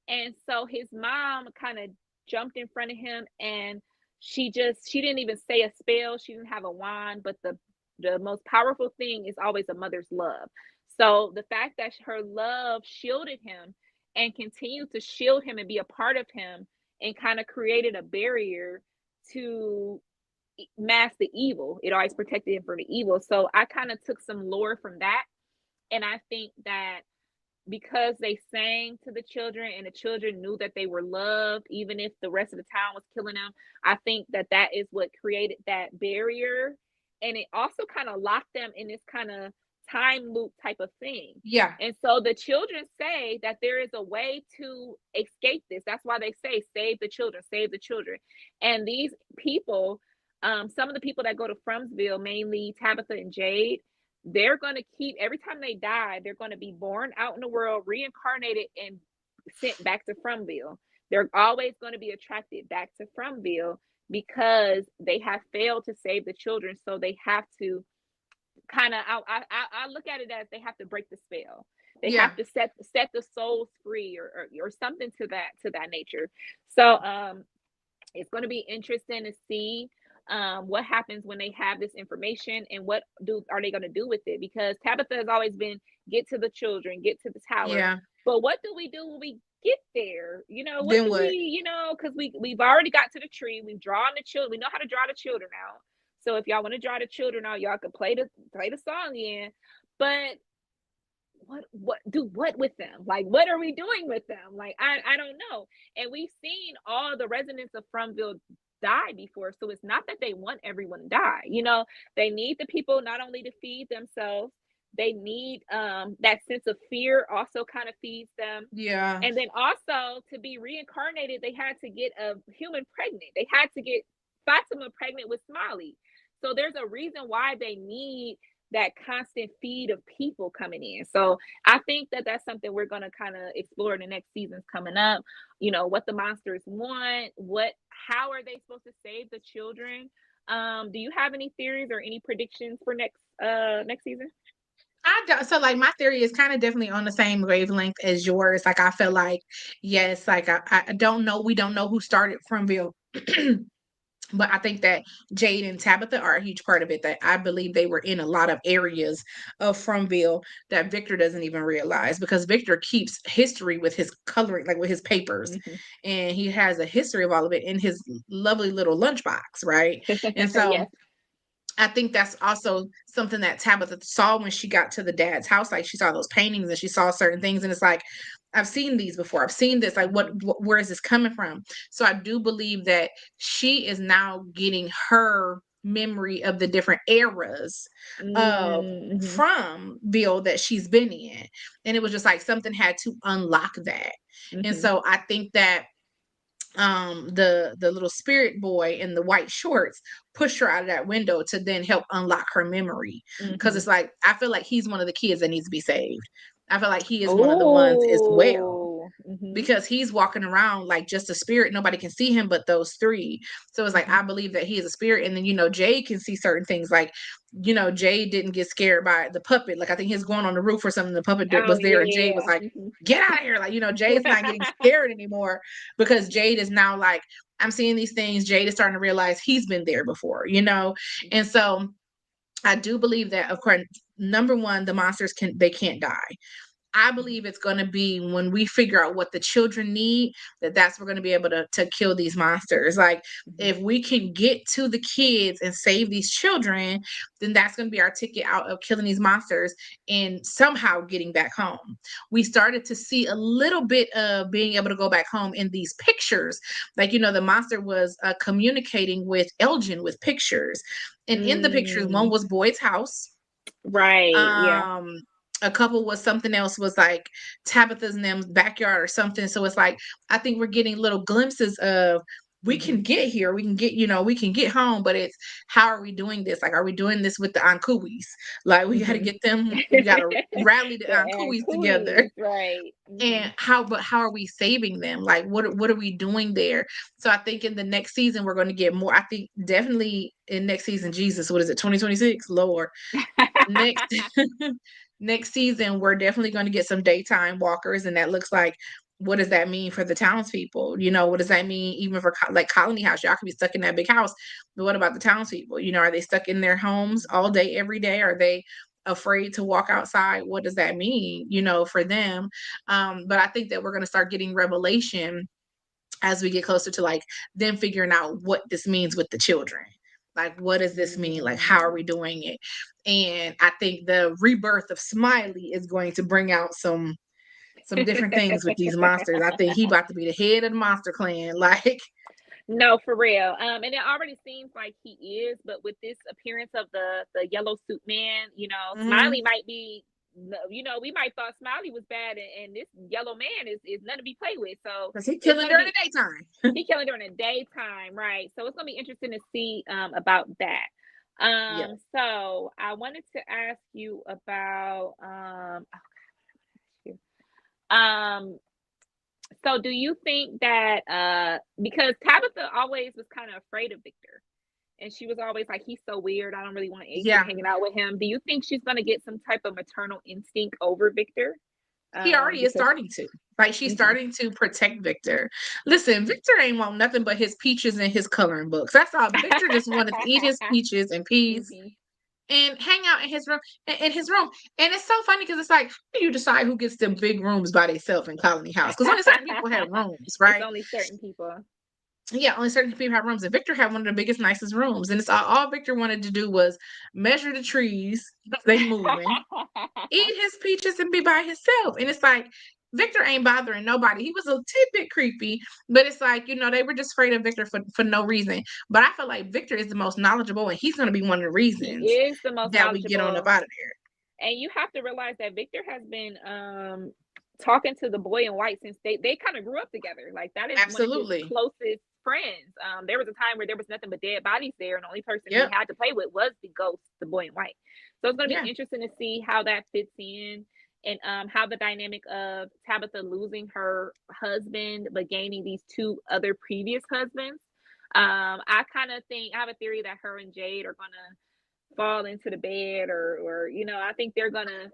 And so his mom kind of jumped in front of him, and she didn't even say a spell. She didn't have a wand, but the most powerful thing is always a mother's love. So the fact that her love shielded him and continued to shield him and be a part of him and kind of created a barrier to mask the evil. It always protected him from the evil. So I kind of took some lore from that. And I think that because they sang to the children and the children knew that they were loved, even if the rest of the town was killing them. I think that that is what created that barrier. And it also kind of locked them in this kind of time loop type of thing. Yeah. And so the children say that there is a way to escape this. That's why they say, save the children, save the children. And these people, some of the people that go to Frumsville, mainly Tabitha and Jade, they're going to keep, every time they die, they're going to be born out in the world, reincarnated, and sent back to Frumville. They're always going to be attracted back to Frumville because they have failed to save the children. So they have to kind of, I look at it as they have to break the spell. They Yeah. have to set the souls free, or something to that nature. So it's going to be interesting to see what happens when they have this information, and what are they going to do with it, because Tabitha has always been, get to the children, get to the tower. Yeah. But what do we do when we get there? What Then do we, what? because we've already got to the tree, we've drawn the children, we know how to draw the children out. So if y'all want to draw the children out, y'all could play the song in. But what with them? Like, what are we doing with them? Like, I don't know. And we've seen all the residents of Frumville die before, so it's not that they want everyone to die. They need the people not only to feed themselves, they need that sense of fear also kind of feeds them. Yeah. And then also, to be reincarnated, they had to get a human pregnant. They had to get Fatima pregnant with Smiley. So there's a reason why they need that constant feed of people coming in. So I think that that's something we're going to kind of explore in the next seasons coming up. What the monsters want, how are they supposed to save the children? Do you have any theories or any predictions for next season? I don't, so like my theory is kind of definitely on the same wavelength as yours. Like I feel like, yes, like I don't know, we don't know who started Frumville. But I think that Jade and Tabitha are a huge part of it. That I believe they were in a lot of areas of Frumville that Victor doesn't even realize, because Victor keeps history with his coloring, like with his papers, Mm-hmm. and he has a history of all of it in his lovely little lunchbox, right? And so Yes. I think that's also something that Tabitha saw when she got to the dad's house. Like she saw those paintings and she saw certain things, and it's like, I've seen these before. I've seen this. Like, where is this coming from? So I do believe that she is now getting her memory of the different eras of Mm-hmm. from Bill that she's been in, and it was just like something had to unlock that. And Mm-hmm. so I think that the little spirit boy in the white shorts pushed her out of that window to then help unlock her memory, because Mm-hmm. it's like I feel like he's one of the kids that needs to be saved. I feel like he is one of the ones as well, Oh. Mm-hmm. because he's walking around like just a spirit. Nobody can see him but those three. So it's like Mm-hmm. I believe that he is a spirit. And then Jade can see certain things, like Jade didn't get scared by the puppet. Like I think he's going on the roof or something, the puppet Oh was there and Jade yeah. was like, Mm-hmm. get out of here. Like Jade's not getting scared anymore, because Jade is now like, I'm seeing these things. Jade is starting to realize he's been there before. And so I do believe that, of course, number one, the monsters they can't die. I believe it's going to be when we figure out what the children need, that's we're going to be able to kill these monsters. Like Mm-hmm. if we can get to the kids and save these children, then that's going to be our ticket out of killing these monsters and somehow getting back home. We started to see a little bit of being able to go back home in these pictures. Like, the monster was communicating with Elgin with pictures. And in the pictures, one Mm. was Boyd's house. Right. Yeah. um a couple was something else, was like Tabitha's and them's backyard or something. So it's like I think we're getting little glimpses of, we Mm-hmm. can get here, we can get we can get home, but it's, how are we doing this? Like, are we doing this with the Ankuis? Like we got to Mm-hmm. get them, we got to rally the The Ankuis together. cooties, right? Mm-hmm. And how are we saving them? Like what are we doing there? So I think in the next season we're going to get more. I think definitely in next season, Jesus, what is it, 2026, Lord, next next season we're definitely going to get some daytime walkers, and that looks like, what does that mean for the townspeople? What does that mean even for like Colony House? Y'all could be stuck in that big house, but what about the townspeople? Are they stuck in their homes all day every day? Are they afraid to walk outside? What does that mean for them? But I think that we're going to start getting revelation as we get closer to like them figuring out what this means with the children. Like, what does this mean? Like, how are we doing it? And I think the rebirth of Smiley is going to bring out some some different things with these monsters. I think he about to be the head of the monster clan. Like, No, for real. And it already seems like he is, but with this appearance of the yellow suit man, mhm, Smiley might be. We might thought Smiley was bad, and this yellow man is nothing to be played with. So because he it's killing gonna during the be daytime. he killing during the daytime, right? So it's gonna be interesting to see about that. Yeah. So I wanted to ask you about um so do you think that because Tabitha always was kind of afraid of Victor, and she was always like, he's so weird, I don't really want to keep Yeah. hanging out with him. Do you think she's gonna get some type of maternal instinct over Victor? He already is Because starting to. Like, she's mhm. starting to protect Victor. Listen, Victor ain't want nothing but his peaches and his coloring books. That's all. Victor just wanted to eat his peaches and peas Mhm. and hang out in his room. And it's so funny because it's like, how do you decide who gets them big rooms by themselves in Colony House? Because only certain people have rooms, It's right? only certain people. Yeah, only certain people have rooms. And Victor had one of the biggest, nicest rooms. And it's all Victor wanted to do was measure the trees, they moving, eat his peaches, and be by himself. And it's like, Victor ain't bothering nobody. He was a tidbit creepy, but it's like, they were just afraid of Victor for no reason. But I feel like Victor is the most knowledgeable, and he's going to be one of the He reasons is the most that we get on up knowledgeable. out of And you have to realize that Victor has been talking to the boy in white since they kind of grew up together. Like that is there. one of his Absolutely. closest friends. There was a time where there was nothing but dead bodies there, and the only person he Yep. had to play with was the ghost, the boy in white. So it's going to be Yeah. interesting to see how that fits in, and how the dynamic of Tabitha losing her husband but gaining these two other previous husbands. I kind of think I have a theory that her and Jade are gonna fall into the bed, or I think they're gonna,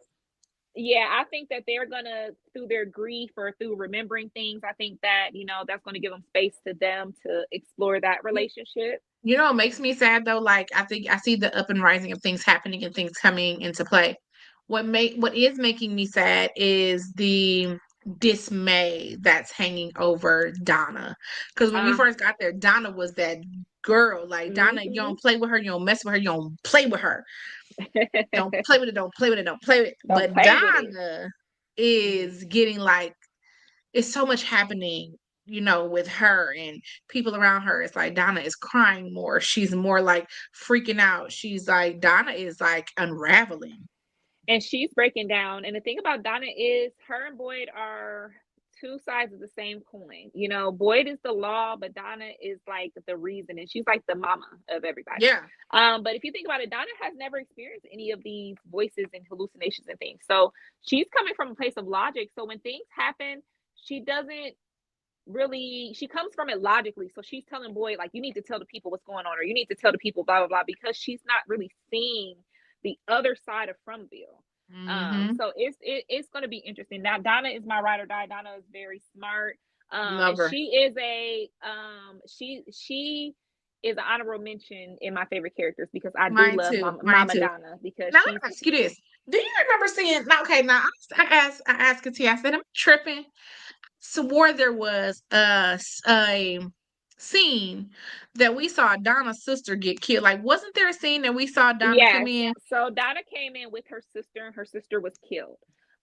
yeah, I think that they're gonna, through their grief or through remembering things, I think that that's going to give them space to them to explore that relationship. What makes me sad though? Like, I think I see the up and rising of things happening and things coming into play. What is making me sad is the dismay that's hanging over Donna. Because when we uh first got there, Donna was that girl. Like, Donna, you mhm. don't play with her, you don't mess with her, you don't play with her. Don't play with it, don't play with it, don't play with it. Don't But play with it. Donna Mhm. is getting like, it's so much happening, with her and people around her. It's like Donna is crying more. She's more like freaking out. She's like, Donna is like unraveling. And she's breaking down. And the thing about Donna is her and Boyd are two sides of the same coin. Boyd is the law, but Donna is like the reason, and she's like the mama of everybody. Yeah. But if you think about it, Donna has never experienced any of these voices and hallucinations and things. So she's coming from a place of logic. So when things happen, she doesn't really, she comes from it logically. So she's telling Boyd, like, you need to tell the people what's going on, or you need to tell the people blah blah blah, because she's not really seeing the other side of Fromville. Mm-hmm. So it's going to be interesting. Now Donna is my ride or die. Donna is very smart. And Love her. she is she is an honorable mention in my favorite characters, because I do Mine love too. Mine Mama too. Donna, because Now let she's me ask you this. Do you remember seeing now, okay, now I asked Katia, I said, I'm tripping. Swore there was a scene that we saw Donna's sister get killed. Like, wasn't there a scene that we saw Donna come yes. in? So Donna came in with her sister, and her sister was killed.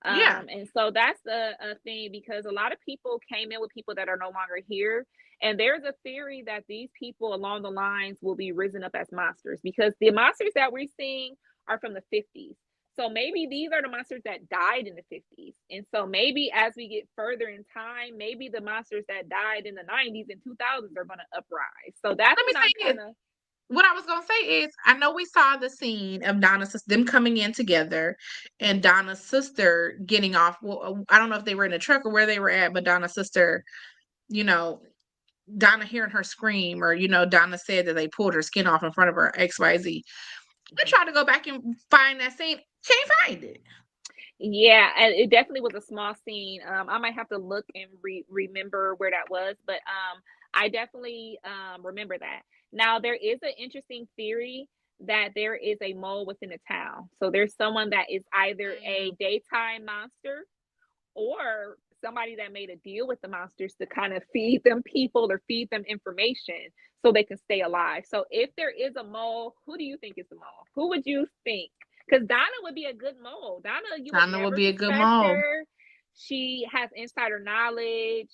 Yeah. And so that's a thing, because a lot of people came in with people that are no longer here. And there's a theory that these people along the lines will be risen up as monsters, because the monsters that we're seeing are from the 50s. So maybe these are the monsters that died in the 50s. And so maybe as we get further in time, maybe the monsters that died in the 90s and 2000s are going to uprise. So that's Let me what I'm say kind this. of. What I was gonna say is, I know we saw the scene of them coming in together, and Donna's sister getting off. Well, I don't know if they were in a truck or where they were at, but Donna's sister, you know, Donna hearing her scream, or Donna said that they pulled her skin off in front of her XYZ. I tried to go back and find that scene, can't find it. Yeah, and it definitely was a small scene. I might have to look and remember where that was, but I definitely remember that. Now there is an interesting theory that there is a mole within the town. So there's someone that is either a Mm. daytime monster, or somebody that made a deal with the monsters to kind of feed them people or feed them information so they can stay alive. So if there is a mole, who do you think is the mole? Who would you think? Because Donna would be a good mole. Donna, you would Donna would never be a good suspect mom. her. she has insider knowledge.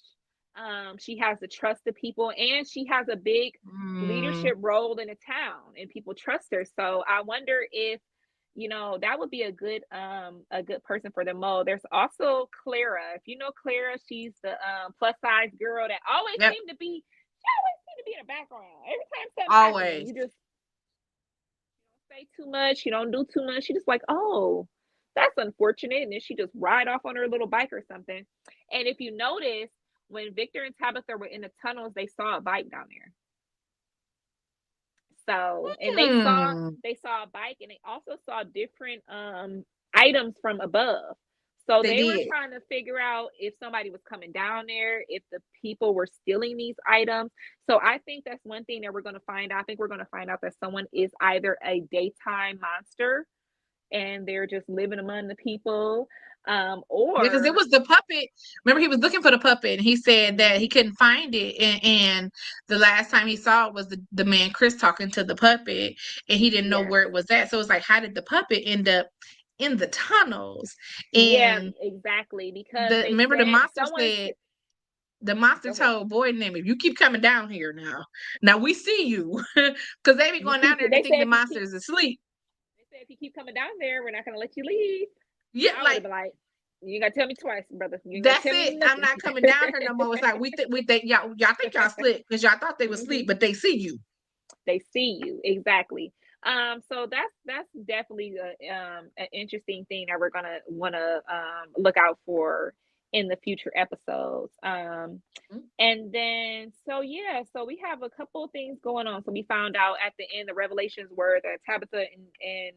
She has the trust of people, and she has a big Mm. leadership role in the town, and people trust her. So I wonder if, that would be a good person for the mole. There's also Clara. If you know Clara, she's the plus size girl that always Yep. seemed to be. She always seemed to be in the background. Every time something's happening, Always. you just don't say too much. You don't do too much. She just like, oh, that's unfortunate, and then she just ride off on her little bike or something. And if you notice, when Victor and Tabitha were in the tunnels, they saw a bike down there. So, and Hmm. they saw a bike, and they also saw different items from above. So They they were did. trying to figure out if somebody was coming down there, if the people were stealing these items. So I think that's one thing that we're going to find out. I think we're going to find out that someone is either a daytime monster and they're just living among the people, Because it or was the puppet. Remember, he was looking for the puppet, and he said that he Mhm. couldn't find it. And the last time he saw it was the man Chris talking to the puppet, and he didn't know Yes. where it was at. So it's like, how did the puppet end up in the tunnels? Yeah, And because the they remember the said monster someone said the monster go ahead. told boy and them, if you keep coming down here now we see you, because they be You going down keep there and they they think said the if you keep monster is asleep. they said if you keep coming down there, we're not gonna let you leave. Yeah, I would have like been like, you ain't gotta tell me twice, brother. You ain't gotta that's tell me it. I'm nothing. not coming down here no more. It's like we they y'all think y'all slick because y'all thought they was hmm asleep, but they see you. They see you exactly. So that's definitely an interesting thing that we're gonna want to look out for in the future episodes. And then, so yeah, so we have a couple of things going on. So we found out at the end, the revelations were that Tabitha and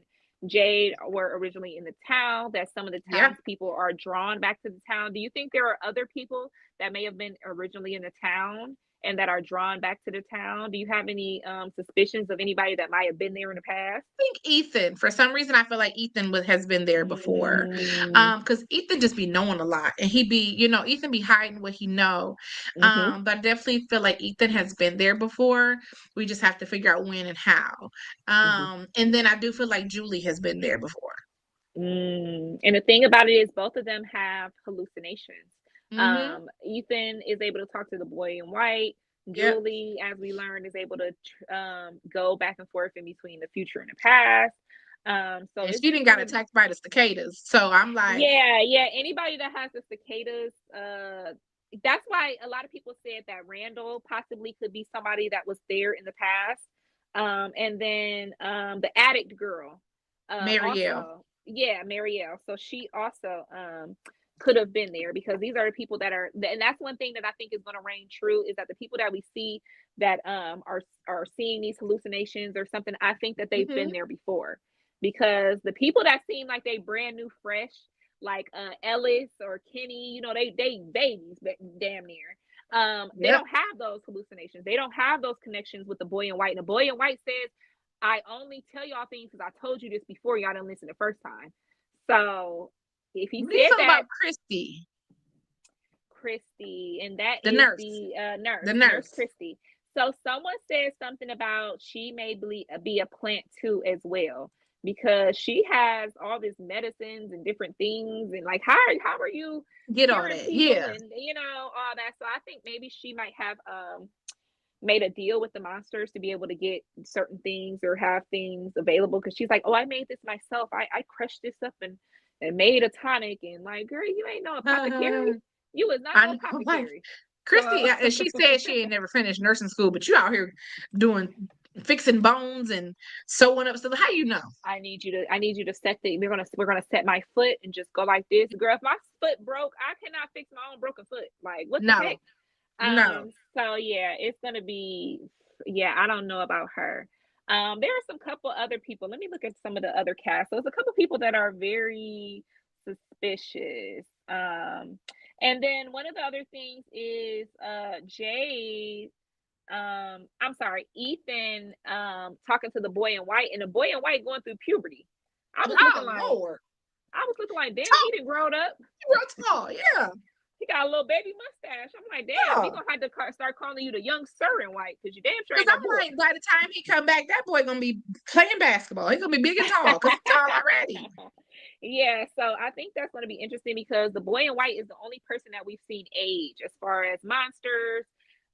Jade were originally in the town, that some of the Yeah. townspeople are drawn back to the town. Do you think there are other people that may have been originally in the town and that are drawn back to the town? Do you have any suspicions of anybody that might have been there in the past? Think Ethan. For some reason, I feel like Ethan has been there before. Mm, Because Ethan just be knowing a lot, and he be, Ethan be hiding what he know. mm-hmm, But I definitely feel like Ethan has been there before. We just have to figure out when and how. mm-hmm. And then I do feel like Julie has been there before. And the thing about it is, both of them have hallucinations. Mm-hmm. Ethan is able to talk to the boy in white. Yep. Julie, as we learned, is able to go back and forth in between the future and the past. So And it's she just didn't got gonna, attacked by the cicadas. So I'm like, yeah, yeah. Anybody that has the cicadas, that's why a lot of people said that Randall possibly could be somebody that was there in the past. And then the addict girl, Marielle. also, yeah, Marielle. So she also could have been there, because these are the people that are, and that's one thing that I think is going to reign true, is that the people that we see that are seeing these hallucinations or something, I think that they've been Mm-hmm. there before, because the people that seem like they brand new fresh, like Ellis or Kenny, they babies, damn near. They Yep. don't have those hallucinations. They don't have those connections with the boy in white. And the boy in white says, I only tell y'all things because I told you this before, y'all didn't listen the first time. So if he What do you said feel that, about Christy, Christy, and that the is nurse? the The nurse nurse. Christy. So someone said something about she may be a plant too as well, because she has all these medicines and different things, and like how are you Get all curing that. people Yeah. and all that. So I think maybe she might have made a deal with the monsters to be able to get certain things or have things available, because she's like, oh, I made this myself. I crushed this up and made a tonic, and like, girl, you ain't no apothecary. You was not I no know, like apothecary. Christy. So She said she ain't never finished nursing school, but you out here doing fixing bones and sewing up stuff. How you know? I need you to set we're gonna set my foot and just go like this. Girl, if my foot broke, I cannot fix my own broken foot. Like, what the No, heck? no. So yeah, it's gonna be, yeah, I don't know about her. There are some couple other people. Let me look at some of the other cast. So there's a couple people that are very suspicious. And then one of the other things is Jade, I'm sorry, Ethan talking to the boy in white, and the boy in white going through puberty. I was looking Oh like Lord, I was looking like, damn, he talk didn't grow up. real tall. Yeah, He got a little baby mustache. I'm like, damn, we Yeah. gonna have to start calling you the young sir in white because you damn sure Because ain't no I'm boy. like, by the time he come back, that boy gonna be playing basketball. He gonna be big and tall because he's tall already. Yeah, so I think that's going to be interesting because the boy in white is the only person that we've seen age as far as monsters,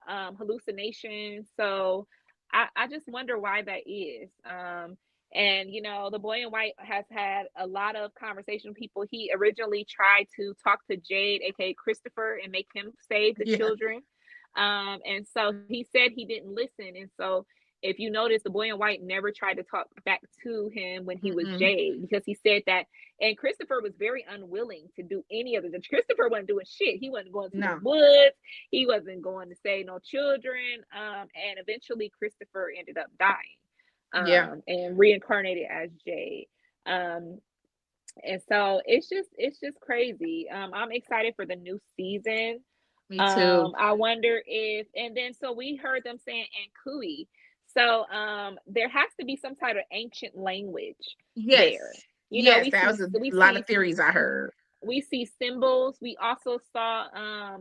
hallucinations. So I just wonder why that is. And the boy in white has had a lot of conversation with people. He originally tried to talk to Jade, aka Christopher, and make him save the Yeah. children. And so he said he didn't listen. And so if you notice, the boy in white never tried to talk back to him when he was Mm-mm. Jade, because he said that, and Christopher was very unwilling to do any of it. Christopher wasn't doing shit. He wasn't going to the No. woods. He wasn't going to save no children. And eventually Christopher ended up dying, Yeah. and reincarnated as Jade. And so it's just crazy. I'm excited for the new season. Me too. I wonder if, and then so we heard them saying Ankui. So there has to be some type of ancient language Yes. there. Yes. We That see was a we lot of see theories I heard. we see symbols. We also saw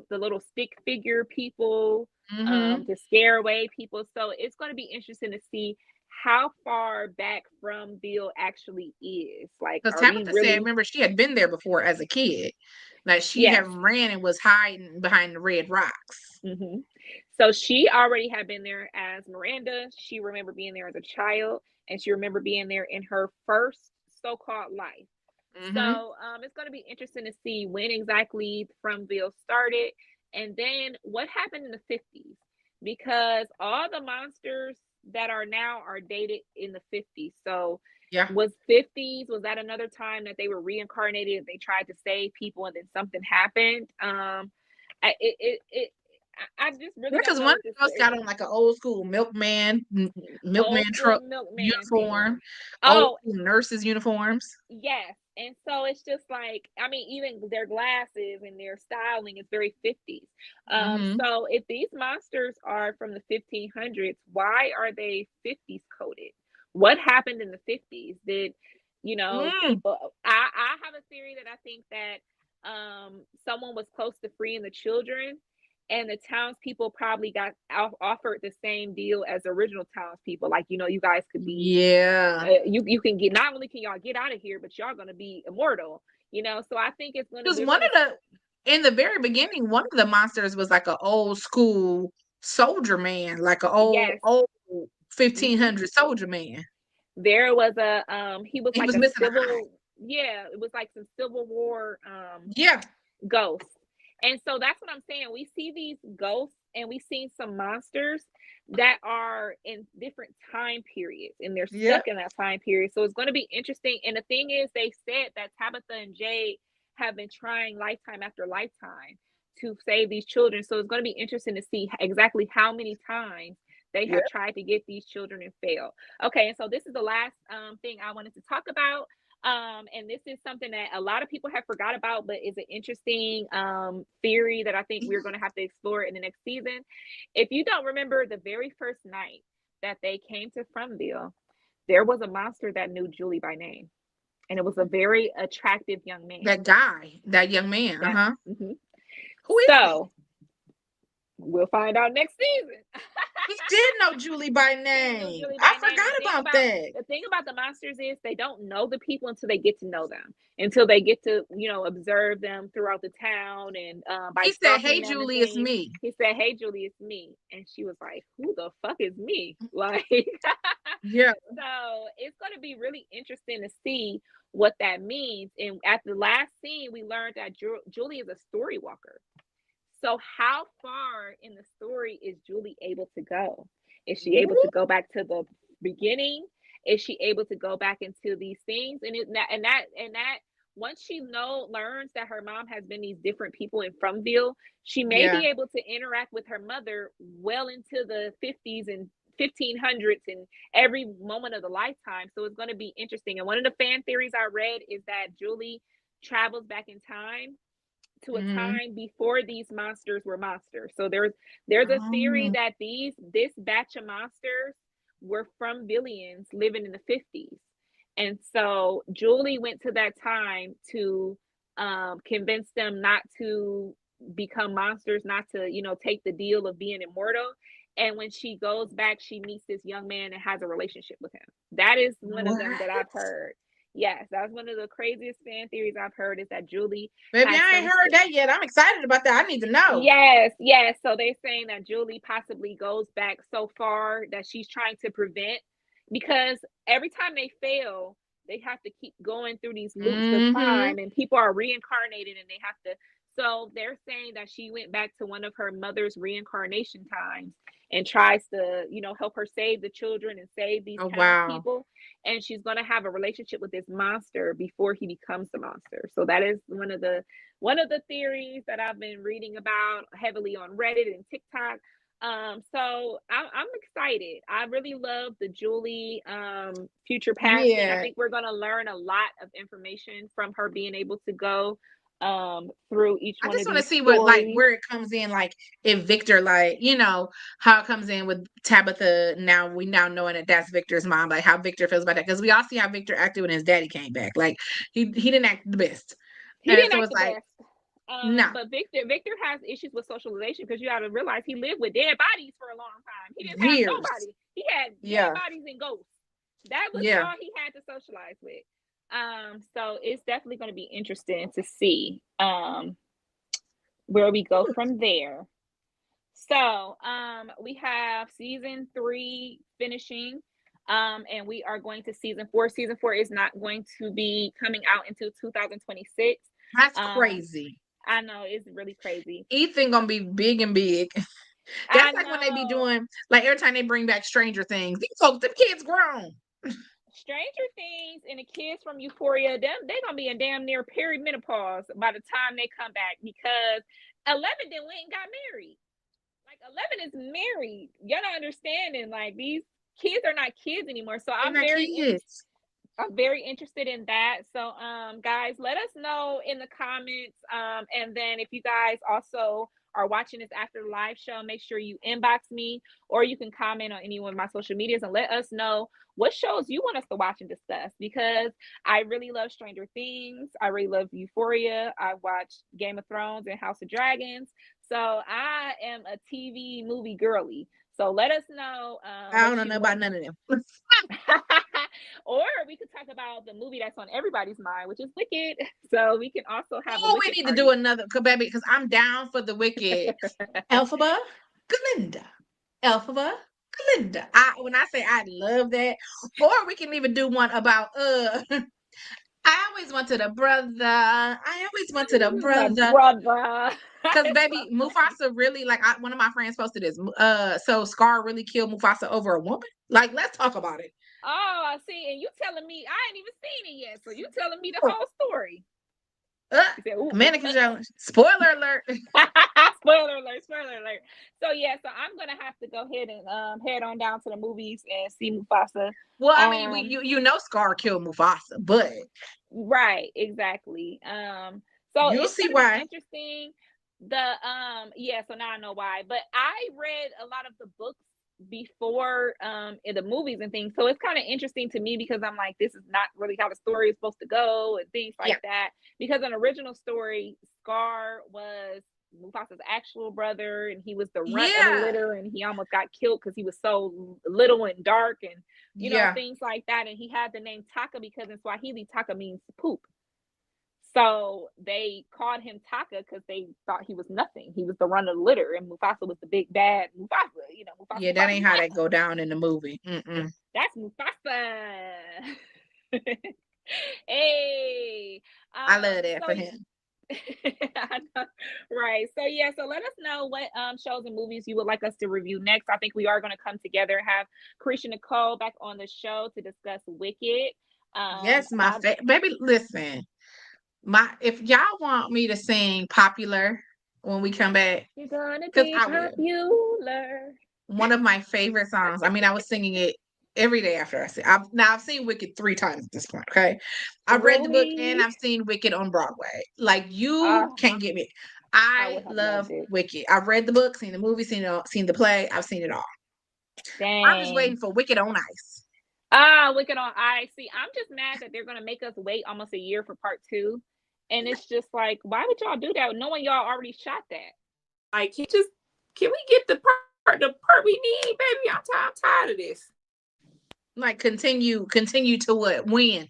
the little stick figure people, Mm-hmm. to scare away people. So it's going to be interesting to see how far back from Bill actually is. Like, Because are we Tabitha said, really? remember, she had been there before as a kid. Like she Yes. had ran and was hiding behind the red rocks. Hmm. So she already had been there as Miranda. She remembered being there as a child, and she remembered being there in her first so-called life. Mm-hmm. So it's going to be interesting to see when exactly Fromville started, and then what happened in the 50s, because all the monsters that are now are dated in the 50s. So Yeah. was that another time that they were reincarnated? They tried to save people, and then something happened. I just really Yeah, don't because know one what this of us is. got on like an old school milkman Old school truck milkman thing. uniform, old Oh, school nurses uniforms. yes. And so it's just like, I mean, even their glasses and their styling is very 50s. Mm-hmm. So if these monsters are from the 1500s, why are they 50s coded? What happened in the 50s? Did, Mm. people, I have a theory that I think that someone was close to freeing the children, and the townspeople probably got offered the same deal as the original townspeople. Like, you guys could be, Yeah. you can get, not only can y'all get out of here, but y'all gonna be immortal. So I think it's gonna Because we're one gonna of in the very beginning, one of the monsters was like an old school soldier man, like an yes. old Hmm. 1500 soldier man. There was a he was He like was a missing an eye. civil, yeah, it was like some Civil War Yeah. ghosts. And so that's what I'm saying. We see these ghosts, and we've seen some monsters that are in different time periods, and they're Yeah. stuck in that time period. So it's going to be interesting. And the thing is, they said that Tabitha and Jade have been trying lifetime after lifetime to save these children. So it's going to be interesting to see exactly how many times they Yeah. have tried to get these children and fail. Okay, and so this is the last thing I wanted to talk about. And this is something that a lot of people have forgot about, but is an interesting theory that I think we're going to have to explore in the next season. If you don't remember, the very first night that they came to Fromville, there was a monster that knew Julie by name, and it was a very attractive young man. That guy, that young man. That Uh-huh. mhm. Who is he? So we'll find out next season. He did know Julie by He knew name. Julie I by name. forgot about that. The thing about the monsters is they don't know the people until they get to know them, until they get to observe them throughout the town, and by He said, stalking "Hey, them and Julie, it's things. me." He said, "Hey, Julie, it's me," and she was like, "Who the fuck is me?" Like, Yeah. so it's going to be really interesting to see what that means. And at the last scene, we learned that Julie is a story walker. So how far in the story is Julie able to go? Is she able to Ooh. go back to the beginning? Is she able to go back into these things? And that once she learns that her mom has been these different people in Fromville, she may Yeah. be able to interact with her mother well into the 50s and 1500s and every moment of the lifetime. So it's going to be interesting. And one of the fan theories I read is that Julie travels back in time to a Mm-hmm. time before these monsters were monsters. So there's a theory Oh. that this batch of monsters were from Billions living in the 50s. And so Julie went to that time to convince them not to become monsters, not to, take the deal of being immortal. And when she goes back, she meets this young man and has a relationship with him. That is one of What? them that I've heard. Yes, that's one of the craziest fan theories I've heard, is that Julie Baby, has I ain't some. heard that yet. I'm excited about that. I need to know. Yes, yes. So they're saying that Julie possibly goes back so far that she's trying to prevent, because every time they fail, they have to keep going through these loops of Mm-hmm. time, and people are reincarnated and they have to. So they're saying that she went back to one of her mother's reincarnation times and tries to, help her save the children and save these Oh, wow. townspeople. And she's going to have a relationship with this monster before he becomes the monster. So that is one of the theories that I've been reading about heavily on Reddit and TikTok. So I'm excited. I really love the Julie future past thing. I Yeah. think we're gonna learn a lot of information from her being able to go through each I one just of want to these see what, like, stories. where it comes in, like, if Victor, like, how it comes in with Tabitha. Now we now knowing that that's Victor's mom, like how Victor feels about that, because we all see how Victor acted when his daddy came back. Like he didn't act the best, He and didn't so act it's the like, best. nah, But Victor has issues with socialization, because you got to realize he lived with dead bodies for a long time. He didn't have years. nobody. He had dead Yeah, bodies and ghosts. That was yeah. all he had to socialize with. So it's definitely going to be interesting to see where we go from there. So we have season 3 finishing. And we are going to season 4. Season 4 is not going to be coming out until 2026. That's Um, crazy. I know, it's really crazy. Ethan gonna be big and big. I That's like when they be know. doing, like, every time they bring back Stranger Things. These folks, them kids grown. Stranger Things and the kids from Euphoria, them they gonna be in damn near perimenopause by the time they come back, because 11 then went and got married. Like 11 is married. You're not understanding. Like, these kids are not kids anymore. So They're I'm not very interested. kids. I'm very interested in that. So, guys, let us know in the comments. And then if you guys also are watching this after the live show, make sure you inbox me, or you can comment on any one of my social medias and let us know what shows you want us to watch and discuss. Because I really love Stranger Things. I really love Euphoria. I watched Game of Thrones and House of Dragons. So I am a TV movie girly. So let us know I don't what know you about want. none of them. Or we could talk about the movie that's on everybody's mind, which is Wicked. So we can also have a Oh, we Wicked need to do party. another, baby, because I'm down for the Wicked. Elphaba, Glinda. Elphaba, Glinda. When I say I love that, or we can even do one about I always wanted a brother. I always wanted a My brother. brother. Cause baby, Mufasa really, like, one of my friends posted this. So Scar really killed Mufasa over a woman. Like, let's talk about it. Oh, I see. And you telling me I ain't even seen it yet. So you telling me the Oh, whole story. uh, You said, ooh, Mannequin challenge. Spoiler alert. spoiler alert, spoiler alert. So yeah, so I'm gonna have to go ahead and head on down to the movies and see Mufasa. Well, I mean, Um you know Scar killed Mufasa, but Right, exactly. So you'll it's see gonna be why. interesting. Yeah, so now I know why. But I read a lot of the books before in the movies and things. So it's kind of interesting to me, because I'm like, this is not really how the story is supposed to go and things like Yeah, that. Because an original story, Scar was Mufasa's actual brother, and he was the runt of the yeah, litter, and he almost got killed because he was so little and dark, and yeah. things like that. And he had the name Taka because in Swahili, Taka means poop. So they called him Taka because they thought he was nothing. He was the run of the litter, and Mufasa was the big bad Mufasa. Mufasa, Yeah, that Mufasa, ain't how that Mufasa. go down in the movie. That's Mufasa. Hey, I love that so for him. right. So yeah, so let us know what shows and movies you would like us to review next. I think we are going to come together and have Krisha Nicole back on the show to discuss Wicked. Yes, my I baby. Listen, my if y'all want me to sing popular when we come back, You're gonna because be I will. popular. One of my favorite songs. I mean, I was singing it every day after I see. I've seen Wicked 3 times at this point. Okay, I've read the book and Really? I've seen Wicked on Broadway. Like, you Uh, can't get me. I I would have love loved it. Wicked. I've read the book, seen the movie, seen the play. I've seen it all. I'm just Dang. waiting for Wicked on Ice. Wicked on Ice. See, I'm just mad that they're gonna make us wait almost a year for part 2. And it's just like, why would y'all do that knowing y'all already shot that? Like, can we get the part we need, baby? I'm tired of this. Like continue to what? When?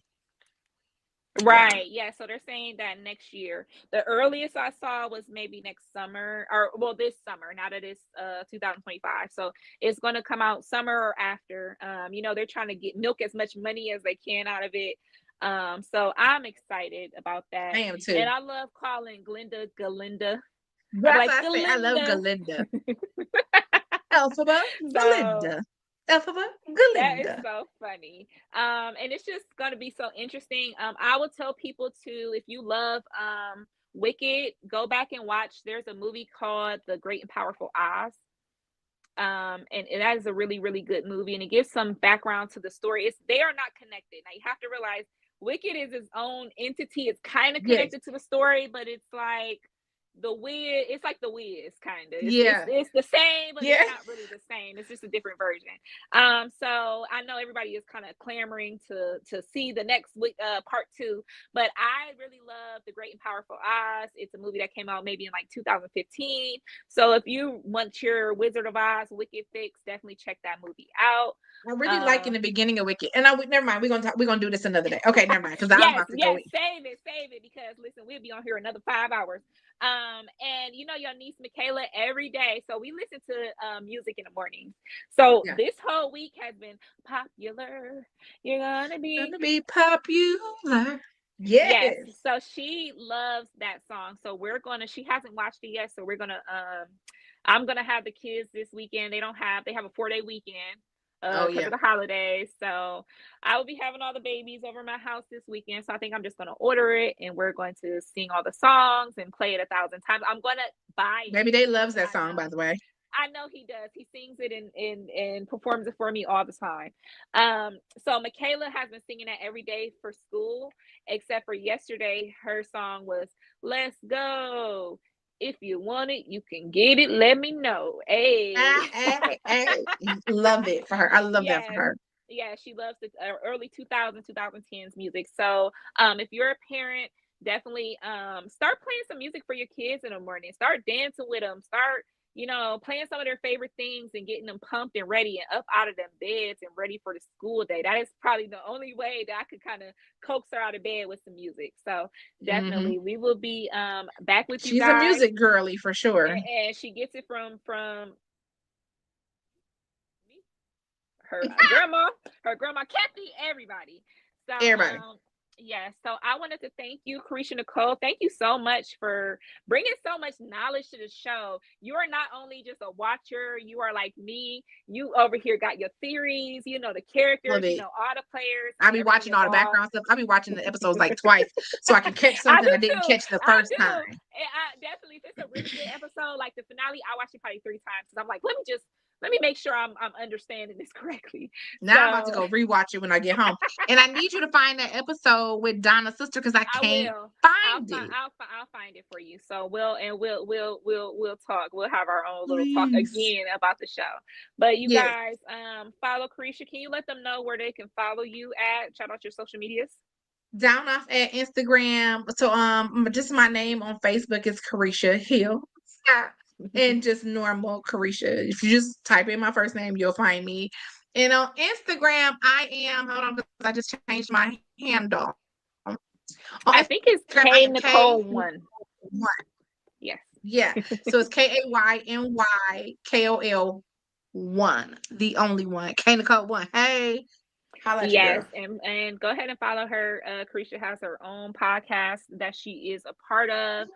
Yeah. Right. Yeah. So they're saying that next year. The earliest I saw was maybe next summer, or well, this summer. Now that it's 2025, so it's going to come out summer or after. They're trying to get milk as much money as they can out of it. So I'm excited about I that, am too. and I love calling Glinda Galinda. I'm That's like why I say I love Galinda. Galinda. Elphaba, So Galinda. Elphaba, that is Galinda. so funny. And it's just gonna be so interesting. I will tell people to, if you love Wicked, go back and watch. There's a movie called The Great and Powerful Oz. And that is a really, really good movie, and it gives some background to the story. They are not connected. Now you have to realize Wicked is its own entity. It's kind of Yes. connected to the story, but it's like the Wiz. It's like the Wiz, kind of. Yeah. It's the same, but Yeah. it's not really the same. It's just a different version. So I know everybody is kind of clamoring to see the next part 2, but I really love The Great and Powerful Oz. It's a movie that came out maybe in like 2015. So if you want your Wizard of Oz Wicked fix, definitely check that movie out. I really like in the beginning of Wicked, and never mind. We're gonna do this another day. Okay, never mind, because I'm Yes, about to go in. save it, because listen, we'll be on here another 5 hours. And your niece Michaela every day. So we listen to music in the mornings. So Yeah. this whole week has been popular. You're gonna be popular. Yes. Yes. So she loves that song. So she hasn't watched it yet. So I'm gonna have the kids this weekend. They have a 4-day weekend Oh because yeah. of the holidays. So I will be having all the babies over my house this weekend. So I think I'm just gonna order it, and we're going to sing all the songs and play it 1,000 times. I'm gonna buy it. Baby Day loves that song, by the way. I know he does. He sings it and performs it for me all the time. So Michaela has been singing that every day for school, except for yesterday. Her song was "Let's Go." If you want it, you can get it. Let me know. Hey. Love it for her. I love that for Yes. her. Yeah, she loves the early 2010s music. So if you're a parent, definitely start playing some music for your kids in the morning. Start dancing with them. Start playing some of their favorite things and getting them pumped and ready and up out of them beds and ready for the school day. That is probably the only way that I could kind of coax her out of bed with some music. So definitely we will be back with you She's a guys. music girly for sure. And she gets it from her grandma Kathy, everybody. So Everybody. yes, so I wanted to thank you, Carisha Nicole. Thank you so much for bringing so much knowledge to the show. You are not only just a watcher, you are like me. You over here got your theories, the characters, all the players. I be watching all the background stuff. I be watching the episodes like twice so I can catch something I didn't catch the first time. And I definitely, if it's a really good episode, like the finale, I watch it probably 3 times because I'm like, let me make sure I'm understanding this correctly. Now I'm about to go rewatch it when I get home. And I need you to find that episode with Donna's sister because I can't find it. I'll find it for you. So we'll talk. We'll have our own little talk Please. again about the show. But you guys, follow Carisha. Can you let them know where they can follow you at? Shout out your social medias. Down off at Instagram. So just my name on Facebook is Carisha Hill. And just normal Carisha. If you just type in my first name, you'll find me. And on Instagram, I am, hold on, because I just changed my handle. I think it's K Nicole 1. Yes. Yeah. So it's KAYNYKOL 1. The only one. K Nicole 1. Hey. Yes, and go ahead and follow her. Carisha has her own podcast that she is a part of.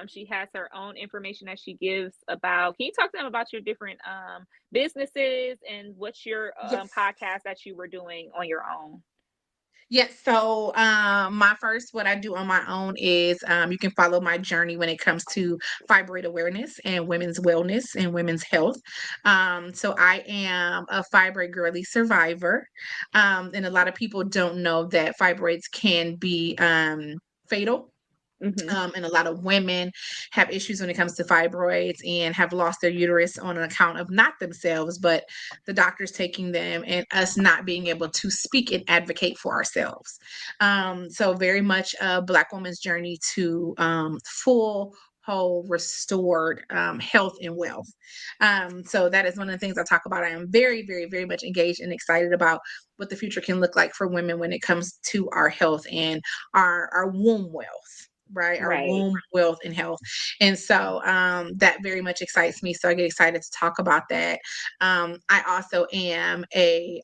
She has her own information that she gives about. Can you talk to them about your different businesses and what's your podcast that you were doing on your own? Yes. So what I do on my own is you can follow my journey when it comes to fibroid awareness and women's wellness and women's health. So I am a fibroid girly survivor. And a lot of people don't know that fibroids can be fatal. And a lot of women have issues when it comes to fibroids and have lost their uterus on an account of not themselves, but the doctors taking them and us not being able to speak and advocate for ourselves. So very much a Black woman's journey to full, whole, restored health and wealth. So that is one of the things I talk about. I am very, very, very much engaged and excited about what the future can look like for women when it comes to our health and our womb wealth, right? Our Right. womb wealth and health. And so that very much excites me. So I get excited to talk about that. I also am a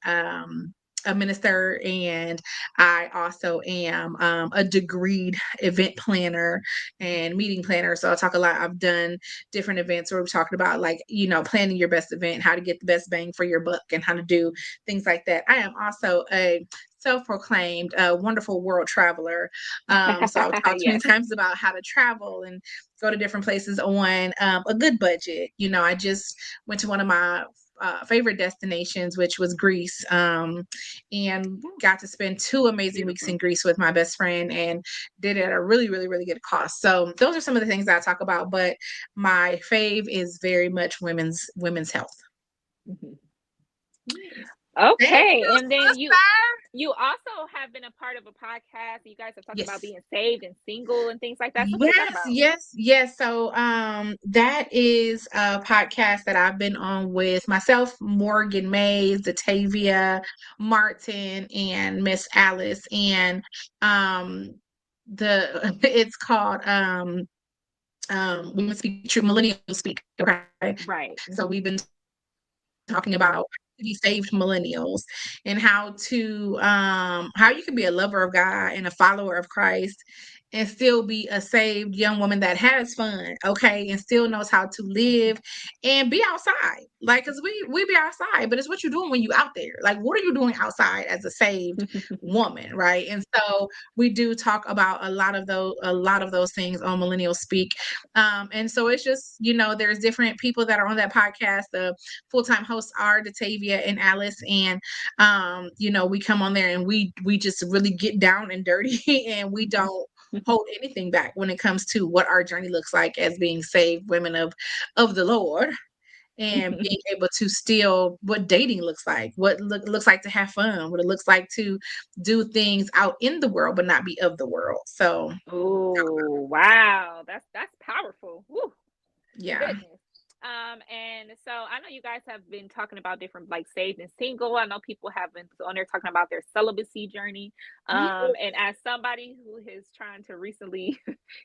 minister, and I also am a degreed event planner and meeting planner. So I talk a lot. I've done different events where we're talking about, like, planning your best event, how to get the best bang for your buck, and how to do things like that. I am also a self-proclaimed wonderful world traveler. So I've talked many Yes. times about how to travel and go to different places on a good budget. I just went to one of my favorite destinations, which was Greece, and got to spend 2 amazing weeks in Beautiful. Greece with my best friend, and did it at a really, really, really good cost. So those are some of the things that I talk about, but my fave is very much women's health. Mhm. Yes. Thank Okay, you, and then sister. you also have been a part of a podcast. You guys have talked about Yes. being saved and single and things like that. So what is that Yes, about? yes, yes. So that is a podcast that I've been on with myself, Morgan Mays, Datavia, Martin, and Miss Alice. And the it's called Women Speak True, Millennial Speak. Okay. Right. So we've been talking about to be saved millennials, and how you can be a lover of God and a follower of Christ and still be a saved young woman that has fun, okay, and still knows how to live and be outside. Like, cause we be outside, but it's what you're doing when you out there. Like, what are you doing outside as a saved woman, right? And so we do talk about a lot of those things on Millennial Speak. And so it's just, there's different people that are on that podcast. The full-time hosts are Datavia and Alice, and we come on there and we just really get down and dirty and we don't hold anything back when it comes to what our journey looks like as being saved women of the Lord, and being able to still what dating looks like, what looks like to have fun, what it looks like to do things out in the world but not be of the world. So Oh, wow. That's powerful. Woo. yeah. Goodness. And so I know you guys have been talking about different, like, saved and single. I know people have been on there talking about their celibacy journey. Mhm. And as somebody who is trying to recently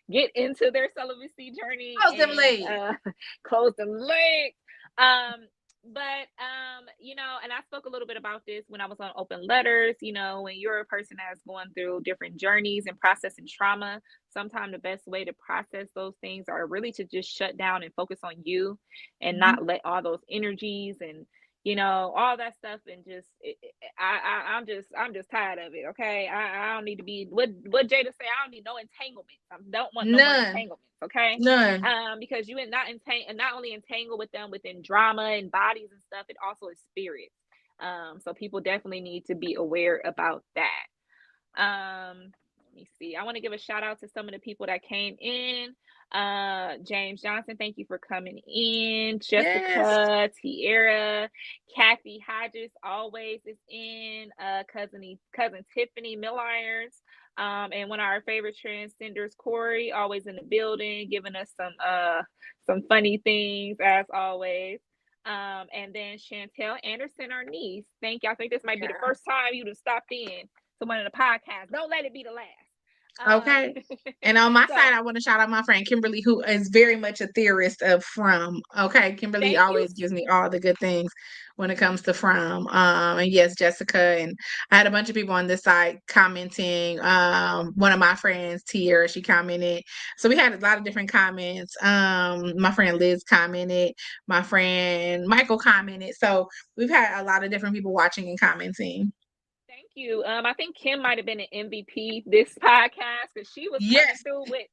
get into their celibacy journey Close them and legs. close them legs. Um, but and I spoke a little bit about this when I was on Open Letters. When you're a person that's going through different journeys and processing trauma, sometimes the best way to process those things are really to just shut down and focus on you and Mhm. not let all those energies and all that stuff, and just I'm just tired of it. Okay, I don't need to be what Jada say. I don't need no entanglements. I don't want no more None. entanglements. Okay, None. because you not only entangle with them within drama and bodies and stuff, it also is spirits. So people definitely need to be aware about that. Let me see. I want to give a shout out to some of the people that came in. James Johnson, thank you for coming in. Yes. Jessica, Tierra, Kathy Hodges always is in. Cousin Tiffany Milliners. And one of our favorite transcenders, Corey, always in the building, giving us some funny things as always. And then Chantel Anderson, our niece. Thank you. I think this might be the Yeah. first time you'd have stopped in to one of the podcasts. Don't let it be the last. Okay. And on my So side, I want to shout out my friend Kimberly, who is very much a theorist of From. Okay. Kimberly thank you. always gives me all the good things when it comes to From. And yes, Jessica, and I had a bunch of people on this side commenting. One of my friends, Tiara, she commented. So we had a lot of different comments. My friend Liz commented, my friend Michael commented. So we've had a lot of different people watching and commenting. Thank you. I think Kim might have been an MVP this podcast because she was coming Yes. through with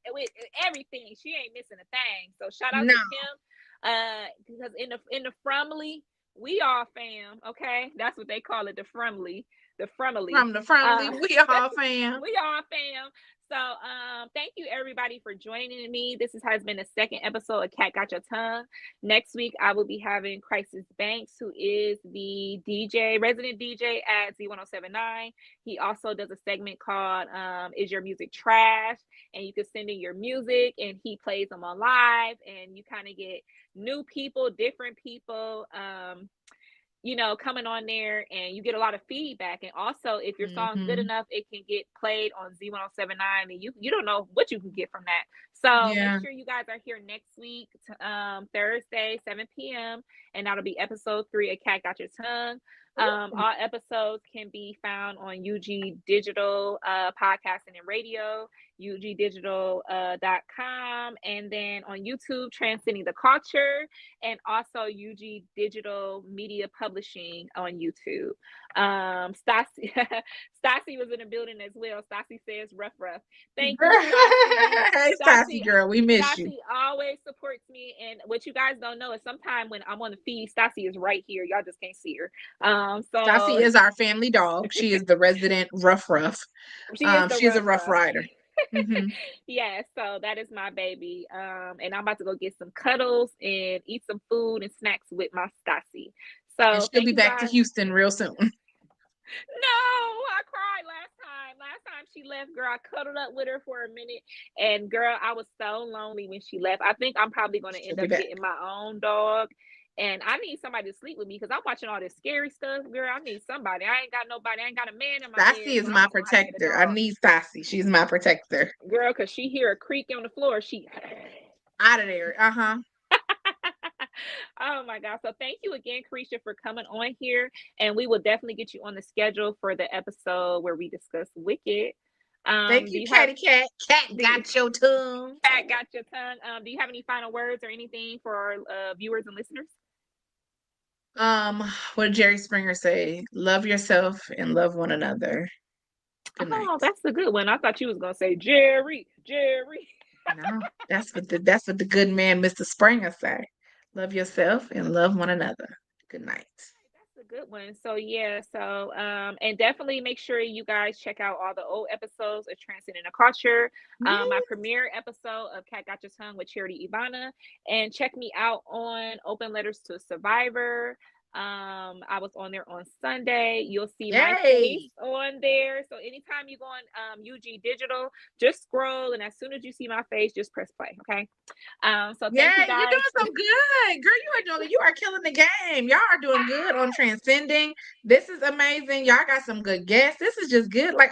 everything. She ain't missing a thing. So shout out No. to Kim. Because in the Frumly, we all fam. Okay, that's what they call it. The Frumly. The Frumly. From the Fromly, Uh, we all fam. we all fam. Thank you everybody for joining me. Has been the second episode of Cat Got Your Tongue. Next week, I will be having Crisis Banks, who is the resident DJ at Z1079. He also does a segment called Is Your Music Trash? And you can send in your music and he plays them on live, and you kind of get new people, different people, coming on there, and you get a lot of feedback. And also, if your song's good enough, it can get played on Z1079, and you don't know what you can get from that. So make sure you guys are here next week, Thursday, 7 p.m. and that'll be episode 3 of Cat Got Your Tongue. All episodes can be found on UG Digital Podcasting and Radio, ugdigital.com, and then on YouTube, Transcending the Culture, and also UG Digital Media Publishing on YouTube. Stassi was in the building as well. Stassi says rough. Thank you, Stassi. Hey, Stassi girl, we miss you. Stassi always supports me, and what you guys don't know is sometimes when I'm on the feed, Stassi is right here. Y'all just can't see her. Stassi is our family dog. She is the resident rough. She is a rough rider. Yeah, so that is my baby. And I'm about to go get some cuddles and eat some food and snacks with my Stassi. So and she'll be back to Houston real soon. No, I cried last time. Last time she left, girl, I cuddled up with her for a minute, and girl, I was so lonely when she left. I think I'm probably going to end up getting my own dog. And I need somebody to sleep with me because I'm watching all this scary stuff. Girl, I need somebody. I ain't got nobody. I ain't got a man in my bed. Stassi is my protector. I need Stassi. She's my protector. Girl, because she hear a creak on the floor. She out of there. Oh my God. So thank you again, Carisha, for coming on here. And we will definitely get you on the schedule for the episode where we discuss Wicked. Thank you, Catty Cat. Cat got your tongue. Cat got your tongue. Do you have any final words or anything for our viewers and listeners? What did Jerry Springer say? Love yourself and love one another. Good night. That's a good one. I thought you was gonna say Jerry. No, that's what the good man, Mr. Springer, say. Love yourself and love one another. Good night. That's a good one. So yeah, and definitely make sure you guys check out all the old episodes of Transcending the Culture. My premiere episode of Cat Got Your Tongue with Charity Ivana, and check me out on Open Letters to a Survivor. I was on there on Sunday. You'll see my face on there. So anytime you go on UG Digital, just scroll, and as soon as you see my face, just press play. Okay. So thank you guys. You're doing so good, girl. You are killing the game. Y'all are doing good on Transcending. This is amazing. Y'all got some good guests. This is just good. Like,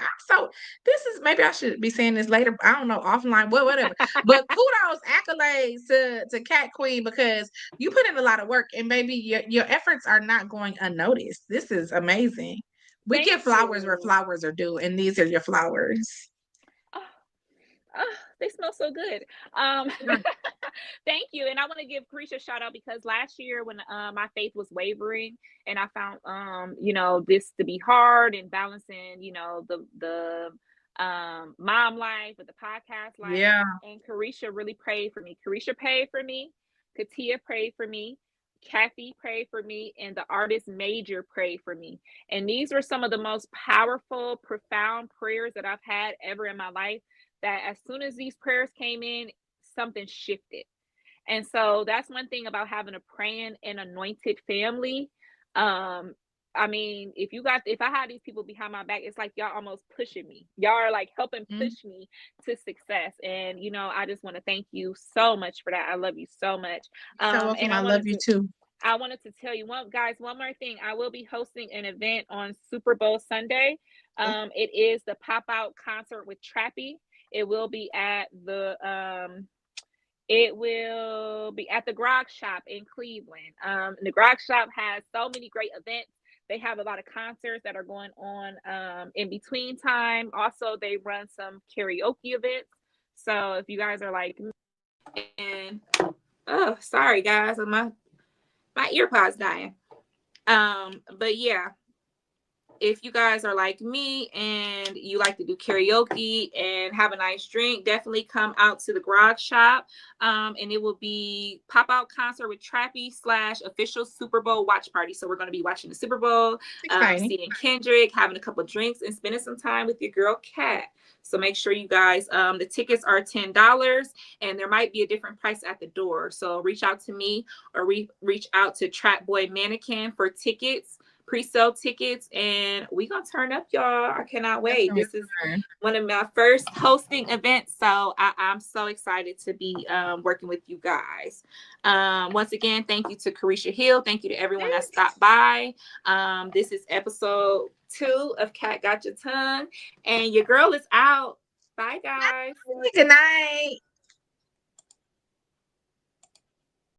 this is, maybe I should be saying this later. I don't know, offline, whatever. But kudos, accolades to Cat Queen, because you put in a lot of work, and maybe your efforts are not going unnoticed. This is amazing. We give flowers where flowers are due, and these are your flowers. They smell so good. Thank you. And I want to give Carisha a shout out, because last year when my faith was wavering, and I found this to be hard, and balancing the mom life with the podcast life. Yeah. And Carisha really prayed for me. Carisha prayed for me. Katia prayed for me. Kathy prayed for me, and the artist Major prayed for me. And these were some of the most powerful, profound prayers that I've had ever in my life, that as soon as these prayers came in, something shifted. And so that's one thing about having a praying and anointed family. I mean, if I had these people behind my back, it's like y'all almost pushing me. Y'all are like helping push me to success. And, I just want to thank you so much for that. I love you so much. And I love you too. I wanted to tell you one more thing. I will be hosting an event on Super Bowl Sunday. It is the pop-out concert with Trappy. It will be at the Grog Shop in Cleveland. The Grog Shop has so many great events. They have a lot of concerts that are going on in between time. Also, they run some karaoke events. So if you guys are like, sorry guys, my earpods dying. But yeah, if you guys are like me and you like to do karaoke and have a nice drink, definitely come out to the Grog Shop. And it will be pop-out concert with Trappy / official Super Bowl watch party. So we're going to be watching the Super Bowl, seeing Kendrick, having a couple drinks, and spending some time with your girl Kat. So make sure you guys, the tickets are $10 and there might be a different price at the door. So reach out to me or reach out to Trap Boy Mannequin for tickets, pre-sale tickets, and we gonna turn up, y'all. I cannot wait. This is one of my first hosting events, so I'm so excited to be working with you guys. Once again, thank you to Carisha Hill. Thank you to everyone that stopped by. This is episode 2 of Cat Got Your Tongue, and your girl is out. Bye, guys. Good night.